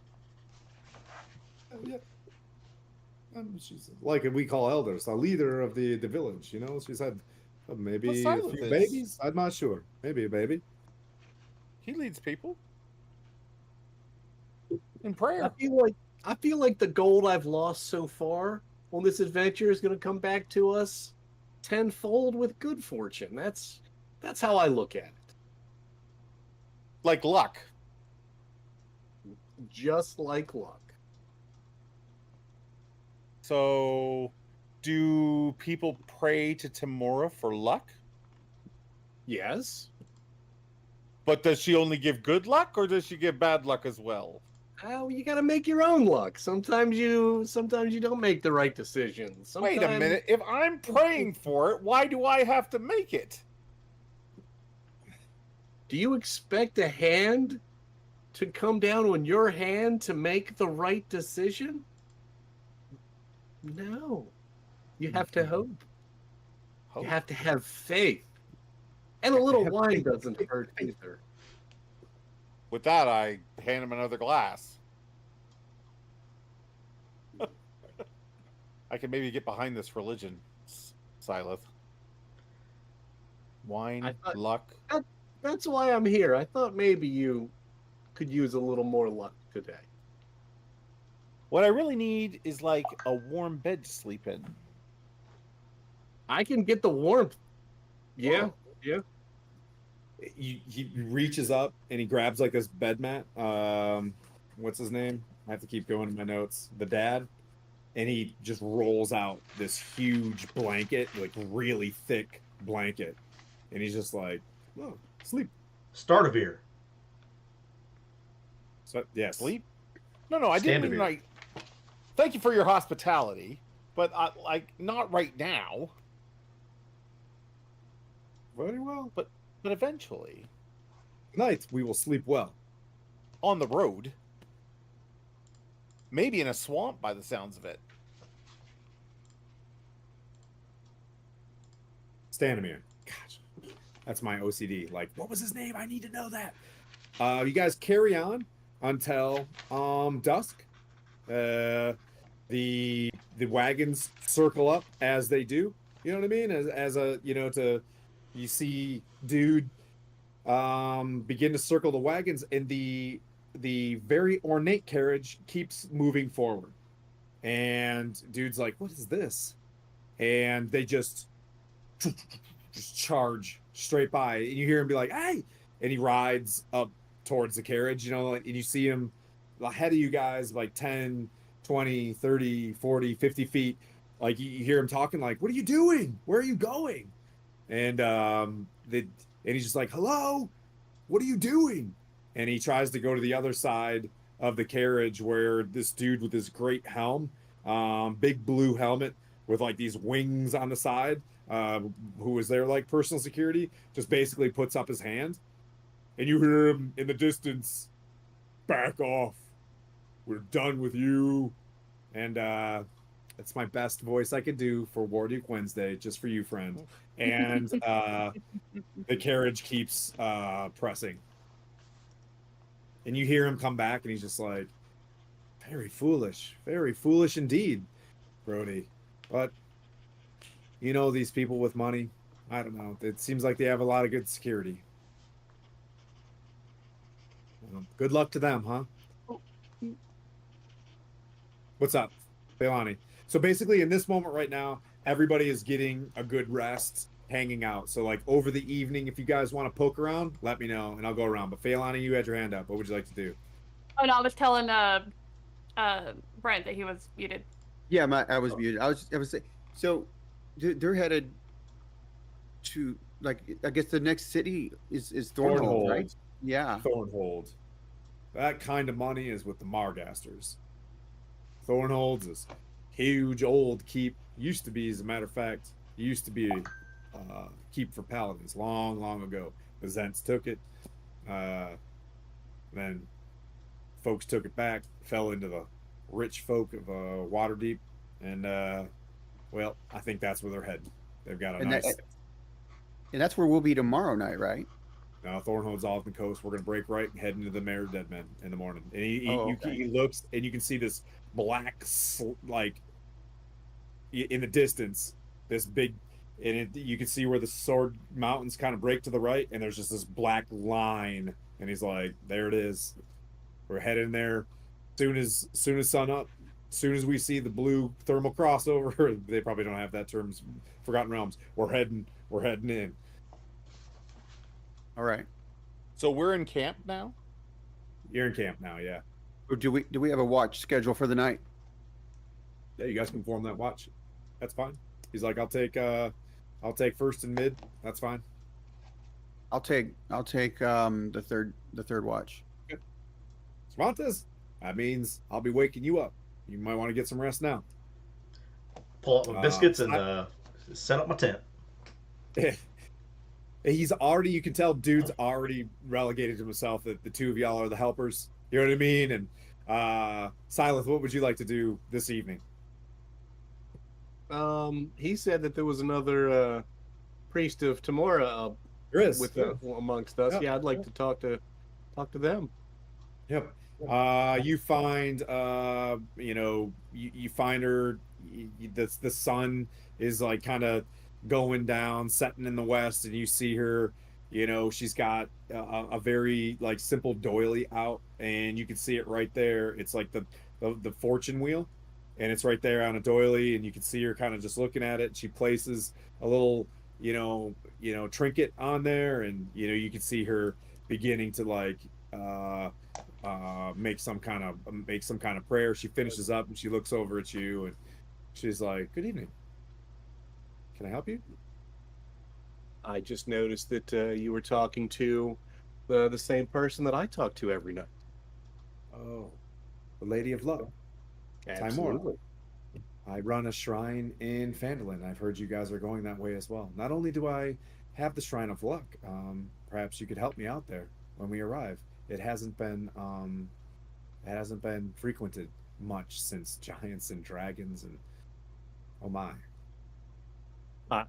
Yeah. She's like we call elders, a leader of the village. You know, she's had maybe a Silas few is. babies. I'm not sure. Maybe a baby. He leads people in prayer. I feel like the gold I've lost so far on this adventure is going to come back to us tenfold with good fortune. That's how I look at it. Like luck. Just like luck. So, do people pray to Tamora for luck? Yes. But does she only give good luck, or does she give bad luck as well? Oh, you got to make your own luck. Sometimes you don't make the right decisions. Wait a minute. If I'm praying for it, why do I have to make it? Do you expect a hand to come down on your hand to make the right decision? No. You have to hope. You have to have faith. And a little wine doesn't hurt either. With that, I hand him another glass. I can maybe get behind this religion, Silas. Wine, luck. That's why I'm here. I thought maybe you could use a little more luck today. What I really need is like a warm bed to sleep in. I can get the warmth. Yeah, yeah. He reaches up and he grabs like this bed mat. What's his name? I have to keep going in my notes. The dad. And he just rolls out this huge blanket, like really thick blanket. And he's just like, oh, sleep. Startavir. So, yeah, Sleep? No, I didn't mean Standavir. like... thank you for your hospitality, but like not right now. Very well. But eventually, Tonight we will sleep well. on the road, maybe in a swamp by the sounds of it. Stanimir. Gosh, that's my OCD. Like, what was his name? I need to know that. You guys carry on until dusk. The wagons circle up as they do. You know what I mean? As a you see dude begin to circle the wagons, and the very ornate carriage keeps moving forward. And dude's like, "What is this?" And they just charge straight by, and you hear him be like, "Hey!" And he rides up towards the carriage, and you see him ahead of you guys like 10, 20, 30, 40, 50 feet. Like you hear him talking like, "What are you doing? Where are you going?" And he's just like, "Hello, what are you doing?" And he tries to go to the other side of the carriage where this dude with this great helm, big blue helmet with like these wings on the side, who was their like personal security, just basically puts up his hand, and you hear him in the distance, "Back off. We're done with you." And that's my best voice I could do for Warduke Wednesday, just for you, friend. And the carriage keeps pressing. And you hear him come back, and he's just like, very foolish indeed, Brody. But, these people with money, I don't know. It seems like they have a lot of good security. Well, good luck to them, huh? What's up, Phandalin? So basically, in this moment right now, everybody is getting a good rest, hanging out. So like over the evening, if you guys want to poke around, let me know, and I'll go around. But Phandalin, you had your hand up. What would you like to do? Oh no, I was telling Brent that he was muted. Yeah, I was muted. I was so they're headed to, like, I guess the next city is Thornhold, right? Yeah. Thornhold. That kind of money is with the Margasters. Thornhold's is huge old keep. Used to be, as a matter of fact, used to be keep for paladins long ago. The Zents took it. Then folks took it back, fell into the rich folk of Waterdeep, and well, I think that's where they're heading. They've got a And nice. And that's where we'll be tomorrow night, right? Now Thornhold's off the coast. We're gonna break right and head into the Mare of Dead Men in the morning. And he looks, and you can see this black, like in the distance, this big, and you can see where the Sword Mountains kind of break to the right, and there's just this black line. And he's like, "There it is. We're heading there. Soon as sun up. Soon as we see the blue thermal crossover." They probably don't have that term. Forgotten Realms. We're heading in. All right. So we're in camp now? You're in camp now, yeah. Or do we have a watch schedule for the night? Yeah, you guys can form that watch. That's fine. He's like, I'll take first and mid. That's fine. I'll take the third watch. Cervantes, that means I'll be waking you up. You might want to get some rest now. Pull out my biscuits and set up my tent. He's already, you can tell dude's already relegated himself that the two of y'all are the helpers. You know what I mean? And Silas, what would you like to do this evening? He said that there was another priest of Tamora There is amongst us. Yeah, I'd like to talk to them. Yep. You find you find her. The sun is like kind of going down, setting in the west, and you see her. She's got a very like simple doily out, and you can see it right there. It's like the fortune wheel, and it's right there on a doily, and you can see her kind of just looking at it. She places a little trinket on there, and you can see her beginning to like make some kind of prayer. She finishes up and she looks over at you, and she's like, "Good evening. Can I help you?" I just noticed that you were talking to the same person that I talk to every night. Oh, the Lady of Love. Absolutely. I run a shrine in Phandalin. I've heard you guys are going that way as well. Not only do I have the Shrine of Luck, perhaps you could help me out there when we arrive. It hasn't been frequented much since giants and dragons and oh my.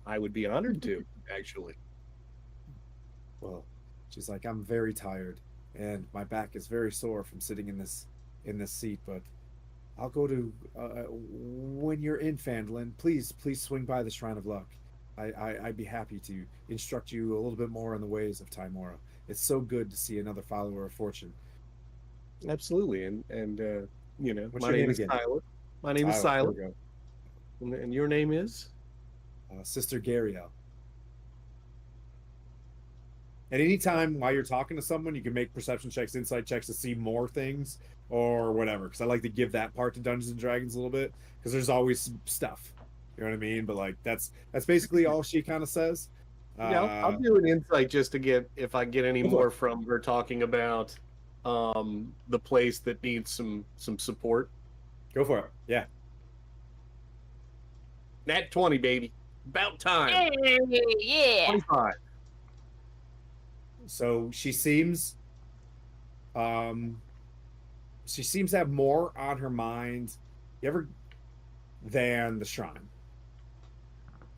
I would be honored to, actually. Well, she's like, I'm very tired and my back is very sore from sitting in this seat, but I'll go to when you're in Phandalin, please swing by the Shrine of Luck. I'd be happy to instruct you a little bit more on the ways of Tymora. It's so good to see another follower of fortune. Absolutely. And you know, What's my your name name is again? Tyler. My name is There Silent. we go. And your name is? Sister Gariel. At any time while you're talking to someone, you can make perception checks, insight checks to see more things or whatever. Because I like to give that part to Dungeons and Dragons a little bit because there's always stuff. You know what I mean? But like that's basically all she kind of says. Yeah, I'll do an insight just to get if I get any Go for more it. from her talking about the place that needs some support. Go for it. Yeah. Nat 20, baby. About time. Hey, yeah. 25. So she seems to have more on her mind than the shrine.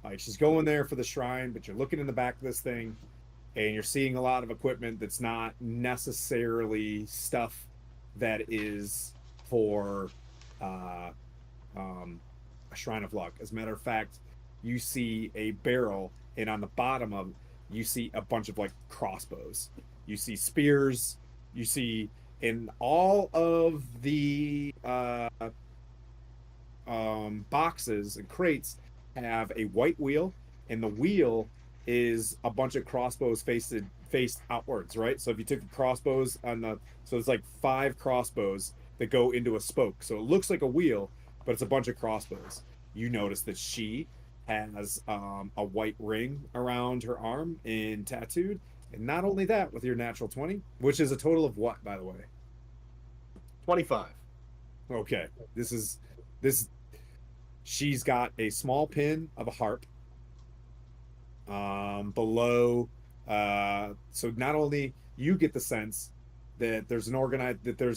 Like she's going there for the shrine, but you're looking in the back of this thing and you're seeing a lot of equipment that's not necessarily stuff that is for a Shrine of Luck. As a matter of fact, you see a barrel, and on the bottom of it, you see a bunch of like crossbows. You see spears. You see in all of the boxes and crates have a white wheel, and the wheel is a bunch of crossbows faced outwards, right? So if you took the crossbows so it's like 5 crossbows that go into a spoke. So it looks like a wheel, but it's a bunch of crossbows. You notice that she has a white ring around her arm and tattooed. And not only that, with your natural 20, which is a total of what, by the way? 25. Okay. She's got a small pin of a harp below. So not only you get the sense that there's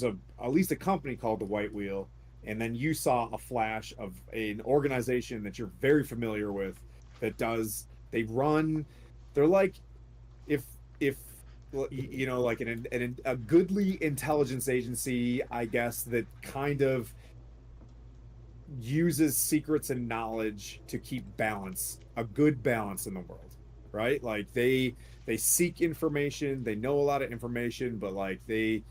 at least a company called the White Wheel, and then you saw a flash of an organization that you're very familiar with they're like if you know, like a goodly intelligence agency, I guess, that kind of uses secrets and knowledge to keep a good balance in the world, right? Like they seek information, they know a lot of information, but like and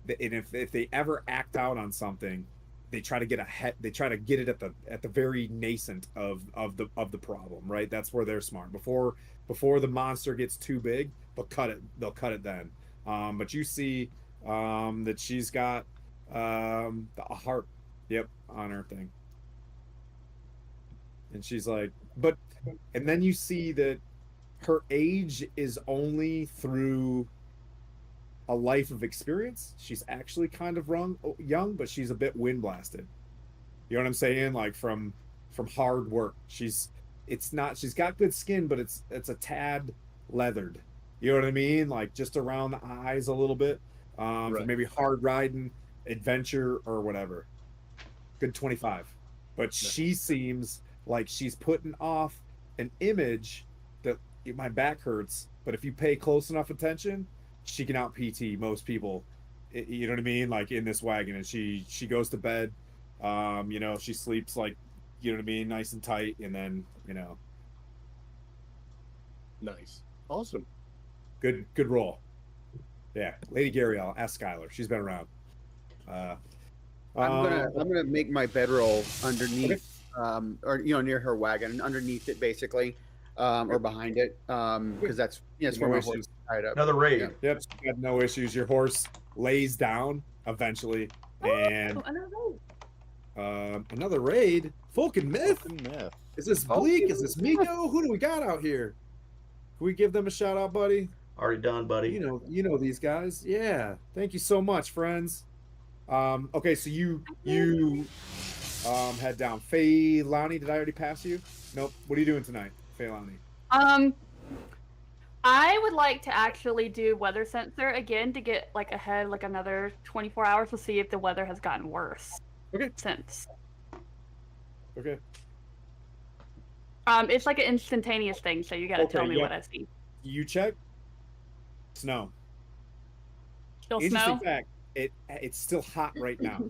if they ever act out on something, they try to get it at the very nascent of the problem, right? That's where they're smart. Before the monster gets too big, they'll cut it then. But you see that she's got a harp, yep, on her thing. And she's like, and then you see that her age is only through a life of experience. She's actually kind of young, but she's a bit wind blasted. You know what I'm saying? Like from hard work. She's got good skin, but it's a tad leathered. You know what I mean? Like just around the eyes a little bit. Right. For maybe hard riding, adventure, or whatever. Good 25. But she seems like she's putting off an image that my back hurts, but if you pay close enough attention, she can out PT most people. You know what I mean? Like in this wagon, and she goes to bed. You know, she sleeps like, you know what I mean, nice and tight, and then, you know. Nice. Awesome. Good roll. Yeah, Lady Gariel, ask Skylar. She's been around. I'm gonna make my bedroll underneath, or near her wagon, underneath it basically, or behind it, because that's it's where my horse is tied up. Another raid. Yeah. Yep, you have no issues. Your horse lays down eventually, and another raid. Fulkin Myth. Is this Bleak? Is this Miko? Who do we got out here? Can we give them a shout out, buddy? Already done, buddy. You know these guys. Yeah. Thank you so much, friends. Okay, so you head down. Phandalin, did I already pass you? Nope. What are you doing tonight, Phandalin? I would like to actually do weather sensor again to get like ahead like another 24 hours to see if the weather has gotten worse. Okay. Since. Okay. It's like an instantaneous thing, so you gotta tell me what I see. You check. Snow. Still Interesting snow? fact. It's still hot right now.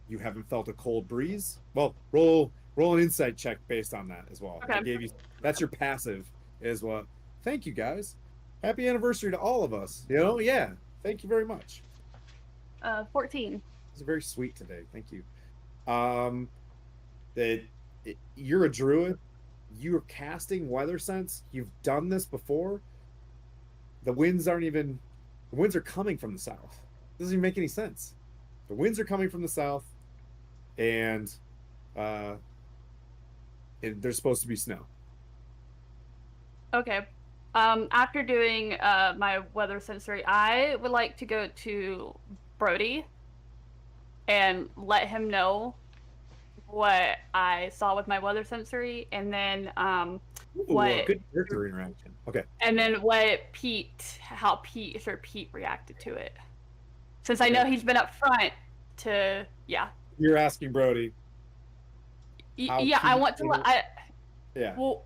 You haven't felt a cold breeze. Well, roll an insight check based on that as well. Okay. I gave you. That's your passive. Is what. Thank you guys. Happy anniversary to all of us. You know, yeah. Thank you very much. 14. It's very sweet today. Thank you. You're a druid. You're casting weather sense. You've done this before. The winds are coming from the south. It doesn't even make any sense. The winds are coming from the south, and there's supposed to be snow. Okay. After doing my weather sensory, I would like to go to Brody and let him know what I saw with my weather sensory, and then what good character interaction. Okay. And then how Pete reacted to it. Since I know he's been up front to You're asking Brody. I want to Yeah. Well,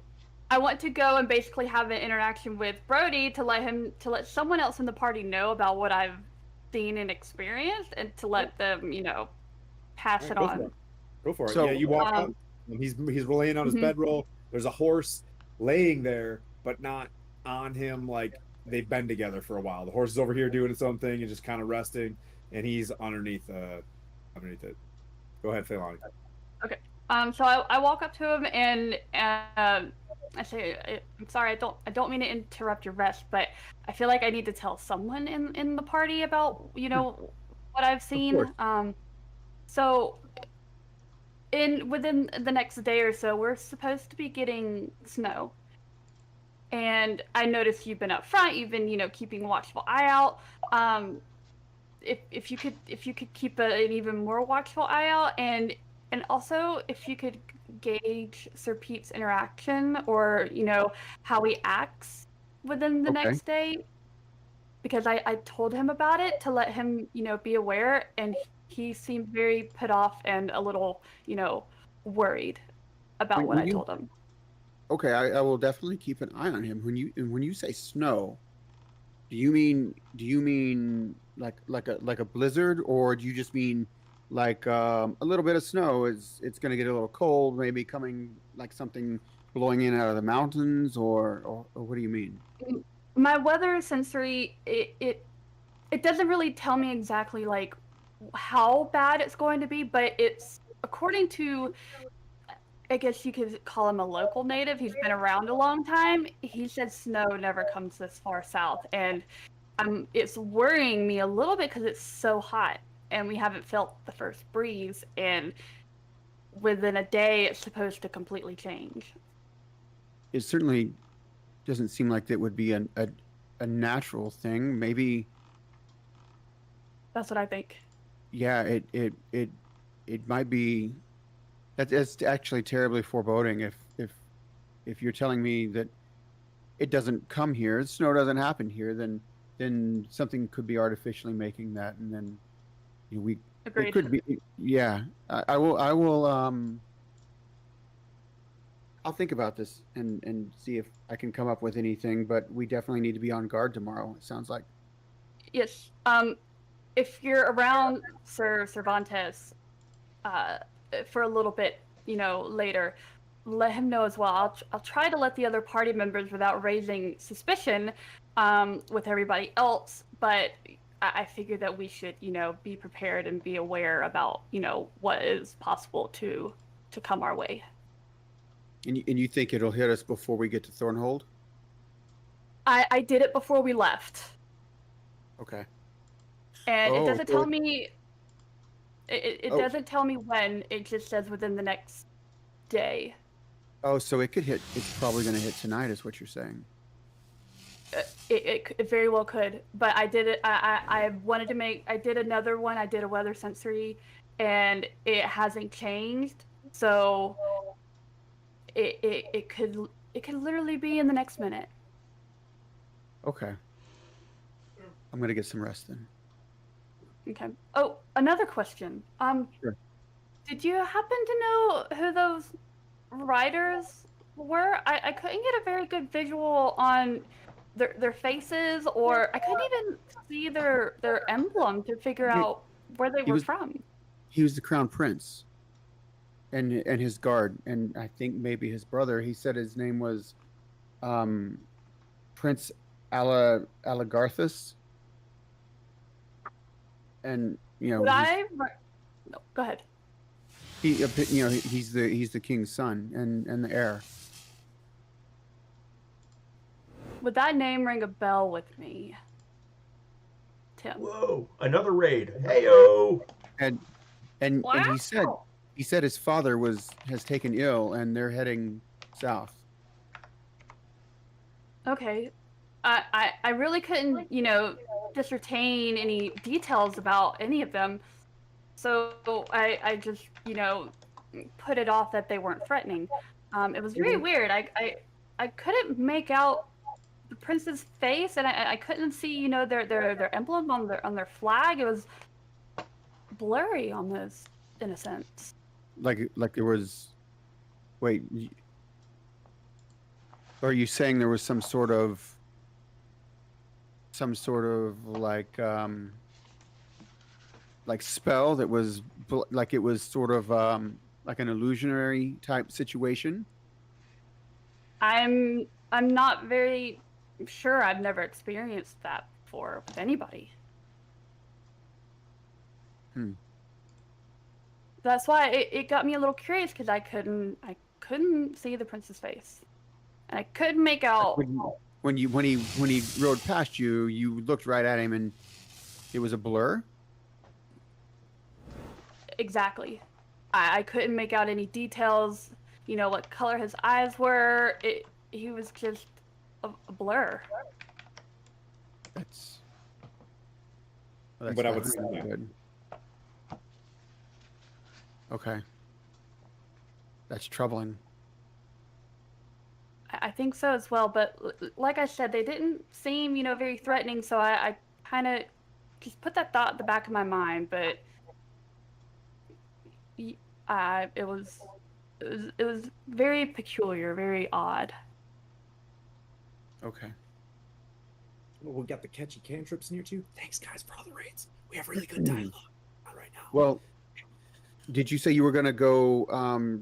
I want to go and basically have an interaction with Brody to let someone else in the party know about what I've seen and experienced, and to let them, pass it on. Go for it. So, yeah, you walk up. And he's laying on his bedroll. There's a horse laying there, but not on him. Like they've been together for a while. The horse is over here doing its own thing and just kind of resting, and he's underneath it. Go ahead, Phandalin. Okay. So I walk up to him and I say, I'm sorry, I don't mean to interrupt your rest, but I feel like I need to tell someone in the party about, what I've seen. So within the next day or so, we're supposed to be getting snow. And I noticed you've been up front, you've been, keeping a watchful eye out. If you could keep an even more watchful eye out, and also if you could gauge Sir Pete's interaction, or how he acts within the next day, because I told him about it to let him be aware, and he seemed very put off and a little worried about what I told him. Okay, I will definitely keep an eye on him. When you say snow, do you mean like a blizzard, or do you just mean like a little bit of snow? It's going to get a little cold, maybe coming like something blowing in out of the mountains, or what do you mean? My weather sensory, it doesn't really tell me exactly like how bad it's going to be, but it's according to, I guess you could call him a local native. He's been around a long time. He said snow never comes this far south, and it's worrying me a little bit because it's so hot and we haven't felt the first breeze, and within a day it's supposed to completely change. It certainly doesn't seem like it would be a natural thing. Maybe that's what I think. Yeah, it might be. That's actually terribly foreboding. If you're telling me that it doesn't come here, snow doesn't happen here, then something could be artificially making that, and then Agreed. It could be. Yeah, I will. I'll think about this and see if I can come up with anything. But we definitely need to be on guard tomorrow. It sounds like. Yes. If you're around Sir Cervantes, for a little bit, later, let him know as well. I'll try to let the other party members without raising suspicion with everybody else, but I figure that we should, be prepared and be aware about, what is possible to come our way. And you think it'll hit us before we get to Thornhold? I did it before we left. Okay. And it doesn't tell me. It doesn't tell me when. It just says within the next day. Oh, so it could hit. It's probably going to hit tonight, is what you're saying. It very well could, but I did it. I wanted to make. I did another one. I did a weather sensory, and it hasn't changed. So it could literally be in the next minute. Okay. I'm gonna get some rest then. Okay. Oh, another question. Sure. Did you happen to know who those riders were? I couldn't get a very good visual on their faces, or I couldn't even see their emblem to figure out where they He were was from. he was the crown prince, and his guard, and I think maybe his brother. He said his name was Prince Alagarthus, and Would I? No, go ahead. he's the king's son and the heir. Would that name ring a bell with me, Tim? Whoa! Another raid. Heyo! And he said his father has taken ill, and they're heading south. Okay. I really couldn't, discertain any details about any of them. So I just, put it off that they weren't threatening. It was very weird. I couldn't make out the prince's face, and I couldn't see, their emblem on their flag. It was blurry almost, in a sense. Like there was. Wait. Are you saying there was some sort of like spell that was like it was sort of like an illusionary type situation? I'm not very sure. I've never experienced that before with anybody. That's why it got me a little curious, because I couldn't see the prince's face, and I couldn't make out. When he rode past you, you looked right at him, and it was a blur. Exactly. I couldn't make out any details. What color his eyes were. He was just a blur. That's But I would not say that. good. Okay. That's troubling. I think so as well, but like I said, they didn't seem, very threatening, so I kind of just put that thought at the back of my mind, but it was very peculiar, very odd. Okay. Well, we got the catchy cantrips in here too. Thanks, guys, for all the raids. We have really good dialogue. Not right now. Well, did you say you were going to go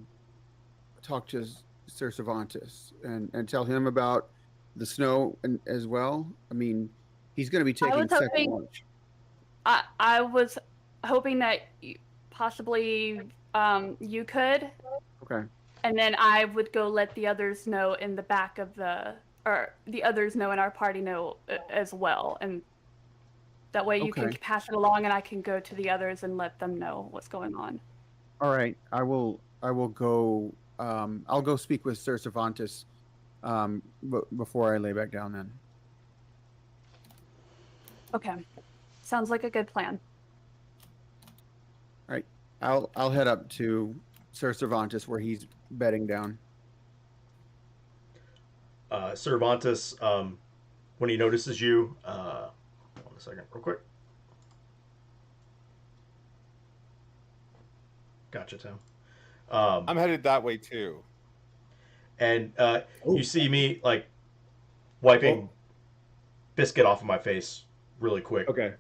talk to Sir Cervantes and tell him about the snow as well? I mean, he's going to be taking second watch. I was hoping that possibly you could. Okay. And then I would go let the others know in the back of the others know in our party know as well. And that way you can pass it along, and I can go to the others and let them know what's going on. All right. I will go. I'll go speak with Sir Cervantes before I lay back down then. Okay. Sounds like a good plan. All right. I'll head up to Sir Cervantes where he's bedding down. Cervantes, when he notices you, hold on a second, real quick. Gotcha, Tim. I'm headed that way too. And you see me like wiping biscuit off of my face really quick. Okay.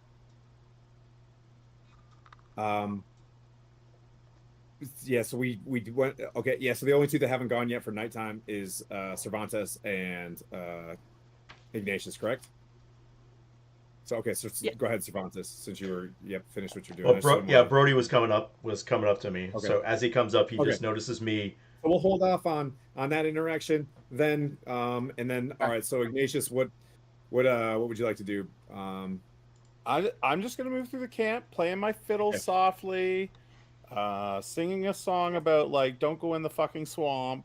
Yeah, so we went. Okay, yeah. So the only two that haven't gone yet for nighttime is Cervantes and Ignatius, correct? So okay, so go ahead, Cervantes, since you were finished what you're doing. Well, Brody was coming up to me. Okay. So as he comes up, he just notices me. So we'll hold off on that interaction then, and then all right. So Ignatius, what would you like to do? I'm just gonna move through the camp, playing my fiddle softly, singing a song about like don't go in the fucking swamp.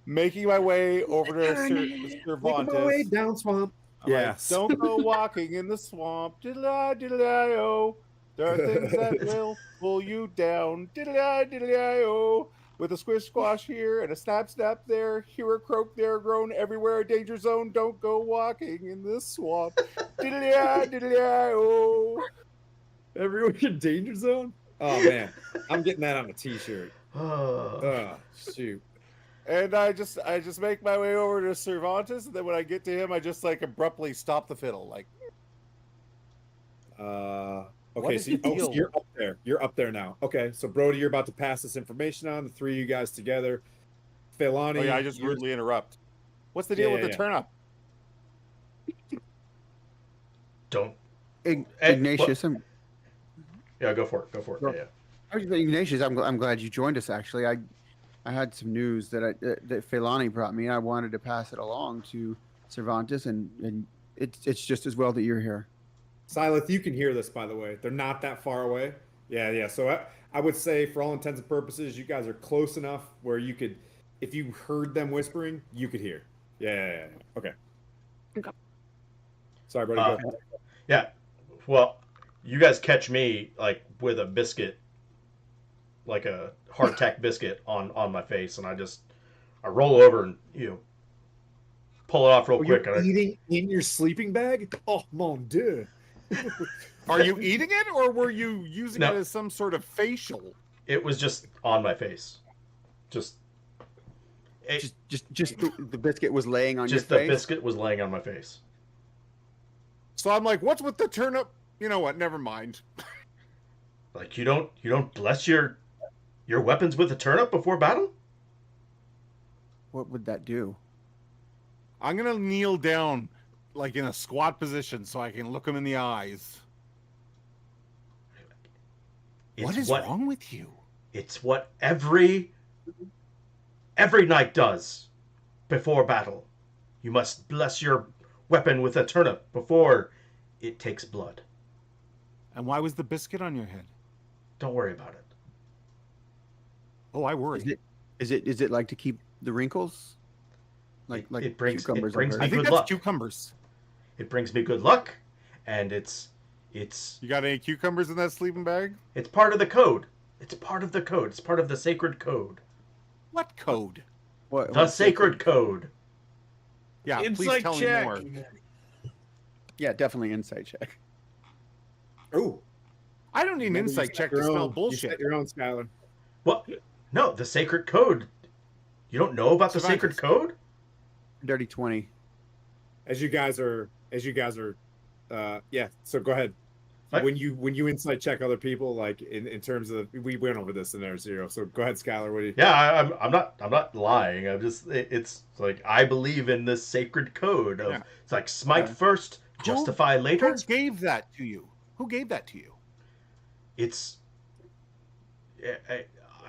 Making my way over to Cervantes. Making my way down swamp. Yes. Like, don't go walking in the swamp. Diddle-i, diddle-i-o. There are things that will pull you down. Diddly-eye, diddly-eye-oh. With a squish squash here and a snap snap there. Here a croak, there a groan. Everywhere a danger zone. Don't go walking in this swamp. Diddly-eye, diddly-eye-oh. Everyone in danger zone. Oh man, I'm getting that on a T-shirt. Shoot. And I just make my way over to Cervantes, and then when I get to him, I just like abruptly stop the fiddle. Like, okay, is so, the so deal? you're up there. You're up there now. Okay, so Brody, you're about to pass this information on. The three of you guys together. Phandalin. oh yeah, I just rudely interrupt. What's the deal Yeah, with the yeah. turnip? Don't. Ignatius, Yeah, go for it. Go for it. Well, Yeah. Ignatius, I'm glad you joined us. Actually, I had some news that that Phandalin brought me. I wanted to pass it along to Cervantes, and it's just as well that you're here. Silith, you can hear this, by the way. They're not that far away. Yeah. So I would say, for all intents and purposes, you guys are close enough where you could, if you heard them whispering, you could hear. Yeah. Okay. Sorry, Brody. Go. Yeah. Well, you guys catch me like with a biscuit, like a hardtack biscuit on my face, and I roll over and pull it off real quick. You're eating in your sleeping bag? Oh mon dieu. Are you eating it, or were you using No. it as some sort of facial? It was just on my face. Just The biscuit was laying on just your the face. biscuit was laying on my face. So I'm like, what's with the turnip? You know what? Never mind. Like you don't bless your weapons with a turnip before battle? What would that do? I'm gonna kneel down, like in a squat position, so I can look him in the eyes. What is wrong with you? It's what every knight does before battle. You must bless your weapon with a turnip before it takes blood. And why was the biscuit on your head? Don't worry about it. Oh, I worry. Is it like to keep the wrinkles? Like It brings cucumbers. me I think good that's luck. cucumbers. It brings me good luck, and it's You got any cucumbers in that sleeping bag? part of the code. It's part of the code. It's part of the sacred code. What code? The sacred code. Yeah, please Insight tell check. me more. Yeah, definitely insight check. Oh, I don't need an insight check to smell You bullshit. set your own, Skylar. What? No, the sacred code. You don't know about the sacred code? Dirty 20. As you guys are, yeah. So go ahead. What? When you insight check other people, like in terms of, we went over this in there, Zero. So go ahead, Skylar. What do you? Yeah, I'm not lying. I'm just it's like I believe in this sacred code of it's like smite first, justify later. Who gave that to you? Who gave that to you? It's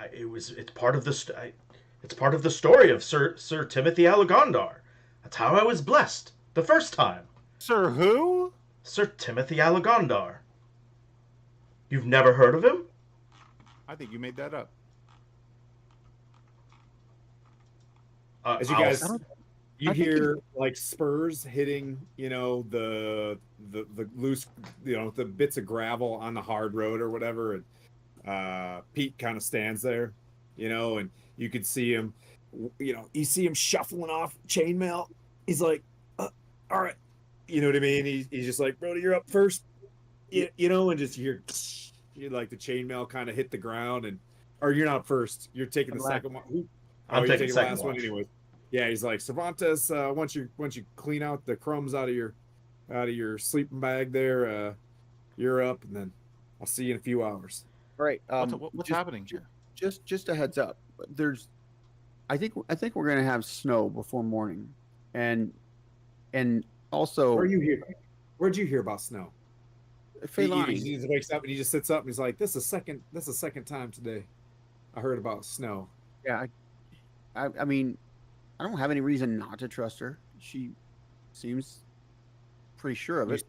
it's part of the story of Sir Timothy Alagondar. That's how I was blessed the first time. Sir who? Sir Timothy Alagondar. You've never heard of him? I think you made that up. As you guys, you hear like spurs hitting, the loose, the bits of gravel on the hard road or whatever, and Pete kind of stands there, and you could see him, you see him shuffling off chainmail. He's like, all right, you know what I mean? He's just like, Brody, you're up first, and just you like the chainmail kind of hit the ground, or you're not first, you're taking the second one. I'm taking the second last one anyway. Yeah, he's like, Cervantes, once you clean out the crumbs out of your sleeping bag there, you're up, and then I'll see you in a few hours. All right. What's happening here? Just a heads up. I think we're gonna have snow before morning, and also. Where'd you hear about snow? Phandalin. He just wakes up and he just sits up and he's like, this is the second time today I heard about snow. Yeah, I mean, I don't have any reason not to trust her. She seems pretty sure of it.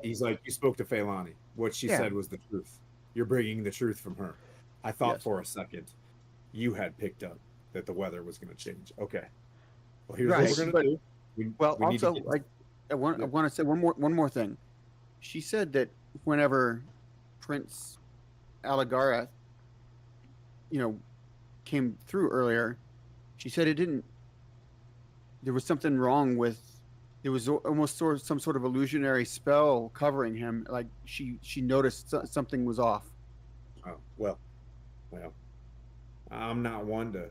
He's like, you spoke to Phandalin. What she said was the truth. You're bringing the truth from her. I thought for a second you had picked up that the weather was going to change. Okay. Well, here's what we're going to do. I want to say one more thing. She said that whenever Prince Aligareth, came through earlier, she said it didn't. There was something wrong with. There was almost some sort of illusionary spell covering him. Like she noticed something was off. Oh, well, I'm not one to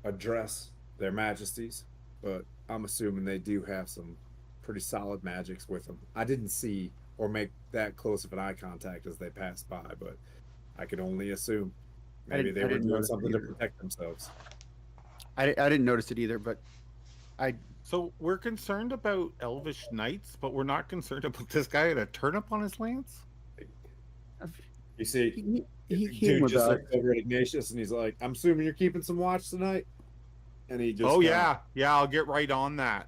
address their majesties, but I'm assuming they do have some pretty solid magics with them. I didn't see or make that close of an eye contact as they passed by, but I could only assume maybe they were doing something to protect themselves. I didn't notice it either, but So we're concerned about elvish knights, but we're not concerned about this guy had a turnip on his lance? You see, he dude just looked over at Ignatius and he's like, I'm assuming you're keeping some watch tonight? And he just yeah, I'll get right on that.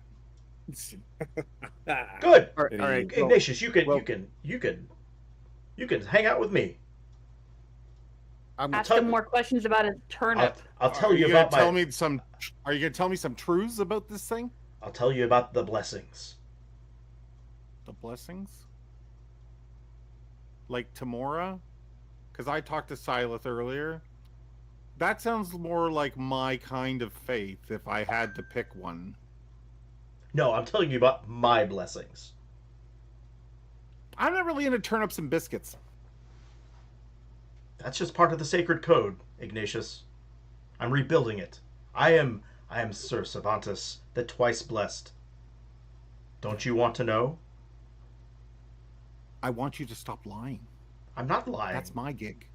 Good. All right, Ignatius, you can hang out with me. Ask him more questions about his turnip. I'll tell Are you gonna about tell me Are you gonna tell me some truths about this thing? I'll tell you about the blessings. The blessings? Like Tamora? Because I talked to Silith earlier. That sounds more like my kind of faith if I had to pick one. No, I'm telling you about my blessings. I'm not really into turnips and biscuits. That's just part of the sacred code, Ignatius. I'm rebuilding it. I am Sir Cervantes, the twice blessed. Don't you want to know? I want you to stop lying. I'm not lying. That's my gig.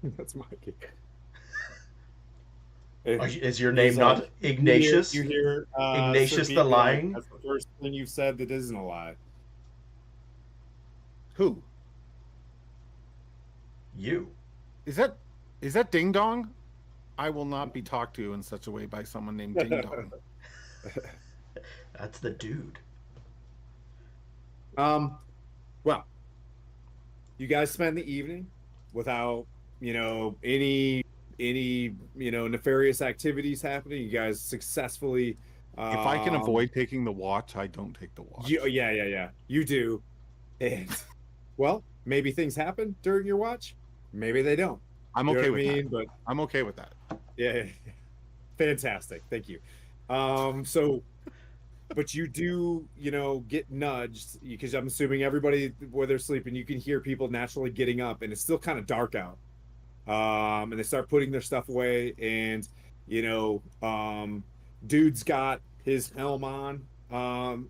That's my gig. Is your name not Ignatius? You hear Ignatius Sir the Pete, lying? That's the first thing you've said that isn't a lie. Who? You. Is that Ding Dong? I will not be talked to in such a way by someone named Ding Dong. That's the dude. Well, you guys spend the evening without, any nefarious activities happening. You guys successfully. If I can avoid taking the watch, I don't take the watch. Yeah. You do. And, well, maybe things happen during your watch. Maybe they don't. I'm okay with that. But I'm okay with that. yeah. Fantastic. Thank you. But you do, get nudged because I'm assuming everybody where they're sleeping, you can hear people naturally getting up, and it's still kind of dark out. And they start putting their stuff away, and dude's got his helm on, and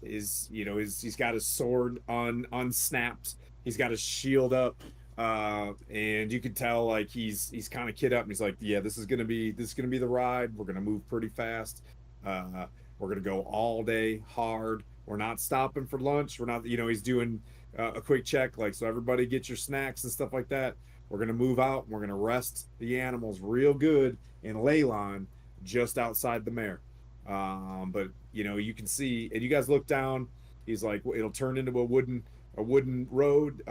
he's got his sword unsnapped. He's got his shield up. And you can tell like he's kind of kid up, and he's like, yeah, this is gonna be the ride. We're gonna move pretty fast. We're gonna go all day hard. We're not stopping for lunch. We're not, he's doing a quick check, like, so everybody get your snacks and stuff like that. We're gonna move out, and we're gonna rest the animals real good in Leyland, just outside the mare. But you can see, and you guys look down. He's like, it'll turn into a wooden road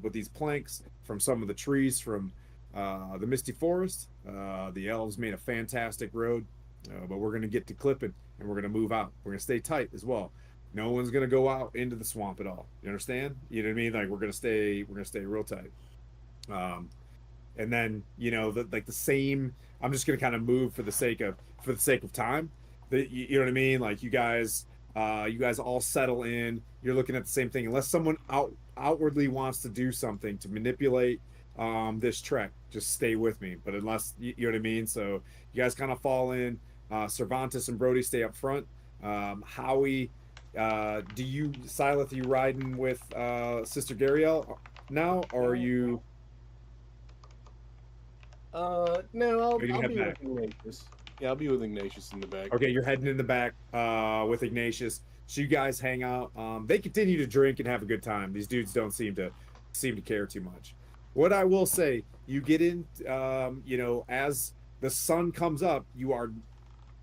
with these planks from some of the trees from the Misty Forest. The elves made a fantastic road, but we're going to get to clipping, and we're going to move out. We're going to stay tight as well. No one's going to go out into the swamp at all. You understand? You know what I mean? Like we're going to stay real tight. And then the same. I'm just going to kind of move for the sake of time. You know what I mean? Like you guys all settle in. You're looking at the same thing. Unless someone outwardly wants to do something to manipulate this trek, just stay with me. But unless you know what I mean, so you guys kind of fall in. Cervantes and Brody stay up front. Howie, Silith, you riding with Sister Gariel now, or are you? No, I'll be head with back? Ignatius. Yeah, I'll be with Ignatius in the back. Okay, you're heading in the back with Ignatius. So you guys hang out. They continue to drink and have a good time. These dudes don't seem to care too much. What I will say, you get in, as the sun comes up, you are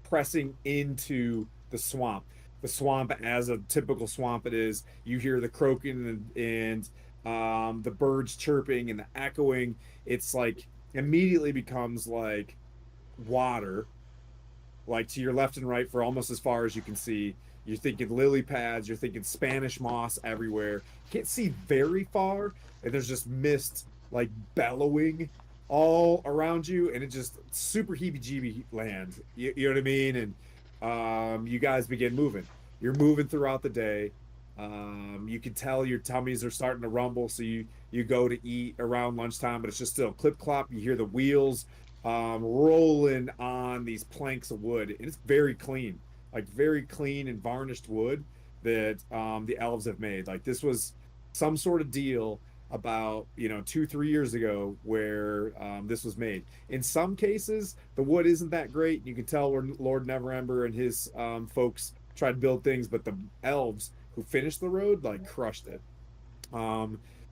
pressing into the swamp. The swamp, as a typical swamp it is, you hear the croaking and the birds chirping and the echoing. It's like immediately becomes like water, like to your left and right for almost as far as you can see. You're thinking lily pads. You're thinking Spanish moss everywhere. Can't see very far, and there's just mist like bellowing all around you, and it just super heebie-jeebie land. You know what I mean? And you guys begin moving. You're moving throughout the day. You can tell your tummies are starting to rumble, so you go to eat around lunchtime, but it's just still clip clop. You hear the wheels rolling on these planks of wood, and it's very clean, like very clean and varnished wood that the elves have made. Like this was some sort of deal about 2-3 years ago where this was made. In some cases the wood isn't that great. You can tell where Lord Neverember and his folks tried to build things, but the elves who finished the road like crushed it.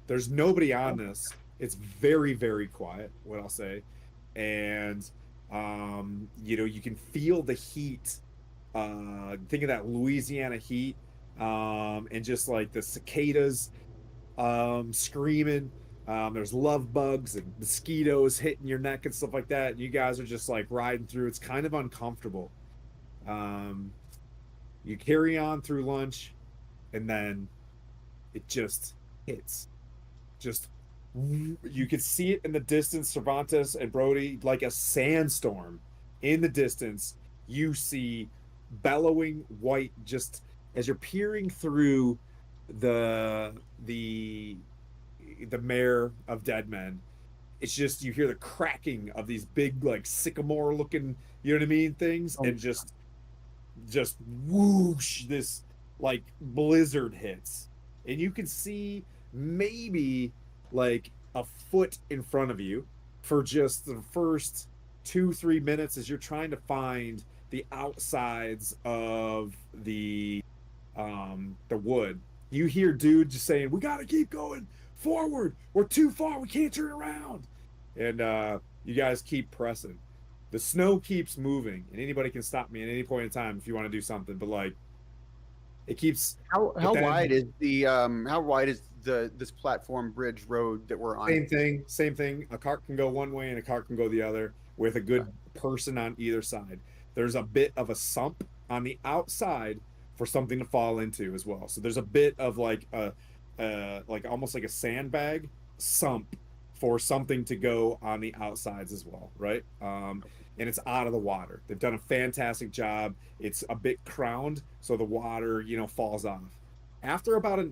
There's nobody on this. It's very, very quiet, what I'll say. And you can feel the heat. Think of that Louisiana heat, and just like the cicadas screaming. There's love bugs and mosquitoes hitting your neck and stuff like that. And you guys are just like riding through. It's kind of uncomfortable. You carry on through lunch, and then it just hits. Just you can see it in the distance, Cervantes and Brody, like a sandstorm in the distance. You see bellowing white, just as you're peering through the mare of dead men. It's just you hear the cracking of these big like sycamore looking, you know what I mean, things, and just whoosh, this like blizzard hits, and you can see maybe like a foot in front of you for just the first 2-3 minutes as you're trying to find the outsides of the wood. You hear dude just saying, "We gotta keep going forward. We're too far. We can't turn around." And you guys keep pressing. The snow keeps moving, and anybody can stop me at any point in time if you want to do something. But like, it keeps. How wide is this platform bridge road that we're on? Same thing. A cart can go one way and a cart can go the other with a good person on either side. There's a bit of a sump on the outside for something to fall into as well. So there's a bit of like like almost like a sandbag sump for something to go on the outsides as well, right? And it's out of the water. They've done a fantastic job. It's a bit crowned, so the water, falls off. After about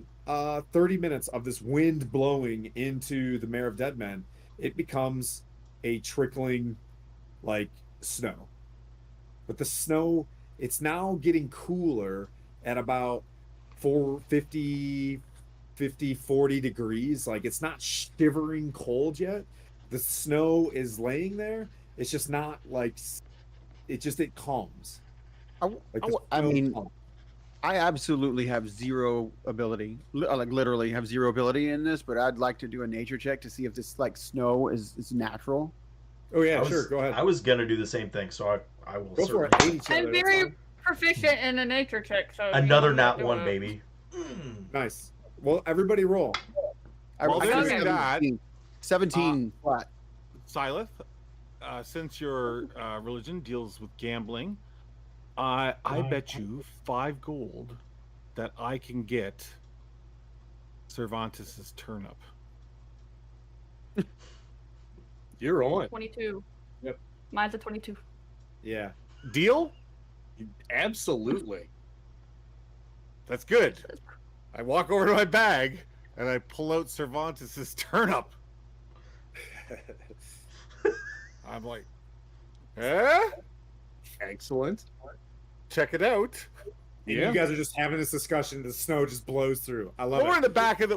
30 minutes of this wind blowing into the Mare of Dead Men, it becomes a trickling like snow. But the snow, it's now getting cooler at about 40 degrees. Like it's not shivering cold yet. The snow is laying there. It's just not like it calms. I mean, I absolutely have zero ability, like literally have zero ability in this, but I'd like to do a nature check to see if this like snow is natural. Oh yeah, sure. Go ahead. I was gonna do the same thing, so I will. Go for certainly. it. I'm very proficient in a nature check, so Another nat one, baby. Nice. Well, everybody roll. Well, I there's got that. 17 flat. Silith, since your religion deals with gambling, I bet you 5 gold that I can get Cervantes' turnip. You're on. 22. Yep. Mine's a 22. Yeah. Deal? Absolutely. That's good. I walk over to my bag and I pull out Cervantes' turnip. I'm like, Excellent. check it out. And you guys are just having this discussion. The snow just blows through. I love it. We're in the back of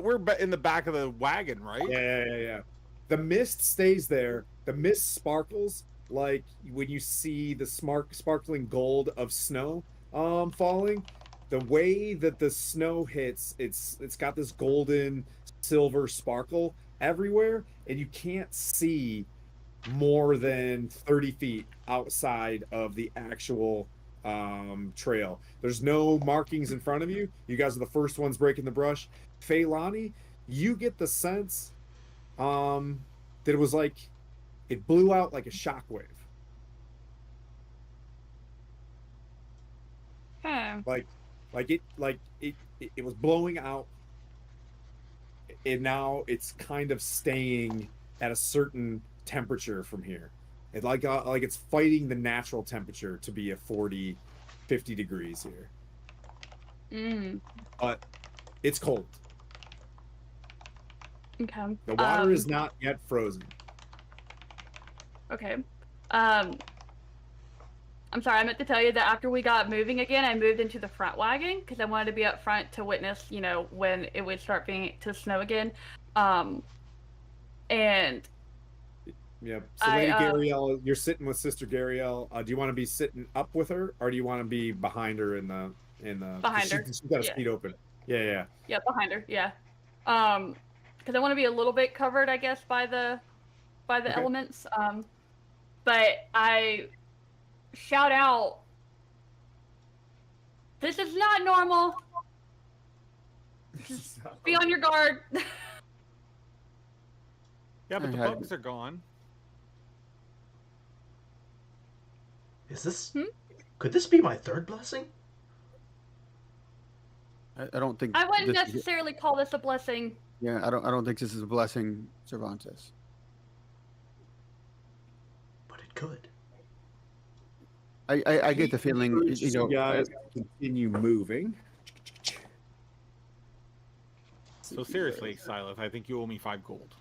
the wagon, right? Yeah. The mist stays there. The mist sparkles like when you see the sparkling gold of snow falling. The way that the snow hits, it's got this golden silver sparkle everywhere, and you can't see more than 30 feet outside of the actual trail. There's no markings in front of you. You guys are the first ones breaking the brush. Phandalin, you get the sense that it was like it blew out like a shockwave. Huh. Like It was blowing out, and now it's kind of staying at a certain temperature from here. It like it's fighting the natural temperature to be a 40, 50 degrees here. Mm. But it's cold. Okay. The water is not yet frozen. Okay. I'm sorry, I meant to tell you that after we got moving again, I moved into the front wagon because I wanted to be up front to witness, when it would start being to snow again. And Yep. So Lady Gariel, you're sitting with Sister Gariel. Do you want to be sitting up with her, or do you want to be behind her in the behind her? She's got a seat open. Yeah. Yeah, behind her. Yeah. Because I want to be a little bit covered, I guess, by the Okay. elements. But I shout out, "This is not normal. Be on your guard." Yeah, but the bugs are gone. Is this? Hmm? Could this be my third blessing? I don't think I wouldn't this is- necessarily call this a blessing. Yeah, I don't think this is a blessing, Cervantes. But it could. I get the feeling, You guys continue moving. So seriously, Silas, I think you owe me 5 gold.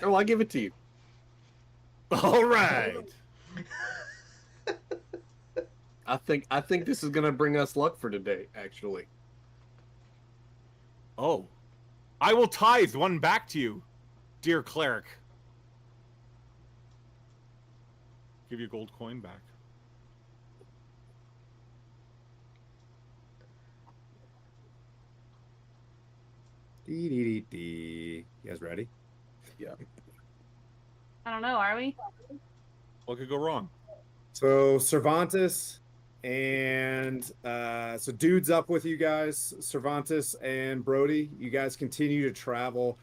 Oh, I'll give it to you. All right. I think this is gonna bring us luck for today, actually. Oh, I will tithe 1 back to you, dear cleric. Give you a gold coin back. You guys ready? Yeah. I don't know. Are we? What could go wrong? So Cervantes and so dude's up with you guys, Cervantes and Brody. You guys continue to travel.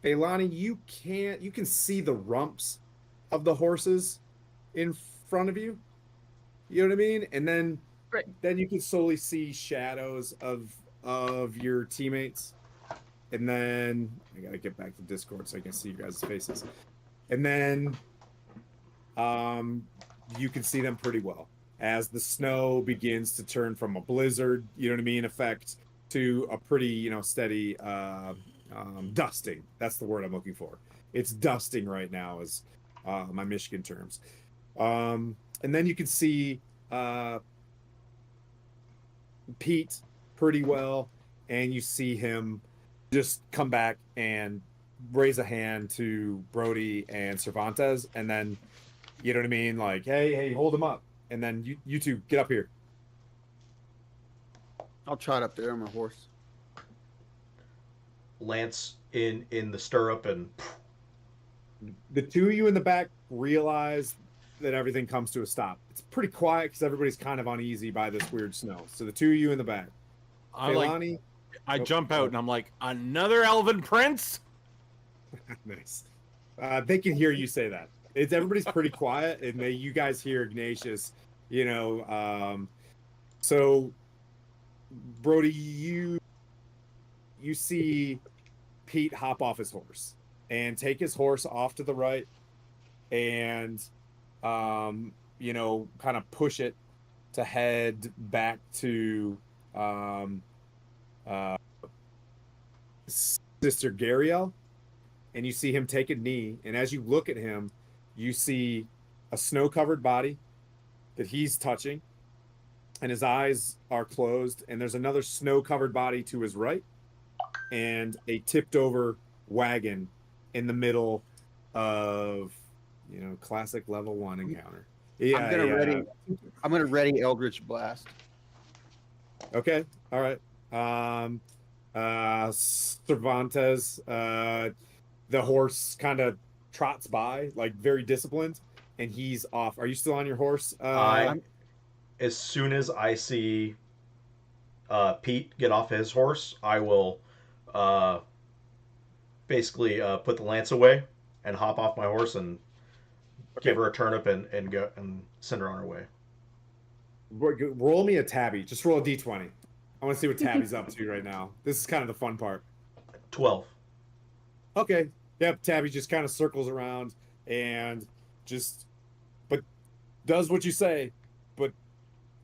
Phandalin, you can see the rumps of the horses in front of you. You know what I mean? And then Right. then you can slowly see shadows of your teammates. And then I gotta get back to Discord so I can see you guys' faces. And then you can see them pretty well as the snow begins to turn from a blizzard, you know what I mean, effect to a pretty, steady dusting. That's the word I'm looking for. It's dusting right now, is my Michigan terms. And then you can see Pete pretty well, and you see him just come back and raise a hand to Brody and Cervantes, and then, you know what I mean, like, hey, hold him up, and then you two get up here. I'll trot up there on my horse. Lance in the stirrup, and The two of you in the back realize that everything comes to a stop. It's pretty quiet because everybody's kind of uneasy by this weird snow. So the two of you in the back. Phandalin, I jump out and I'm like, another elven prince? nice. They can hear you say that. Everybody's pretty quiet, and you guys hear Ignatius. So Brody, you see Pete hop off his horse and take his horse off to the right, and kind of push it to head back to Sister Gariel. And you see him take a knee, and as you look at him, you see a snow-covered body that he's touching, and his eyes are closed, and there's another snow-covered body to his right, and a tipped-over wagon in the middle of, classic level 1 encounter. Yeah, I'm gonna ready Eldritch Blast. Okay, all right. Cervantes, the horse kind of trots by, like very disciplined, and he's off. Are you still on your horse? As soon as I see Pete get off his horse, I will basically put the lance away and hop off my horse and give her a turnip and go and send her on her way. Roll me a tabby. Just roll a d20. I want to see what Tabby's up to right now. This is kind of the fun part. 12. Okay. Yep. Tabby just kind of circles around and just, but does what you say. But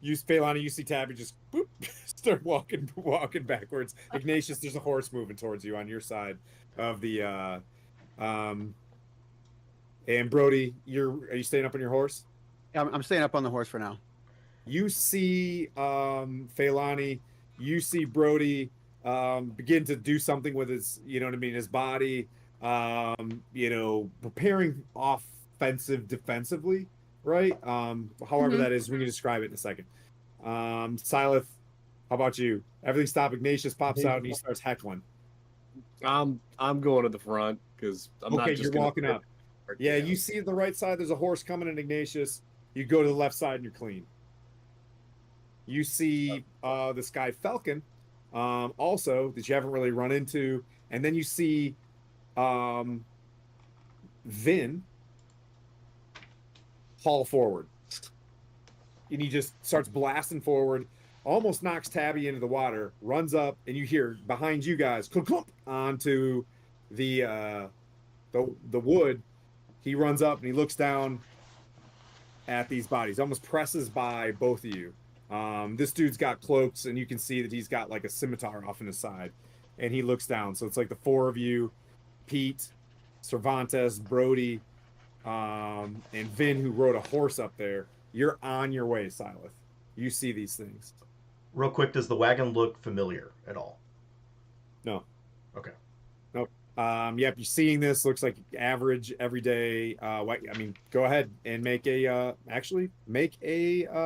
you, Phandalin, you see Tabby just boop, start walking backwards. Ignatius, there's a horse moving towards you on your side of the. And Brody, are you staying up on your horse? Yeah, I'm staying up on the horse for now. You see Phandalin, you see Brody begin to do something with his, you know what I mean, his body, preparing defensively, right? However that is, we can describe it in a second. Silith, how about you? Everything stop. Ignatius pops out and he starts heckling. I'm going to the front because I'm not just you're walking up. Yeah, you see the right side, there's a horse coming in, Ignatius. You go to the left side and you're clean. You see this guy Falcon, also that you haven't really run into, and then you see Vin haul forward, and he just starts blasting forward, almost knocks Tabby into the water, runs up, and you hear behind you guys clunk, clunk, onto the wood. He runs up and he looks down at these bodies, almost presses by both of you. This dude's got cloaks, and you can see that he's got like a scimitar off in his side, and he looks down. So it's like the four of you, Pete, Cervantes, Brody, and Vin, who rode a horse up there. You're on your way, Silith. You see these things. Real quick, does the wagon look familiar at all? No. Okay. Nope. Yep, you're seeing this. Looks like average, everyday. Go ahead and make a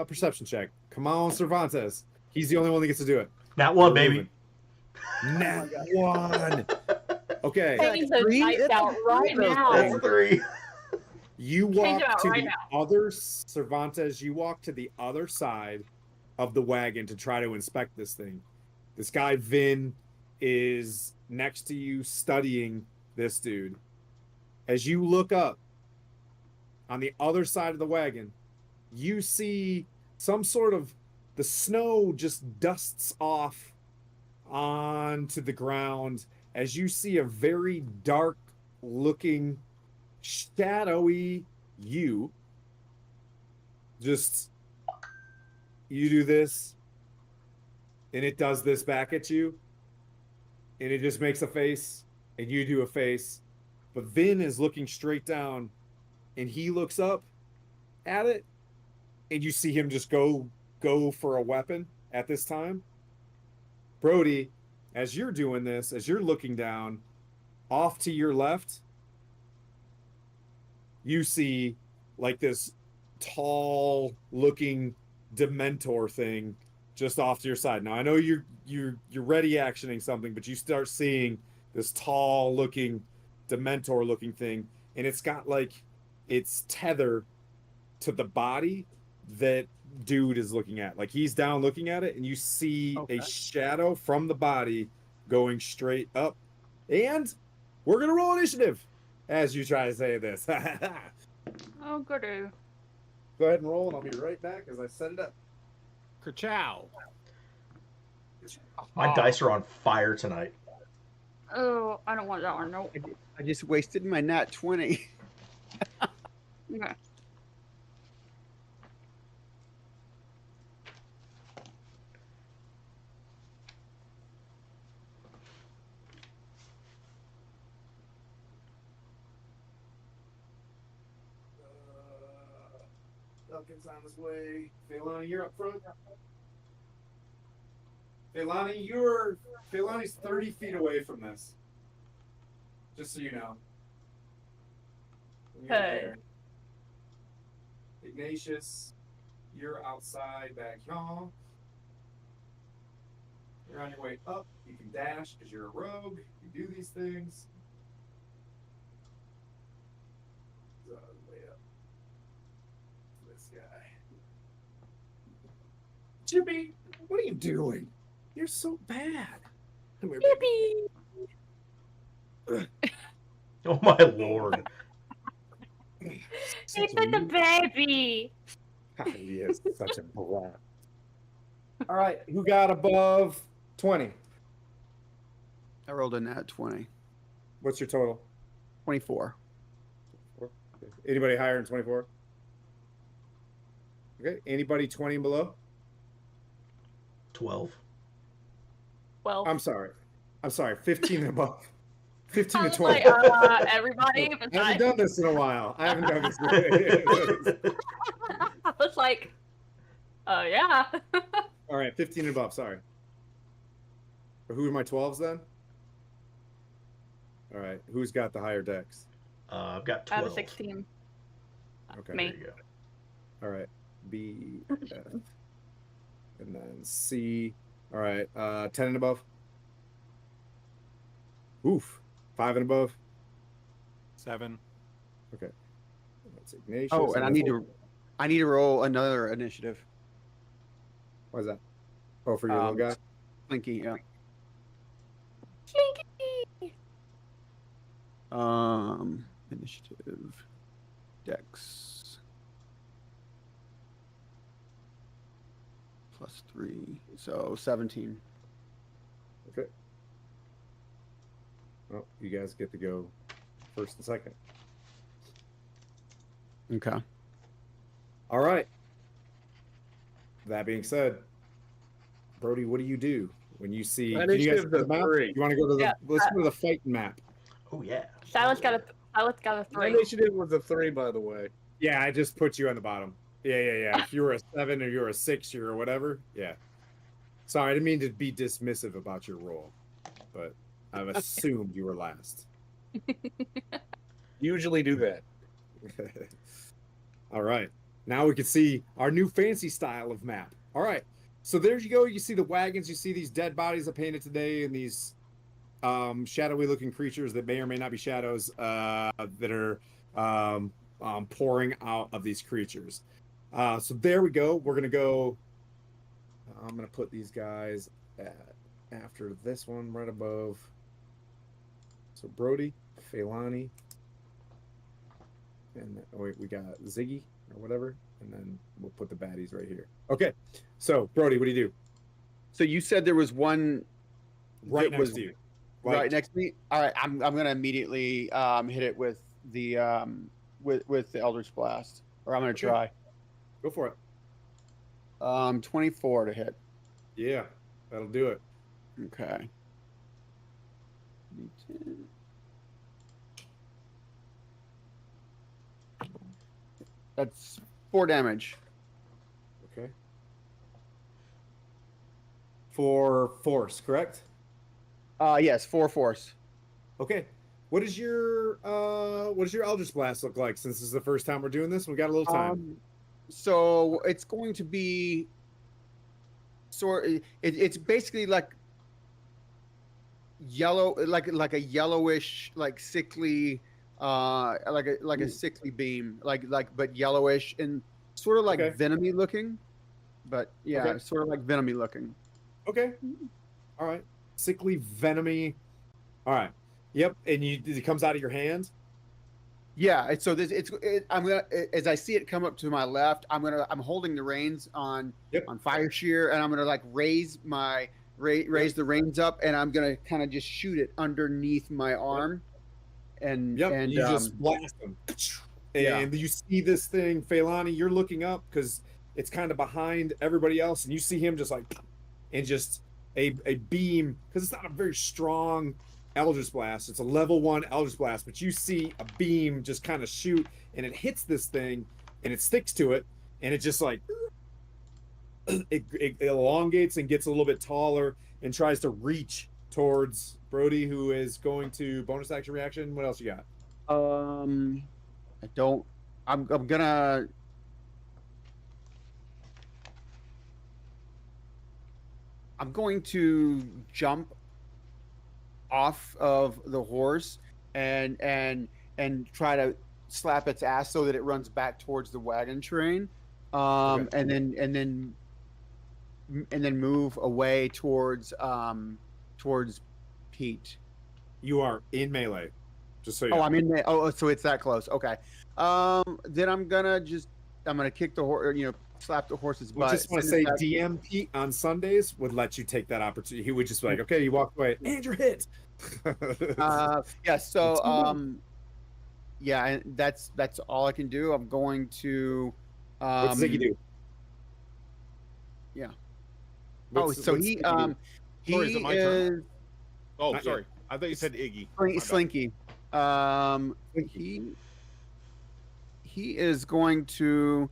perception check. Come on, Cervantes. He's the only one that gets to do it. Nat 1, baby. Nat 1. Okay. Change those dice out right now. That's 3. You walk to the other, Cervantes, you walk to the other side of the wagon to try to inspect this thing. This guy, Vin, is next to you studying this dude. As you look up on the other side of the wagon, you see some sort of, the snow just dusts off onto the ground as you see a very dark looking, shadowy you do this and it does this back at you, and it just makes a face and you do a face, but Vin is looking straight down and he looks up at it and you see him just go for a weapon at this time. Brody, as you're doing this, as you're looking down, off to your left, you see like this tall looking Dementor thing just off to your side. Now I know you're ready actioning something, but you start seeing this tall looking Dementor looking thing, and it's got like its tether to the body that dude is looking at. Like he's down looking at it, and you see a shadow from the body going straight up. And we're gonna roll initiative as you try to say this. Oh, goody. Go ahead and roll, and I'll be right back as I set it up. Ka-chow. My dice are on fire tonight. Oh, I don't want that one. Nope. I just wasted my nat 20. Okay. Falcon's on his way. Phandalin, you're up front. Phandalini's 30 feet away from this. Just so you know. Okay. Ignatius, you're outside back here. You're on your way up. You can dash because you're a rogue. You do these things. Way up. This guy. Chippy, what are you doing? You're so bad. Come here, baby. Oh my lord. He's like the baby. He is such a brat. All right, who got above 20? I rolled a nat 20. What's your total? 24. Anybody higher than 24? Okay, anybody 20 and below? 12. Well, I'm sorry, 15 and above. 15 I to was 20. like, everybody. I haven't done this in a while. I haven't done this. I was like, yeah. All right, 15 and above. Sorry. Who are my 12s then? All right, who's got the higher decks? I've got Out 12. of 16. Okay. Me. There you go. All right, B, F, and then C. All right, 10 and above. Oof, 5 and above. 7. Okay. That's Ignatius. Oh, and I need to roll another initiative. Why is that? Oh, for your little guy. Slinky, yeah. Slinky. Initiative, Dex, +3, so 17. Okay. Well, you guys get to go first and second. Okay. All right. That being said, Brody, what do you do when you see? Can you guys Initiative go to the map? 3. You want to go to the? Yeah. Let's go to the fighting map. Oh, yeah. Silas got a My 3. initiative was a 3, by the way. Yeah, I just put you on the bottom. Yeah. If you were a 7 or you were a 6 or whatever, yeah. Sorry, I didn't mean to be dismissive about your role, but I've assumed you were last. Usually do that. All right. Now we can see our new fancy style of map. All right. So there you go. You see the wagons. You see these dead bodies I painted today and these shadowy looking creatures that may or may not be shadows that are pouring out of these creatures. So there we go. We're going to go. I'm going to put these guys after this one right above. So Brody, Phandalin, and we got Ziggy or whatever, and then we'll put the baddies right here. Okay, so Brody, what do you do? So you said there was one Right that next to you. right next to me. All right, I'm gonna immediately hit it with the with the Eldritch Blast, or I'm gonna Okay. try. Go for it. 24 to hit. Yeah, that'll do it. Okay. That's 4 damage. Okay. For force, correct? Yes, 4 force. Okay. What does your Eldritch Blast look like? Since this is the first time we're doing this, we got a little time. So it's going to be it's basically like yellow, like a yellowish, like sickly, like a sickly beam, but yellowish and sort of like Okay. venomy looking. But yeah, Okay. sort of like venomy looking. Okay. All right. Sickly, venomy. All right. Yep. And it comes out of your hand. Yeah, I'm gonna, as I see it come up to my left, I'm holding the reins on fire shear, and I'm gonna like raise the reins up, and I'm gonna kind of just shoot it underneath my arm, and you just blast them, and you see this thing, Phandalin. You're looking up because it's kind of behind everybody else, and you see him just like, and just a beam, because it's not a very strong Eldritch Blast. It's a level 1 Eldritch Blast, but you see a beam just kind of shoot, and it hits this thing, and it sticks to it, and it just like it elongates and gets a little bit taller and tries to reach towards Brody, who is going to bonus action reaction. What else you got? I don't. I'm gonna. I'm going to jump off of the horse and try to slap its ass so that it runs back towards the wagon train, Okay. and then move away towards Pete. You are in melee, just so you Oh, know. I'm in there. Oh, so it's that close. Okay. Then I'm gonna kick the horse, slap the horse's We butt. just want to send say it back- DM Pete on Sundays would let you take that opportunity. He would just be like, okay, you walk away and you're hit. Yeah. So It's too yeah, and that's all I can do. I'm going to What's Ziggy do? Yeah. What's he Ziggy do? Sorry, is it my turn? is Oh, Not sorry. I thought you said Iggy. My bad. Slinky. He is going to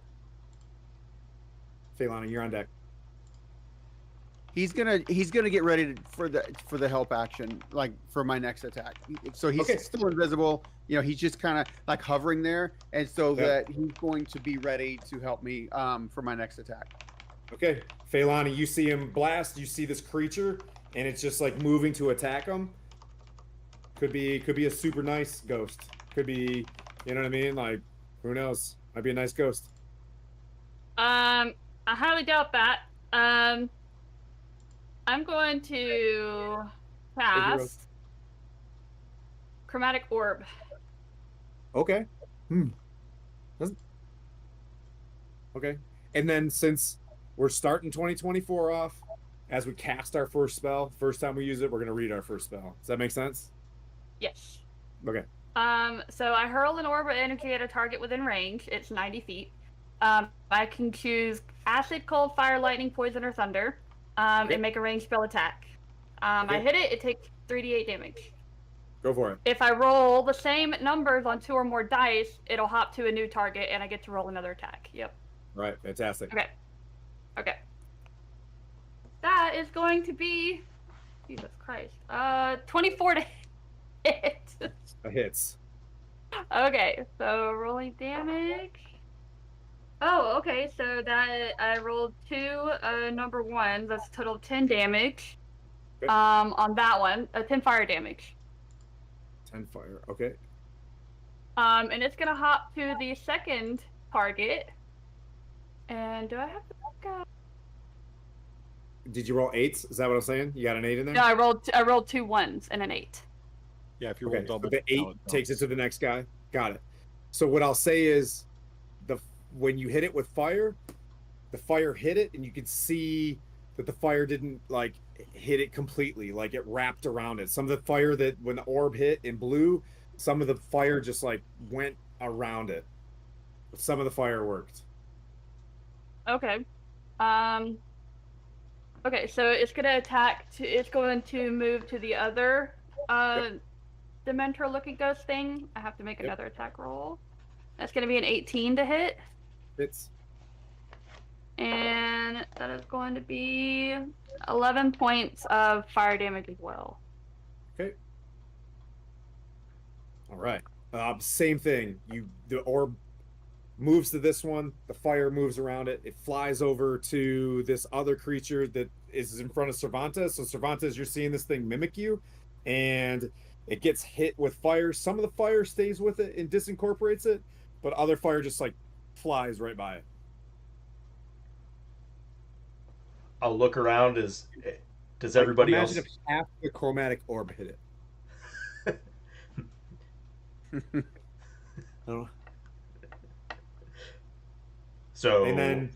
Phalana, you're on deck. he's gonna get ready for the help action, like for my next attack. So he's Okay. still invisible. You know, he's just kind of like hovering there, and so Yeah. that he's going to be ready to help me for my next attack. Okay, Phalana, you see him blast. You see this creature, and it's just like moving to attack him. Could be a super nice ghost. Could be, you know what I mean? Like, who knows? Might be a nice ghost. I highly doubt that. I'm going to cast Chromatic Orb. Okay. Okay. And then since we're starting 2024 off, as we cast our first spell, first time we use it, we're gonna read our first spell. Does that make sense? Yes. Okay. So I hurl an orb of energy at a target within range. It's 90 feet. I can choose acid, cold, fire, lightning, poison, or thunder, and make a ranged spell attack. I hit it, it takes 3d8 damage. Go for it. If I roll the same numbers on 2 or more dice, it'll hop to a new target, and I get to roll another attack. Yep. Right. Fantastic. Okay. Okay. That is going to be, Jesus Christ, 24 to hit. That hits. Okay, so rolling damage. Oh, okay, so that I rolled 2 number 1s. That's a total of 10 damage. Okay. On that one, 10 fire damage. 10 fire. Okay. And it's gonna hop to the second target. And do I have to go? Did you roll 8s? Is that what I'm saying? You got an 8 in there? No, I rolled 2 1s and an 8. Yeah, if you Okay. roll double, So the 8 now it takes it counts. to the next guy. Got it. So what I'll say is, when you hit it with fire, the fire hit it, and you could see that the fire didn't like hit it completely, like it wrapped around it. Some of the fire that when the orb hit in blue, some of the fire just like went around it. Some of the fire worked. Okay. Okay, so it's gonna attack it's going to move to the other Dementor looking ghost thing. I have to make another attack roll. That's gonna be an 18 to hit. It's And that is going to be 11 points of fire damage as well. okay. All right. Same thing. The orb moves to this one. The fire moves around it. It flies over to this other creature that is in front of Cervantes. So Cervantes, you're seeing this thing mimic you, and it gets hit with fire. Some of the fire stays with it and disincorporates it, but other fire just like flies right by it. I'll look around. Does everybody like, else? imagine if half the chromatic orb hit it. Oh. So And then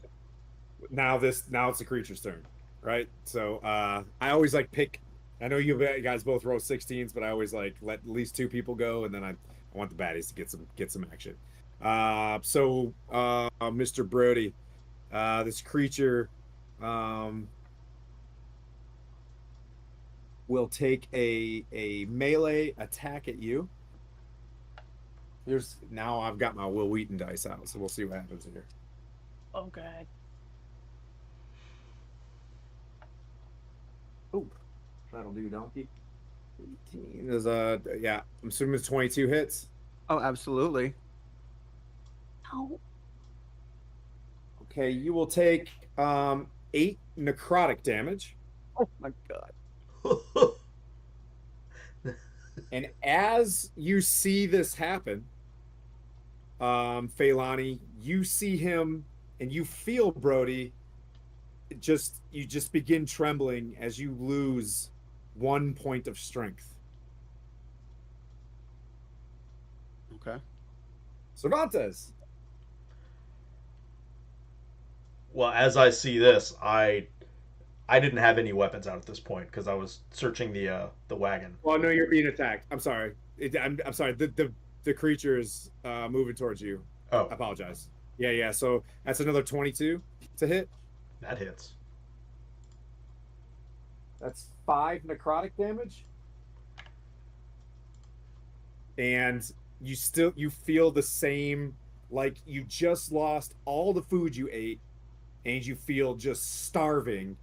now it's the creature's turn, right? So I always like pick. I know you guys both roll 16s, but I always like let at least 2 people go, and then I want the baddies to get some action. So Mr. Brody, this creature will take a melee attack at you. Now I've got my Will Wheaton dice out, so we'll see what happens here. Oh, God. Oh, that'll do, donkey. 18 is yeah. I'm assuming it's 22 hits. Oh, absolutely. No. Okay, you will take 8 necrotic damage, Oh my god. and as you see this happen, Phalani, you see him and you feel Brody. You just begin trembling as you lose 1 point of strength. Okay. Cervantes. Well, as I see this, I didn't have any weapons out at this point because I was searching the wagon. Well, no, you're being attacked. I'm sorry. I'm sorry. The creature is moving towards you. Oh, I apologize. Yeah, yeah. So that's another 22 to hit. that hits. That's 5 necrotic damage. And you feel the same, like you just lost all the food you ate, and you feel just starving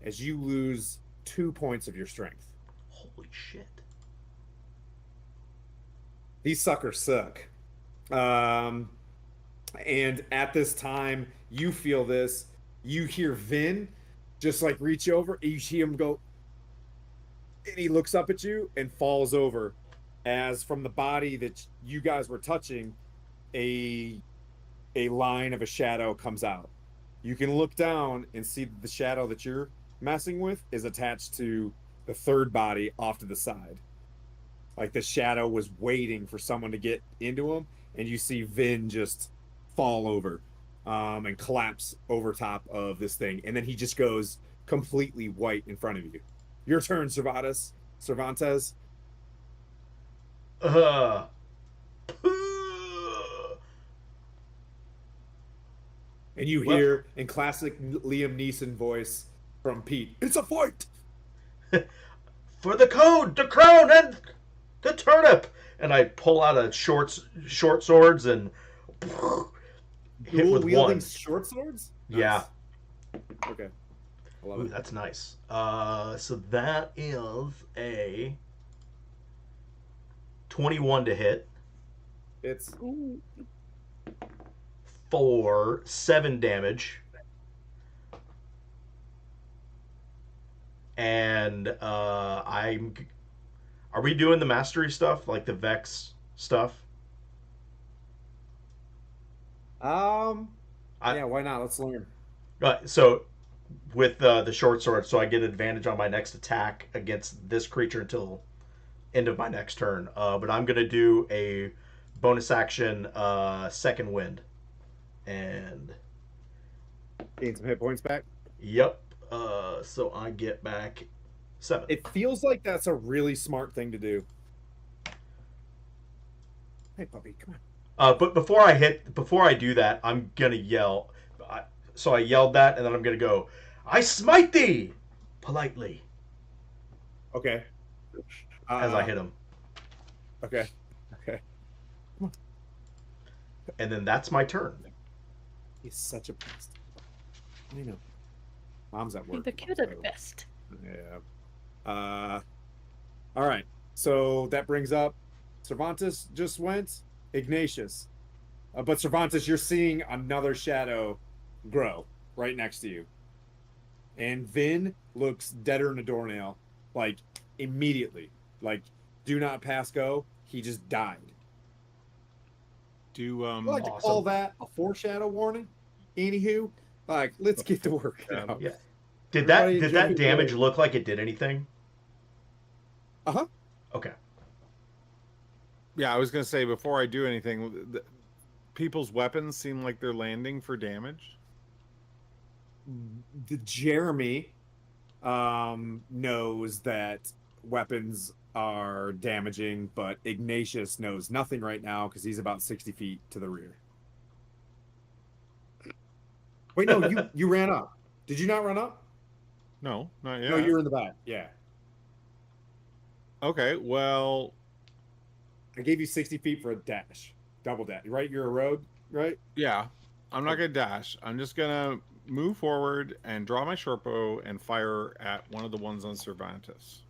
as you lose 2 points of your strength. Holy shit. These suckers suck. And at this time, you feel this. You hear Vin just like reach over. You see him go, and he looks up at you and falls over as from the body that you guys were touching, a line of a shadow comes out. You can look down and see the shadow that you're messing with is attached to the third body off to the side. Like the shadow was waiting for someone to get into him, and you see Vin just fall over and collapse over top of this thing, and then he just goes completely white in front of you. Your turn, Cervantes. Uh. And you hear in classic Liam Neeson voice from Pete, "It's a fight!" For the code, the crown, and the turnip. And I pull out a short swords and hit with one. Short swords? Yeah. Nice. Okay. I love Ooh, it. that's nice. So that is a 21 to hit It's for 7 damage. And are we doing the mastery stuff, like the Vex stuff? yeah, why not? Let's learn. So with the short sword, so I get advantage on my next attack against this creature until end of my next turn. But I'm gonna do a bonus action second wind, and Gain some hit points back. yep. So I get back 7. It feels like that's a really smart thing to do. Hey, puppy, come on. But before I do that, I'm gonna yell. So I yelled that, and then I'm gonna go, "I smite thee!" politely Okay. as I hit him, Okay. and then that's my turn. He's such a beast. I know. Mom's at work. The cute are the so- best. Yeah. All right. So that brings up Cervantes just went. Ignatius. But Cervantes, you're seeing another shadow grow right next to you. And Vin looks deader than a doornail, like immediately. Like, do not pass go. He just died. Do You like to Awesome. call that a foreshadow warning? Anywho, like, let's get to work now. Yeah. Did Everybody that jump into damage it. look like it did anything? Uh-huh. Okay. yeah, I was gonna say before I do anything, people's weapons seem like they're landing for damage. The Jeremy knows that weapons are damaging, but Ignatius knows nothing right now because he's about 60 feet to the rear. Wait, no, you ran up. Did you not run up? No, not yet. No, you're in the back. Yeah. Okay, well, I gave you 60 feet for a dash. Double dash, right? You're a rogue, right? yeah, I'm not gonna dash. I'm just gonna move forward and draw my short bow and fire at one of the ones on Cervantes.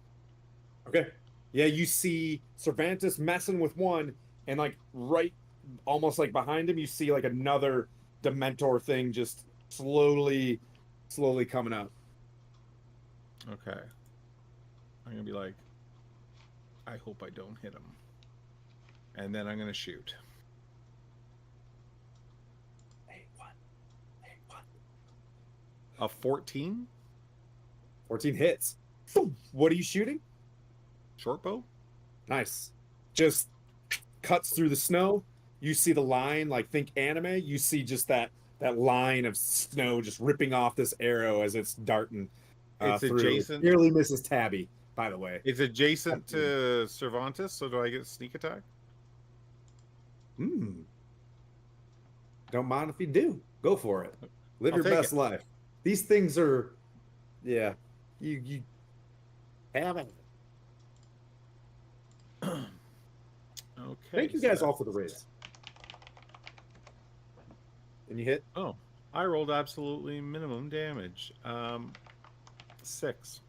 Okay. Yeah, you see Cervantes messing with one, and like right, almost like behind him, you see like another Dementor thing just slowly coming up. Okay. I'm gonna be like, I hope I don't hit him. And then I'm gonna shoot. A 14 14 hits. What are you shooting? short bow. Nice. Just cuts through the snow. You see the line, like think anime. You see just that that line of snow just ripping off this arrow as it's darting It's through. adjacent. Nearly misses Tabby, by the way. It's adjacent to Cervantes, so do I get a sneak attack? Don't mind if you do. Go for it. Live I'll your take best life. These things are, yeah. You have it. Okay. Thank you so guys all for the raise. And you hit? Oh, I rolled absolutely minimum damage. 6.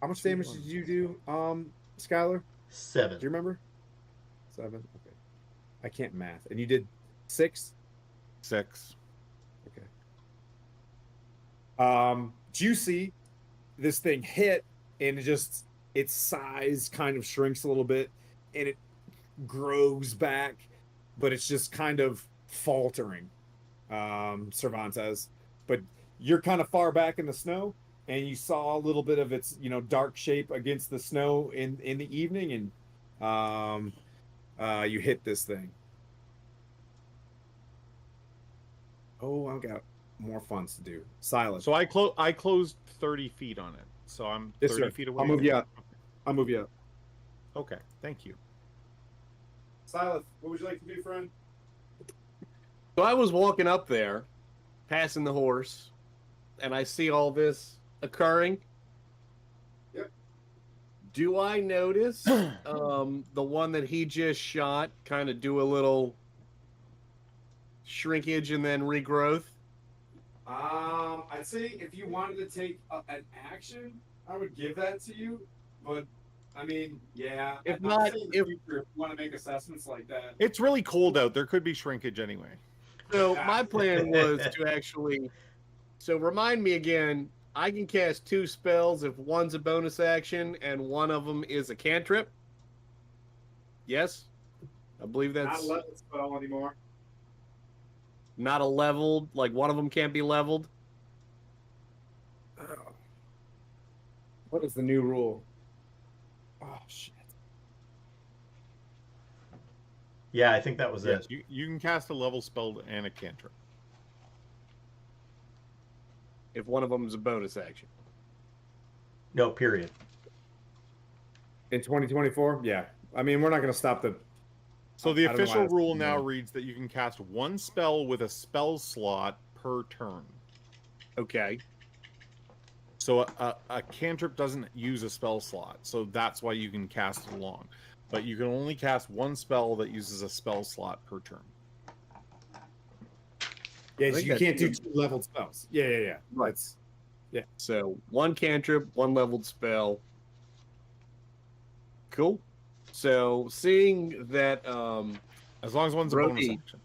How much damage did you do, Skylar? 7. Do you remember? 7. Okay. I can't math. And you did 6? 6. Okay. Juicy, this thing hit, and its size kind of shrinks a little bit, and it grows back, but it's just kind of faltering, Cervantes. But you're kind of far back in the snow, and you saw a little bit of its, dark shape against the snow in the evening, and you hit this thing. Oh, I've got more funds to do. Silence. So I closed 30 feet on it. So I'm 30 feet away. I'll move you up. I'll move you up. Okay, thank you. Silas, what would you like to do, friend? So I was walking up there, passing the horse, and I see all this occurring. Yep. Do I notice the one that he just shot kind of do a little shrinkage and then regrowth? I'd say if you wanted to take an action, I would give that to you. But I mean, yeah. If I'd not, say in the future, if you want to make assessments like that. It's really cold out. There could be shrinkage anyway. So my plan was to actually. So remind me again. I can cast 2 spells if one's a bonus action and one of them is a cantrip. Yes, I believe Not that's a level spell anymore. not a leveled. Like one of them can't be leveled. What is the new rule? Oh shit. Yeah, I think that was Yes, it. you can cast a level spell and a cantrip. If one of them is a bonus action. No, period. In 2024, yeah. I mean, we're not going to stop the. So the I don't know why official that's- rule now reads that you can cast 1 spell with a spell slot per turn. Okay. So a cantrip doesn't use a spell slot, so that's why you can cast it along. But you can only cast 1 spell that uses a spell slot per turn. Yeah, think you that's can't do good. 2 leveled spells. Yeah. Right. That's So 1 cantrip, 1 leveled spell. Cool. So seeing that, As long as one's a bonus Brody. action.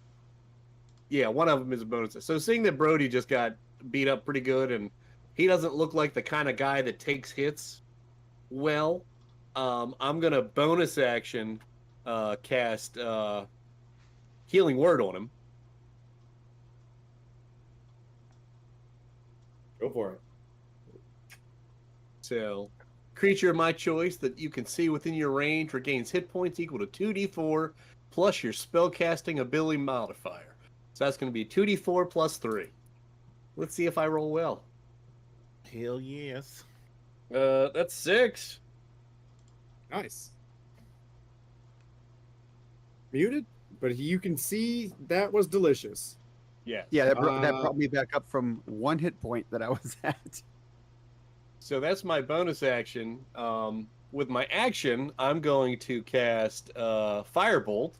yeah, one of them is a bonus. So seeing that Brody just got beat up pretty good, and he doesn't look like the kind of guy that takes hits well, I'm gonna bonus action cast Healing Word on him. go for it. So, creature of my choice that you can see within your range regains hit points equal to 2d4 plus your spellcasting ability modifier. So that's going to be 2d4 plus 3. Let's see if I roll well. Hell yes. That's 6. Nice. Muted, but you can see that was delicious. Yes. Yeah, that brought me back up from 1 hit point that I was at. So that's my bonus action. With my action, I'm going to cast Firebolt.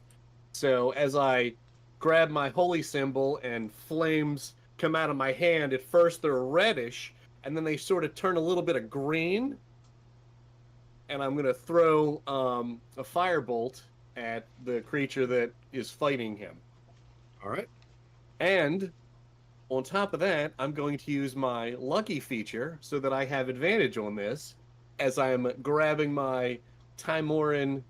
So as I grab my holy symbol and flames come out of my hand, at first they're reddish, and then they sort of turn a little bit of green. And I'm going to throw a Firebolt at the creature that is fighting him. All right. And on top of that, I'm going to use my lucky feature so that I have advantage on this as I'm grabbing my Timoran,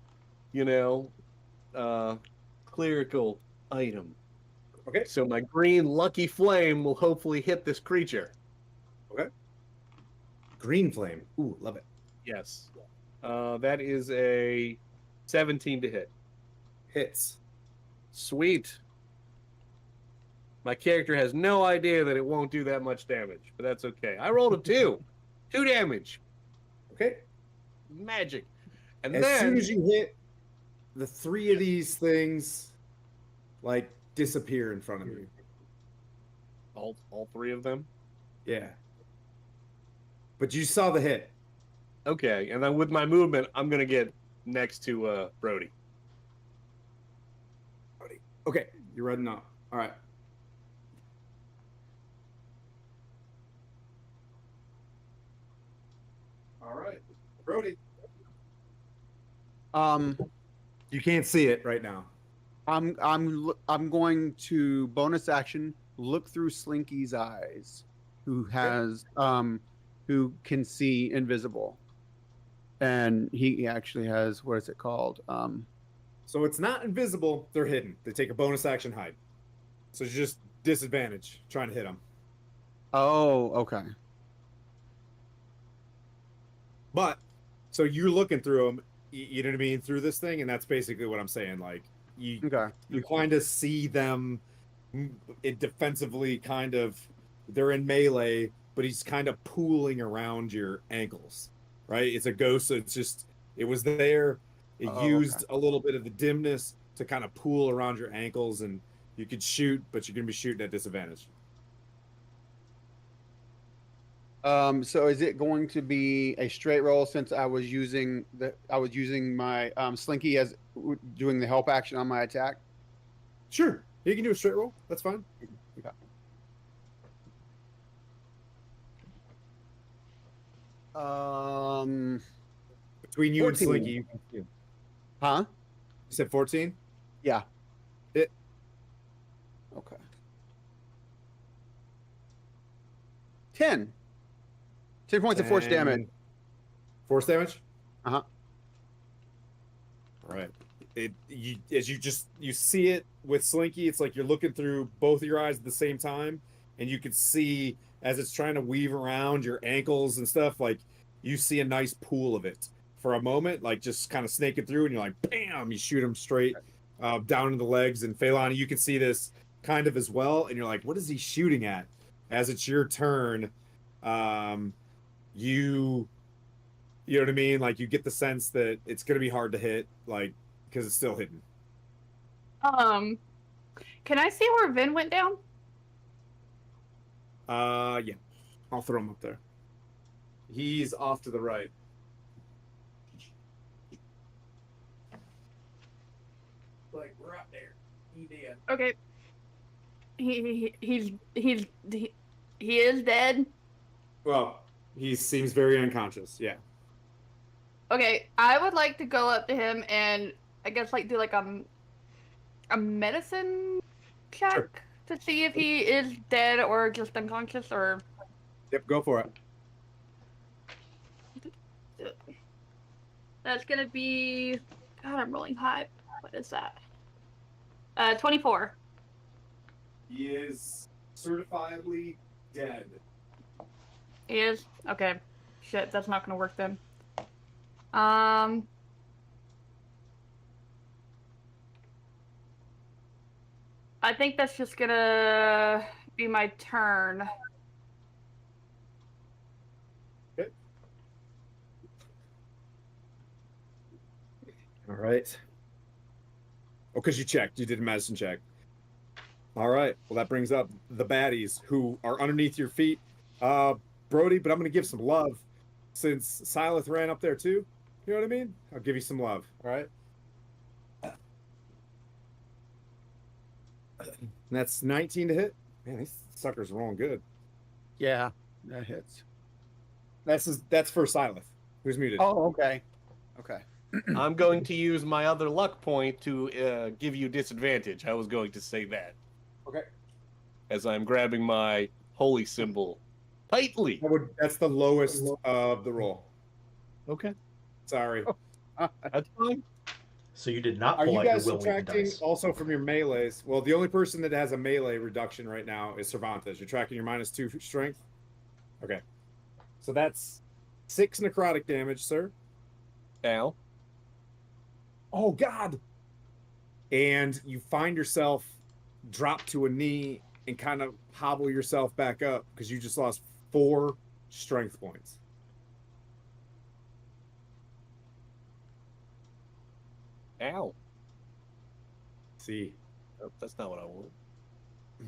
clerical item. Okay. So my green lucky flame will hopefully hit this creature. Green flame. Ooh, love it. Yes. That is a 17 to hit. Hits. Sweet. My character has no idea that it won't do that much damage, but that's okay. I rolled a 2. 2 damage. Okay. Magic. And As then soon as you hit, the 3 of these things like disappear in front of you. all 3 of them. Yeah. But you saw the hit. Okay, and then with my movement, I'm gonna get next to Brody. Okay, you're running up. All right. All right, Brody. You can't see it right now. I'm going to bonus action look through Slinky's eyes, who can see invisible, and he actually has, what is it called? So it's not invisible. They're hidden. They take a bonus action hide. So it's just disadvantage trying to hit them. Oh, okay. But so you're looking through them. You know what I mean? Through this thing, and that's basically what I'm saying. Like you kind of see them defensively, kind of. They're in melee, but he's kind of pooling around your ankles, right? It's a ghost, so it was there. It used a little bit of the dimness to kind of pool around your ankles, and you could shoot, but you're gonna be shooting at disadvantage. So is it going to be a straight roll since I was using my Slinky as doing the help action on my attack? Sure, you can do a straight roll. That's fine. Okay. Between you 14. and Slinky, you can see him. Huh? You said 14? Yeah. It. Okay. 10. 10 points of force damage. Force damage? Uh-huh. All right. As you see it with Slinky, it's like you're looking through both of your eyes at the same time, and you can see as it's trying to weave around your ankles and stuff, like you see a nice pool of it for a moment, like just kind of snaking through, and you're like, bam, you shoot him straight down in the legs. And Phandalin, you can see this kind of as well, and you're like, what is he shooting at? As it's your turn, you know what I mean? Like you get the sense that it's gonna be hard to hit, like because it's still hidden. Can I see where Vin went down? Yeah, I'll throw him up there. He's off to the right. Like right there. He did. Okay. He is dead. Well, he seems very unconscious. Yeah. Okay, I would like to go up to him and I guess like do like a medicine check Sure. to see if he is dead or just unconscious or. Yep, go for it. That's gonna be. God, I'm rolling high. What is that? 24. He is certifiably dead. He is? Okay. Shit, that's not gonna work then. I think that's just gonna be my turn. Okay. All right. Oh, because you checked. You did a medicine check. All right. Well, that brings up the baddies who are underneath your feet. Brody, but I'm going to give some love since Silith ran up there too. You know what I mean? I'll give you some love. All right. And that's 19 to hit. Man, these suckers are rolling good. Yeah, that hits. That's for Silith, who's muted. Oh, okay. Okay. I'm going to use my other luck point to give you disadvantage. I was going to say that. Okay. As I'm grabbing my holy symbol tightly. That's the lowest of the roll. Okay. Sorry. That's fine. So you did not Are pull you out your guys will weight subtracting dice. also from your melees? Well, the only person that has a melee reduction right now is Cervantes. You're tracking your -2 strength? Okay. So that's 6 necrotic damage, sir. Now. Oh, God! and you find yourself drop to a knee and kind of hobble yourself back up because you just lost 4 strength points. Ow. See, Nope, that's not what I want.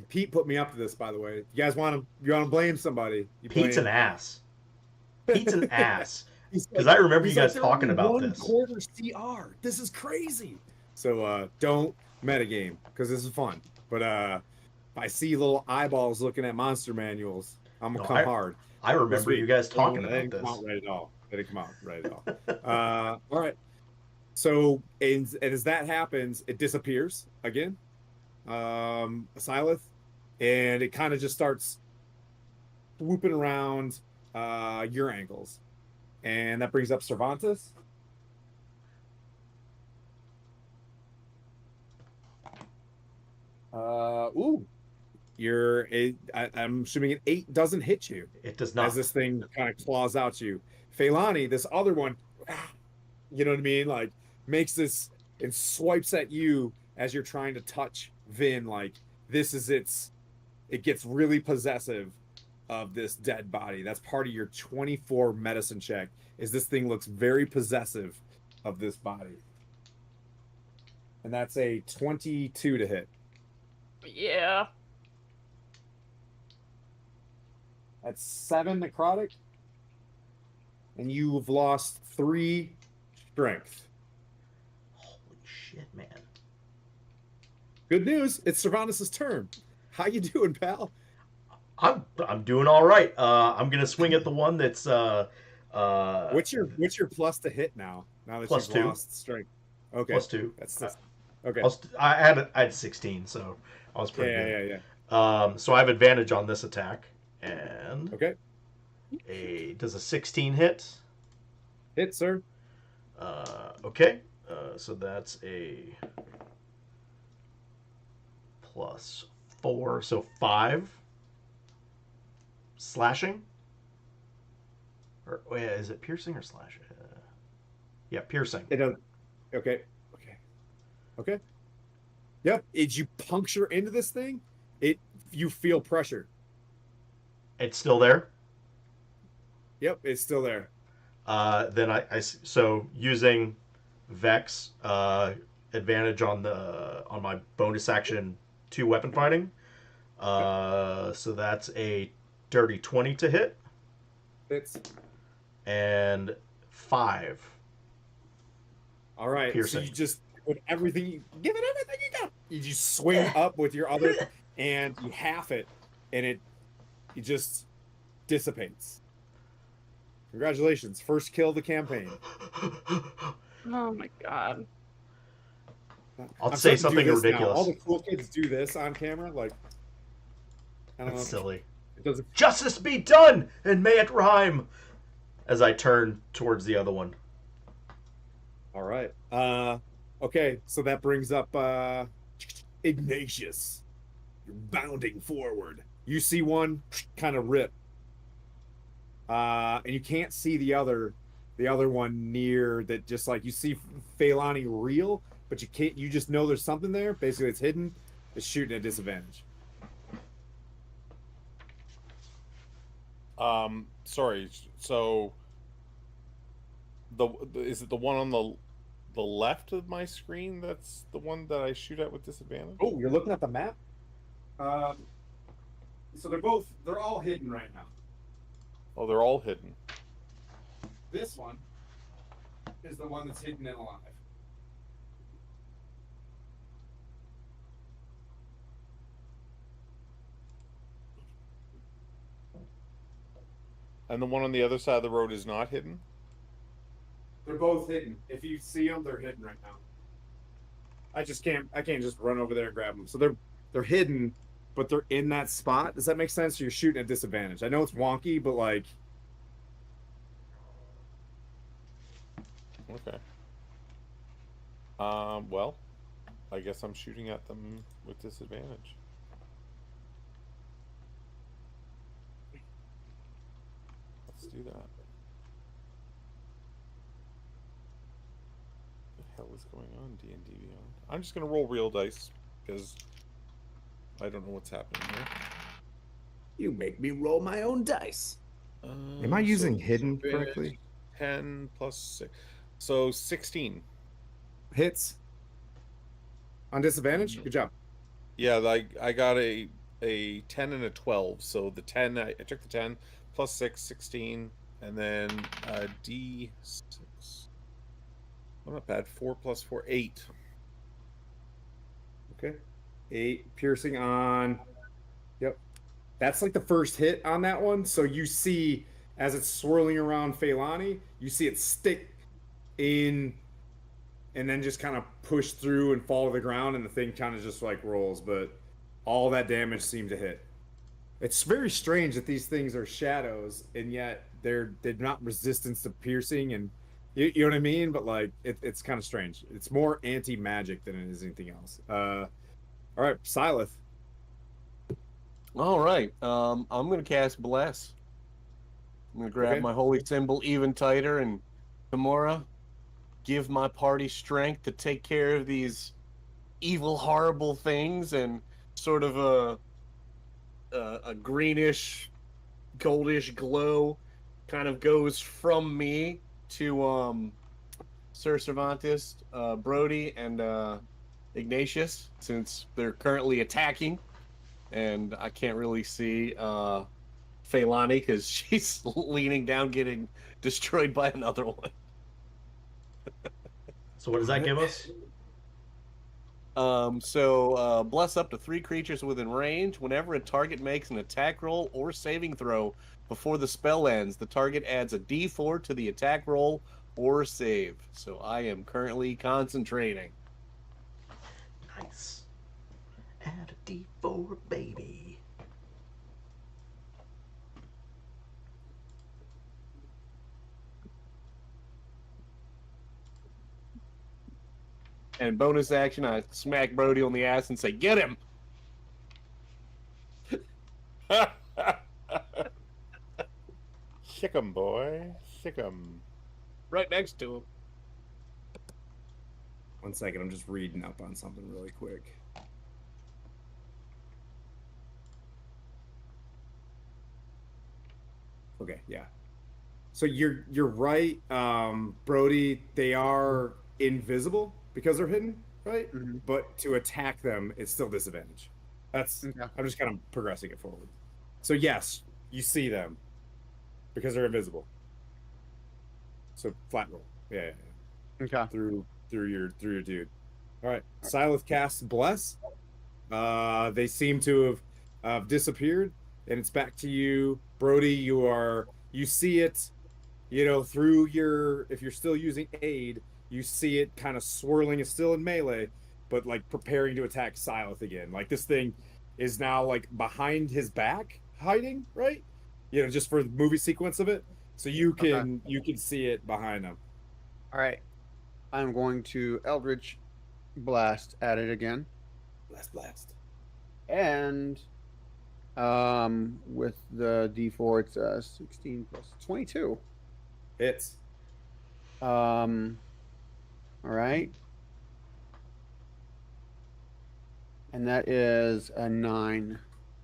Pete put me up to this, by the way. You guys want to blame somebody? You Pete's blame... an ass. Pete's an ass. He's Because like- I remember you he's guys like, talking "They're about only this. 1/4 CR. This is crazy." So don't metagame because this is fun. But if I see little eyeballs looking at monster manuals, I'm gonna No, come hard. I remember you guys talking That about didn't this. come out right at all. That didn't come out right at all. All right. So and as that happens, it disappears again. Asylith, and it kind of just starts swooping around your ankles. And that brings up Cervantes. Ooh. I'm assuming an 8 doesn't hit you. It does not. As this thing kind of claws out you. Phandalin, this other one, you know what I mean? Like, makes this and swipes at you as you're trying to touch Vin. Like, this is it gets really possessive of this dead body. That's part of your 24 medicine check, is this thing looks very possessive of this body. And that's a 22 to hit. Yeah. That's 7 necrotic. And you've lost 3 strength. Holy shit, man. Good news, it's Cervantes' turn. How you doing, pal? I'm doing all right. I'm gonna swing at the one that's What's your plus to hit now? Now that Plus you've 2. lost strength. Okay. +2. That's okay. I had 16, so I was pretty good. Yeah. So I have advantage on this attack, and Okay. does a 16 hit? Hit, sir. Okay. So that's a +4, so 5 slashing. Or wait, is it piercing or slash? Yeah, piercing. It does. Okay. Yep. As you puncture into this thing, you feel pressure. It's still there. Yep, it's still there. Then so using Vex advantage on my bonus action 2 weapon fighting. So that's a dirty 20 to hit. It's And 5. all right. Piercing. So you just with everything, give it everything you got. You just swing up with your other, and you half it, and it just dissipates. Congratulations, first kill of the campaign. Oh my god. I'll I'm say starting to do something this now. ridiculous. All the cool kids do this on camera. Like, I don't That's know. silly. It doesn't. Justice be done, and may it rhyme. As I turn towards the other one. All right. Okay. So that brings up Ignatius. You're bounding forward. You see one kind of rip, and you can't see the other one near that. Just like you see Phandalin reel, but you can't. You just know there's something there. Basically, it's hidden. It's shooting at disadvantage. Sorry. So is it the one on the left of my screen that's the one that I shoot at with disadvantage? Oh, you're looking at the map. So they're all hidden right now. Oh, they're all hidden. This one is the one that's hidden and alive. And the one on the other side of the road is not hidden? They're both hidden. If you see them, they're hidden right now. I can't just run over there and grab them. So they're hidden, but they're in that spot. Does that make sense? You're shooting at disadvantage. I know it's wonky, but like. Okay. Well, I guess I'm shooting at them with disadvantage. Let's do that. The hell what's going on D&D Beyond. I'm just gonna roll real dice because I don't know what's happening here. You make me roll my own dice. Am I using hidden so correctly? 10 plus 6. So 16. Hits. On disadvantage? Good job. Yeah, I got a 10 and a 12. So the 10, I took the 10 plus 6, 16, and then a D6. Oh, not bad. 4 plus 4, 8. Okay. 8 piercing on. Yep. That's like the first hit on that one. So you see, as it's swirling around Phandalin, you see it stick in and then just kind of push through and fall to the ground, and the thing kind of just like rolls, but all that damage seemed to hit. It's very strange that these things are shadows, and yet they're not resistant to piercing, and you know what I mean? But like it's kind of strange. It's more anti-magic than it is anything else. All right, Silith. All right. I'm gonna cast Bless. I'm gonna grab my holy symbol even tighter, and Tamora, give my party strength to take care of these evil, horrible things, and sort of a greenish, goldish glow kind of goes from me to Sir Cervantes, Brody, and Ignatius, since they're currently attacking, and I can't really see Phandalin because she's leaning down, getting destroyed by another one. So what does that give us? Bless up to 3 creatures within range. Whenever a target makes an attack roll or saving throw before the spell ends, the target adds a D4 to the attack roll or save. So I am currently concentrating. Nice. Add a D4, baby. And bonus action, I smack Brody on the ass and say, "Get him!" Sick 'em, boy. Sick 'em. Right next to him. 1 second, I'm just reading up on something really quick. Okay, yeah. So you're right, Brody. They are invisible because they're hidden, right? Mhm. But to attack them, it's still disadvantage. That's Okay. I'm just kind of progressing it forward. So yes, you see them because they're invisible. So flat roll, yeah. Okay. Through your dude. All right, Silith casts Bless. They seem to have disappeared, and it's back to you, Brody. You see it, through if you're still using aid, you see it kind of swirling. It's still in melee, but like preparing to attack Silith again. Like this thing is now like behind his back, hiding, right? Just for the movie sequence of it. So you can see it behind him. All right. I'm going to Eldritch Blast at it again. Blast. And with the D4, it's 16 plus 22. Hits. All right. And that is a 9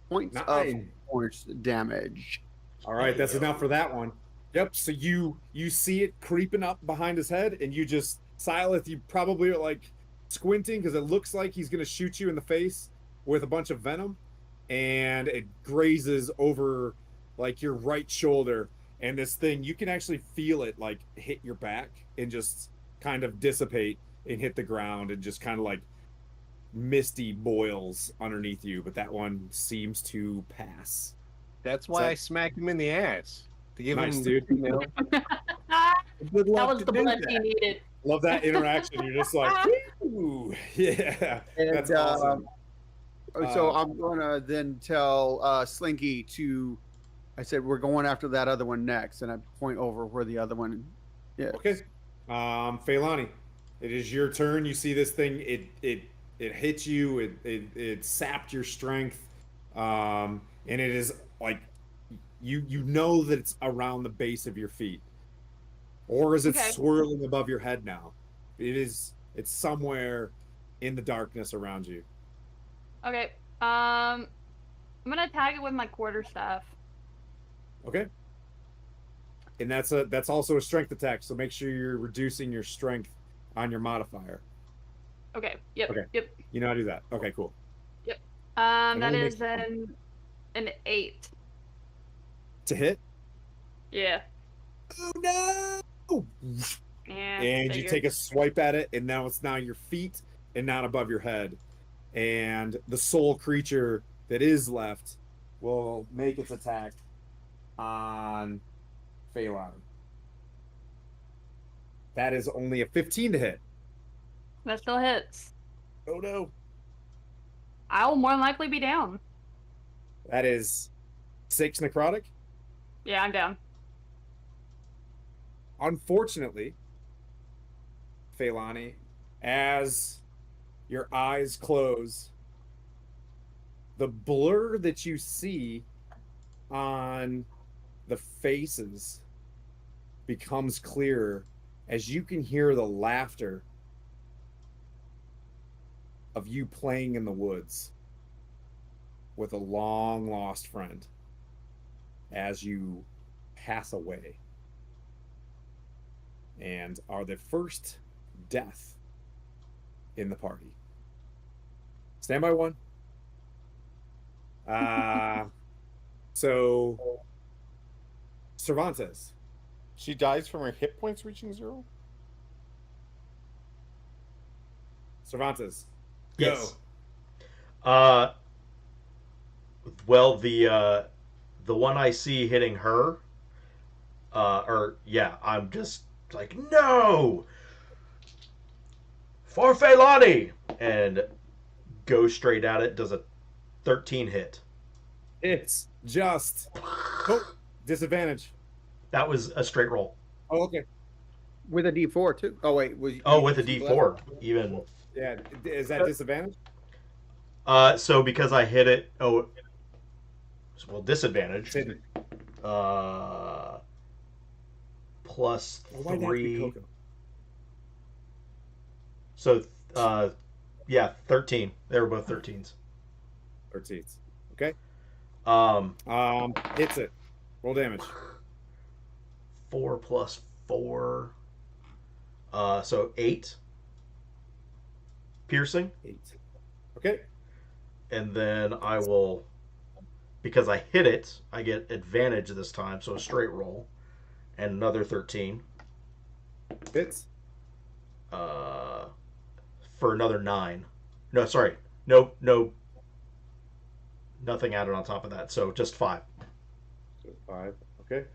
points of force damage. All right, that's enough for that one. Yep. So you see it creeping up behind his head, and you just Silith. You probably are like squinting because it looks like he's gonna shoot you in the face with a bunch of venom, and it grazes over like your right shoulder. And this thing, you can actually feel it like hit your back and just kind of dissipate and hit the ground, and just kind of like misty boils underneath you. But that one seems to pass. That's why I smacked him in the ass. To give Nice, him, dude. good That luck was to the do blood that. he needed. Love that interaction. You're just like, ooh, yeah, And, that's awesome. So I'm going to then tell Slinky to, I said, we're going after that other one next. And I point over where the other one is. Okay. Phandalin, it is your turn. You see this thing, it hits you, it sapped your strength. And it is like, you know that it's around the base of your feet. Or is it swirling above your head now? It is It's somewhere in the darkness around you. Okay. I'm gonna tag it with my quarterstaff. Okay. And that's also a strength attack, so make sure you're reducing your strength on your modifier. Okay. Yep. Okay. Yep. You know how to do that. Okay, cool. Yep. And That only is an 8. to hit. Yeah. Oh no! Yeah. And you figured. take a swipe at it, and now it's now your feet and not above your head. And the sole creature that is left will make its attack on Phandalin. That is only a 15 to hit. That still hits. Oh no. I will more than likely be down. That is 6 necrotic. Yeah, I'm down. Unfortunately, Phandalin, as your eyes close, the blur that you see on the faces becomes clearer as you can hear the laughter of you playing in the woods with a long lost friend as you pass away and are the first death in the party. Stand by one. So Cervantes. She dies from her hit points reaching 0? Cervantes. Yes. Go. Well, the one I see hitting her, I'm just like, no, for Phandalin, and go straight at it. Does a 13 hit? It's just disadvantage. That was a straight roll. Oh, okay. With a D4 too. Oh wait, was with a D4 even. Yeah, is that disadvantage? So because I hit it, disadvantage. Plus Why not be 3. Coco? So 13. They were both 13s. 13s. Okay. Hits it. Roll damage. 4 plus 4. So 8. Piercing. 8. Okay. And then I will, because I hit it, I get advantage this time, so a straight roll. And another 13. Hits. For another 9. No, sorry. No. Nothing added on top of that, so just 5. So 5. Okay.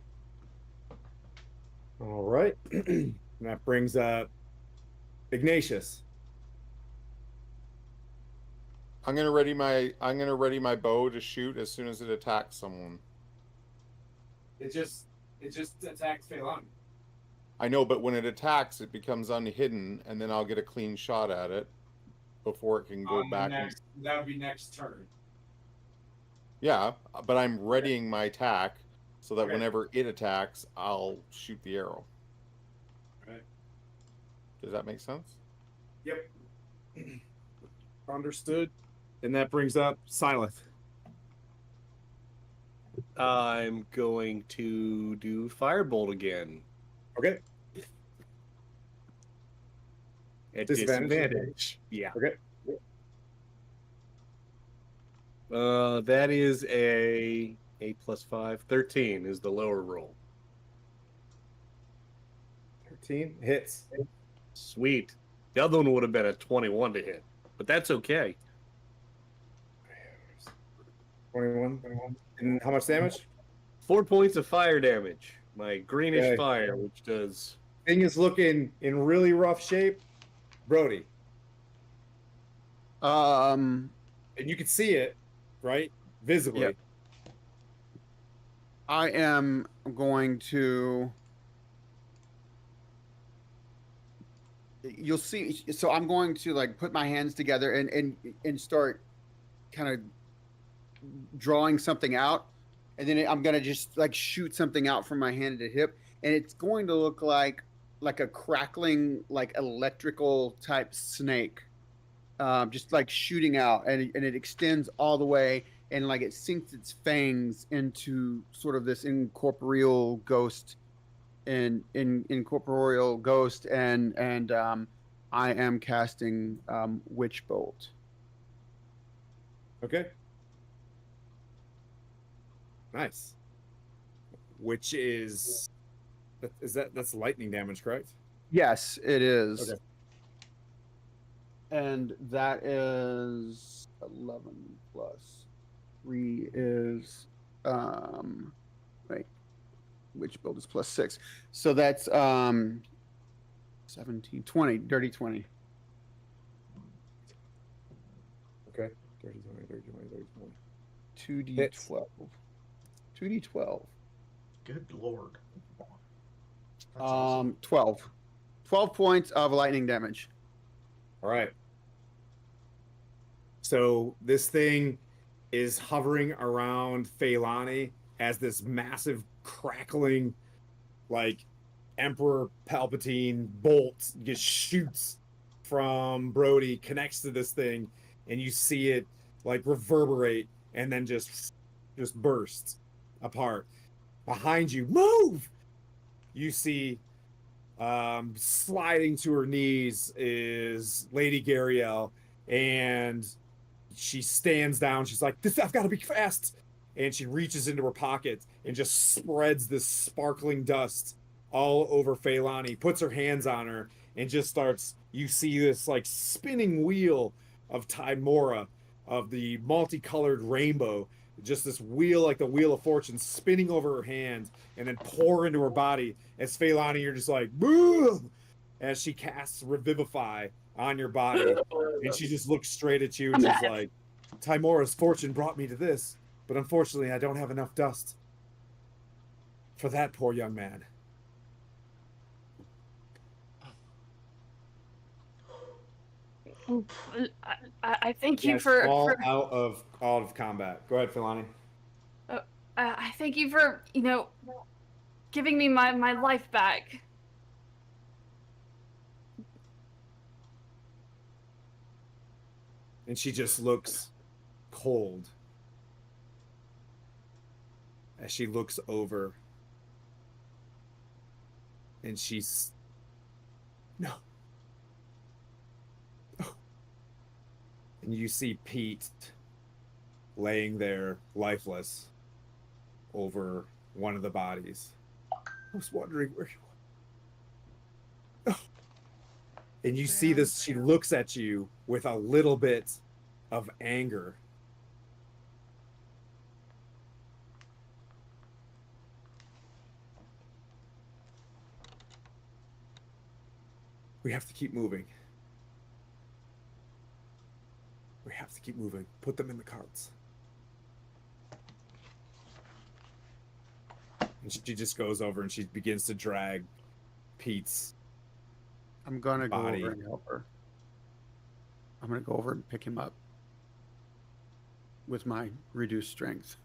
All right. And that brings up Ignatius. I'm gonna ready my bow to shoot as soon as it attacks someone. It just attacks Phandalin. I know, but when it attacks, it becomes unhidden, and then I'll get a clean shot at it before it can go back. That would be next turn. Yeah, but I'm readying my attack so that Okay. whenever it attacks, I'll shoot the arrow. Right. Does that make sense? Yep. Understood. And that brings up Silith. I'm going to do Firebolt again. Okay. At Disadvantage? disadvantage. Yeah. Okay. That is a 8 plus 5. 13 is the lower roll. 13 hits. Sweet. The other one would have been a 21 to hit, but that's okay. 21. And how much damage? 4 points of fire damage. My greenish Okay. fire, which does. Thing is looking in really rough shape. Brody. And you can see it, right? Visibly. Yep. I am going to. You'll see. So I'm going to like put my hands together and start kind of drawing something out, and then I'm gonna just like shoot something out from my hand at the hip, and it's going to look like like a crackling, like electrical type snake, just like shooting out, and it extends all the way, and like it sinks its fangs into sort of this incorporeal ghost, in incorporeal ghost, and I am casting Witch Bolt. Okay. Nice. Which is that's lightning damage, correct? Yes, it is. Okay. And that is 11 plus 3 is wait, which build is plus 6. So that's 17, 20, dirty 20. Okay. 30, 20, 30, 20, 30, 20. 2d12. 2d12. Good lord. That's awesome. 12. 12 points of lightning damage. All right. So this thing is hovering around Phandalin as this massive crackling, like Emperor Palpatine bolt just shoots from Brody, connects to this thing, and you see it like reverberate and then just bursts apart. Behind you, move! You see sliding to her knees is Lady Gariel, and she stands down. She's like, "This, I've got to be fast." And she reaches into her pocket and just spreads this sparkling dust all over Phandalin, puts her hands on her, and just starts. You see this like spinning wheel of Timora, of the multicolored rainbow, just this wheel like the Wheel of Fortune spinning over her hand and then pour into her body. As Phandalin, you're just like, boo! As she casts Revivify on your body, and she just looks straight at you and she's like, Timora's fortune brought me to this, but unfortunately I don't have enough dust for that poor young man. I thank you Yes, for all out of combat. Go ahead, Phandalin. I thank you for giving me my life back. And she just looks cold as she looks over, and she's no. And you see Pete laying there lifeless over one of the bodies. I was wondering where you were. And you see this, she looks at you with a little bit of anger. We have to keep moving. We have to keep moving. Put them in the carts. And she just goes over and she begins to drag Pete's I'm going to go body. over and help her. I'm going to go over and pick him up with my reduced strength.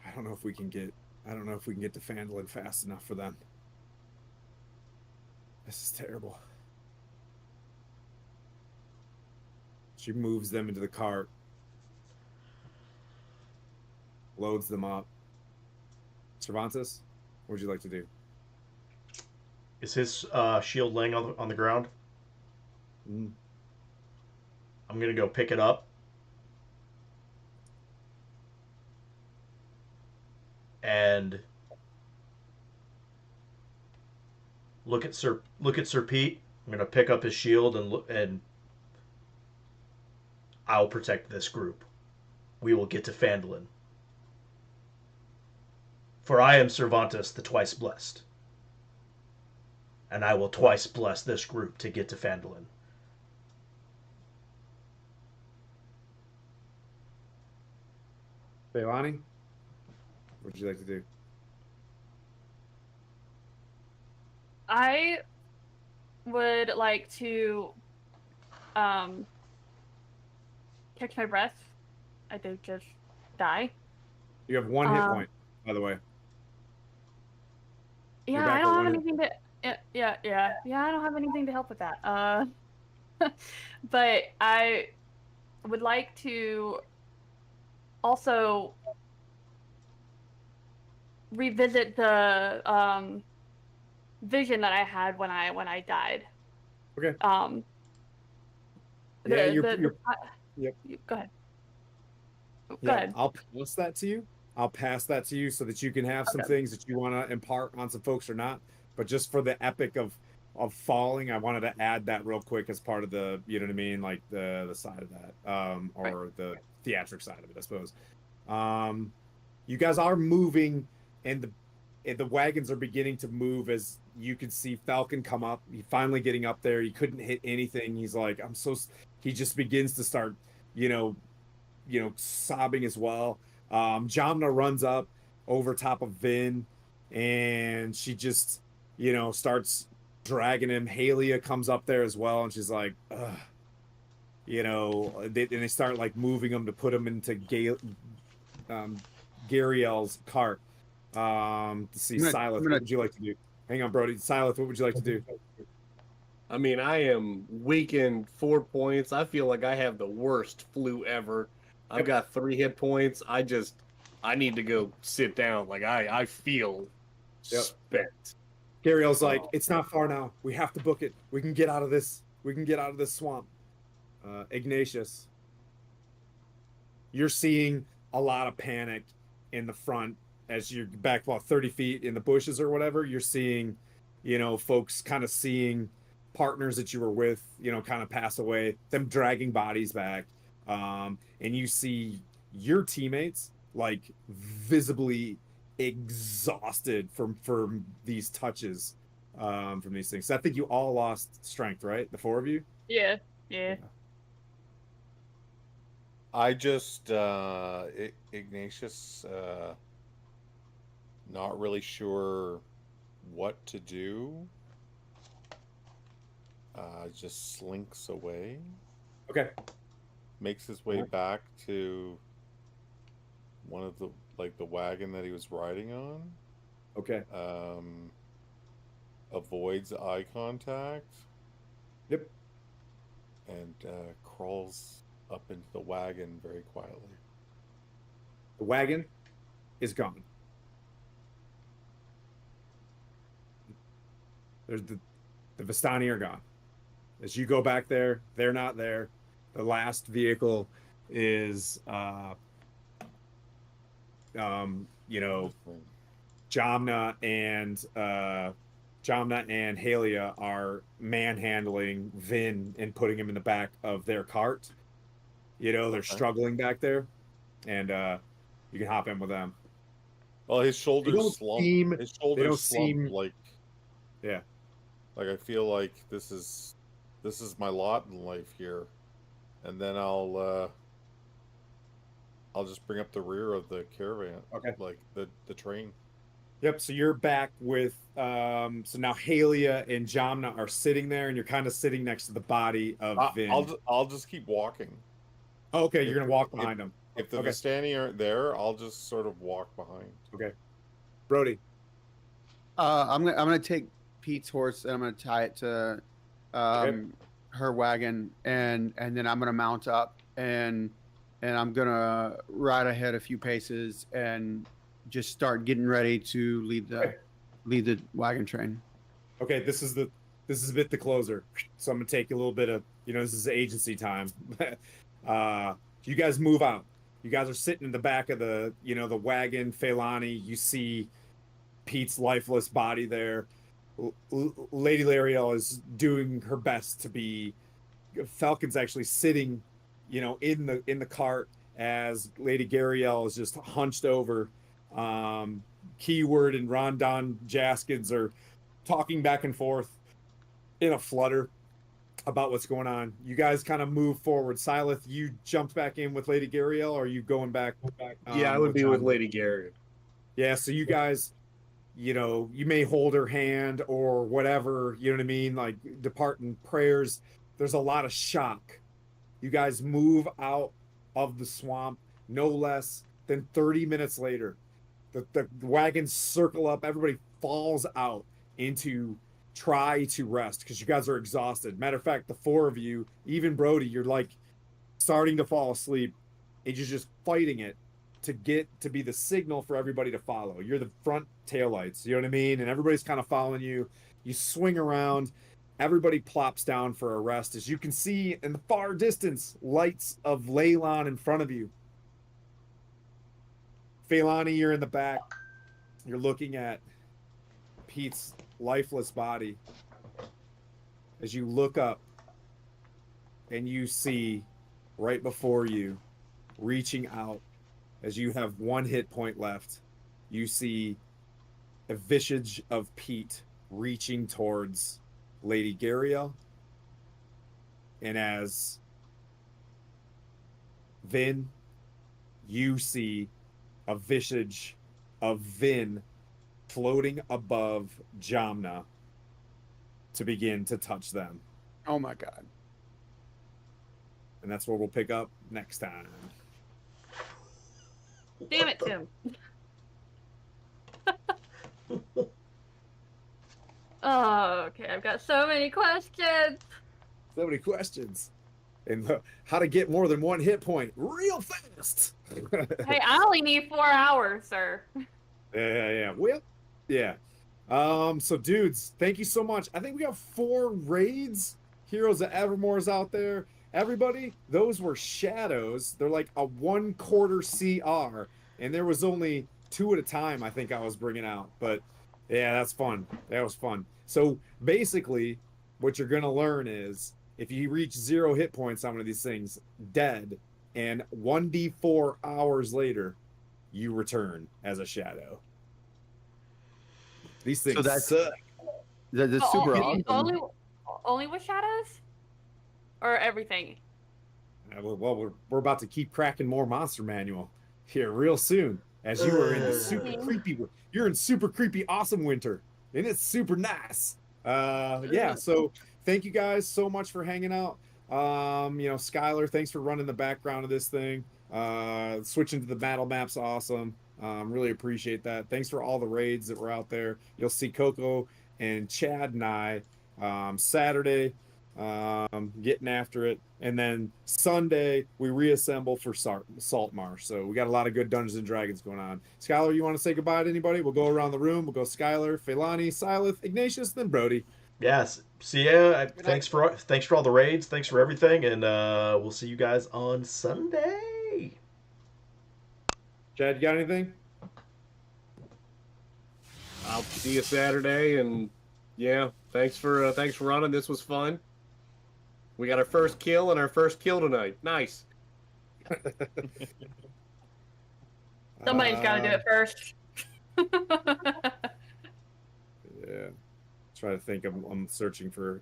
I don't know if we can get to Phandalin fast enough for them. This is terrible. She moves them into the cart, loads them up. Cervantes, what would you like to do? Is his shield laying on the ground? Mm. I'm gonna go pick it up and look at Sir Pete. I'm gonna pick up his shield and I'll protect this group. We will get to Phandalin. For I am Cervantes the Twice Blessed. And I will twice bless this group to get to Phandalin. Phandalin, what would you like to do? I would like to catch my breath. I did just die. You have one hit point, by the way. Yeah, I don't have anything to. Yeah. I don't have anything to help with that. But I would like to also revisit the vision that I had when I died. Okay. Yeah, The yep. go ahead. Go Yeah, ahead. I'll pass that to you. I'll pass that to you so that you can have some Okay. things that you want to impart on some folks or not. But just for the epic of falling, I wanted to add that real quick as part of the, you know what I mean, like the side of that, or the theatric side of it, I suppose. You guys are moving, and the wagons are beginning to move as you can see Falcon come up. He finally getting up there. He couldn't hit anything. He's like, he just begins to start, you know, sobbing as well. Jamna runs up over top of Vin, and she just, starts dragging him. Halia comes up there as well, and she's like, ugh. And they start like moving him to put him into Gariel's cart. To see Silas. What would you like to do? Hang on, Brody. Silas, what would you like to do? I mean, I am weakened 4 points. I feel like I have the worst flu ever. I've got 3 hit points. I need to go sit down. Like I feel spent. Gariel's like, it's not far now. We have to book it. We can get out of this. We can get out of this swamp. Ignatius, you're seeing a lot of panic in the front as you're back about 30 feet in the bushes or whatever. You're seeing, folks kind of seeing partners that you were with, kind of pass away, them dragging bodies back. And you see your teammates like visibly exhausted from these touches, from these things. So I think you all lost strength, right? The 4 of you? Yeah. I just Ignatius, not really sure what to do. Just slinks away. Okay. Makes his way back to one of the wagon that he was riding on. Okay. Avoids eye contact. Yep. And crawls up into the wagon very quietly. The wagon is gone. There's the Vistani are gone. As you go back there, they're not there. The last vehicle is Jamna and Halia are manhandling Vin and putting him in the back of their cart. They're struggling back there, and you can hop in with them. Well, his shoulders slump. His shoulders slump like, yeah. Like I feel like this is my lot in life here, and then I'll just bring up the rear of the caravan. Okay. Like the train. Yep. So you're back with so now Halia and Jamna are sitting there, and you're kind of sitting next to the body of Vin. I'll just keep walking. Oh, okay, you're gonna walk behind them. If the Vistani aren't there, I'll just sort of walk behind. Okay. Brody. I'm gonna take Pete's horse and I'm gonna tie it to her wagon, and then I'm gonna mount up and I'm gonna ride ahead a few paces and just start getting ready to lead the wagon train. Okay, this is a bit the closer. So I'm gonna take a little bit of this is agency time. You guys move out. You guys are sitting in the back of the the wagon. Phandalin, you see Pete's lifeless body there. Lady Lariel is doing her best to be. Falcon's actually sitting, in the cart as Lady Gariel is just hunched over. Keyword and Rondon Jaskins are talking back and forth in a flutter about what's going on. You guys kind of move forward. Silas, you jumped back in with Lady Gariel, or are you going back? I would be with Lady Gariel. Yeah, so you guys, you may hold her hand or whatever, you know what I mean? Like depart in prayers. There's a lot of shock. You guys move out of the swamp no less than 30 minutes later. The wagons circle up. Everybody falls out into try to rest because you guys are exhausted. Matter of fact, the four of you, even Brody, you're like starting to fall asleep, and you're just fighting it to get to be the signal for everybody to follow. You're the front taillights, you know what I mean? And everybody's kind of following you. You swing around, everybody plops down for a rest. As you can see in the far distance, lights of Leylon in front of you. Phandalin, you're in the back. You're looking at Pete's lifeless body. As you look up and you see right before you, reaching out, as you have 1 hit point left, you see a visage of Pete reaching towards Lady Gariel. And as Vin, you see a visage of Vin floating above Jamna to begin to touch them. Oh my God. And that's where we'll pick up next time. Damn it, Tim. Oh, okay. I've got so many questions. So many questions. And how to get more than 1 hit point real fast. Hey, I only need 4 hours, sir. Yeah. Well, yeah. So dudes, thank you so much. I think we have 4 raids. Heroes of Evermore's out there. Everybody, those were shadows. They're like a 1/4 CR, and there was only 2 at a time I think I was bringing out. But yeah, that's fun. That was fun. So basically, what you're gonna learn is if you reach 0 hit points on one of these things, dead, and 1d4 hours later, you return as a shadow. These things So that's suck. that's super awesome. Only with shadows? Or everything? Well, we're about to keep cracking more Monster Manual here real soon. As you are in the you're in super creepy, awesome winter, and it's super nice. Yeah. So thank you guys so much for hanging out. Skylar, thanks for running the background of this thing. Switching to the battle map's awesome. Really appreciate that. Thanks for all the raids that were out there. You'll see Coco and Chad and I Saturday getting after it, and then Sunday we reassemble for Salt Marsh. So we got a lot of good Dungeons and Dragons going on. Skylar, you want to say goodbye to anybody? We'll go around the room. We'll go Skylar, Phandalin, Silith, Ignatius, then Brody. Yes. See ya. Thanks for all the raids. Thanks for everything, and we'll see you guys on Sunday. Chad, you got anything? I'll see you Saturday, and yeah, thanks for running. This was fun. We got our first kill tonight. Nice. Somebody's got to do it first. Yeah. Try to think. I'm searching for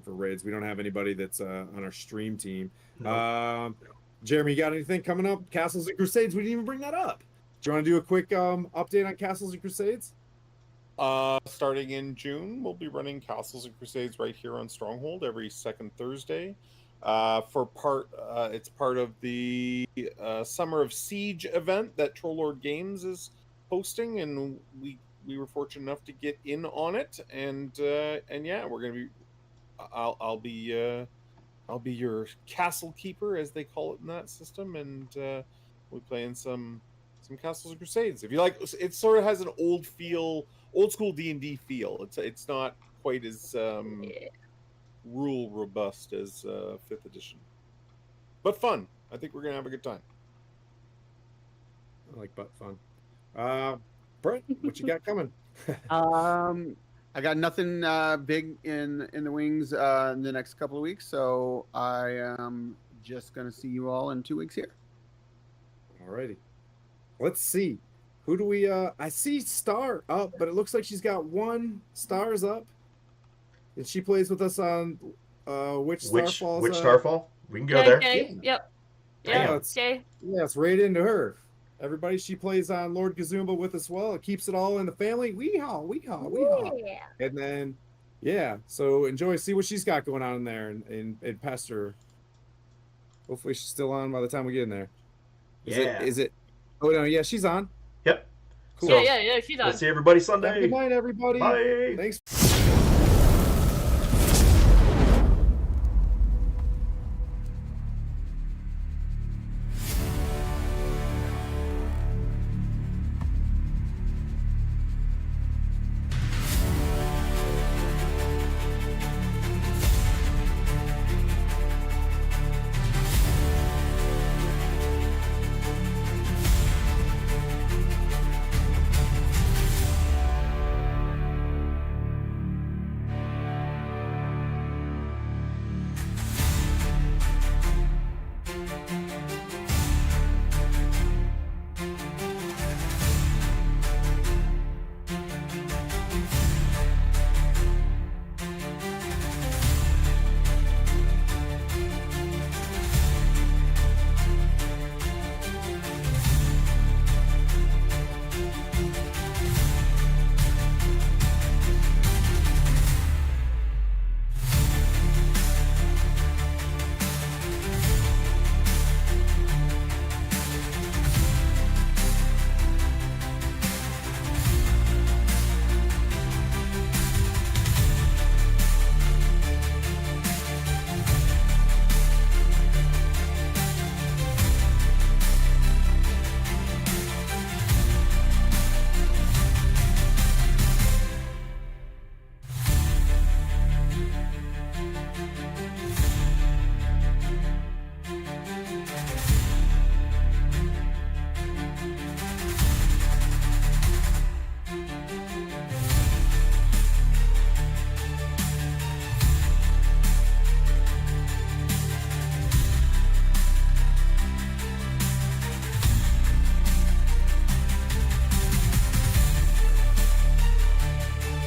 raids. We don't have anybody that's on our stream team. No. Jeremy, you got anything coming up? Castles and Crusades. We didn't even bring that up. Do you want to do a quick update on Castles and Crusades? Starting in June, we'll be running Castles and Crusades right here on Stronghold every second Thursday. It's part of the Summer of Siege event that Troll Lord Games is hosting, and we were fortunate enough to get in on it. And yeah, we're gonna be. I'll be your castle keeper, as they call it in that system, and we'll be playing some Castles and Crusades. If you like, it sort of has an old school D&D feel. It's not quite as rule robust as 5th edition, but fun. I think we're gonna have a good time. I like butt fun. Brent, what you got coming? I got nothing big in the wings in the next couple of weeks, so I am just gonna see you all in 2 weeks here. Alrighty. Let's see. Who do we I see Star up, but it looks like she's got 1 stars up. And she plays with us on which Starfall? We can go there. Yep. Yeah, Okay. it's right into her. Everybody, she plays on Lord Kazumba with us well. It keeps it all in the family. Weehaw. Yeah. And then, yeah, so enjoy, see what she's got going on in there, and pester her. Hopefully she's still on by the time we get in there. Is it? Oh, no, yeah, she's on. Yep. So Yeah, she's on. we'll see everybody Sunday. Good night, everybody. Bye. Thanks.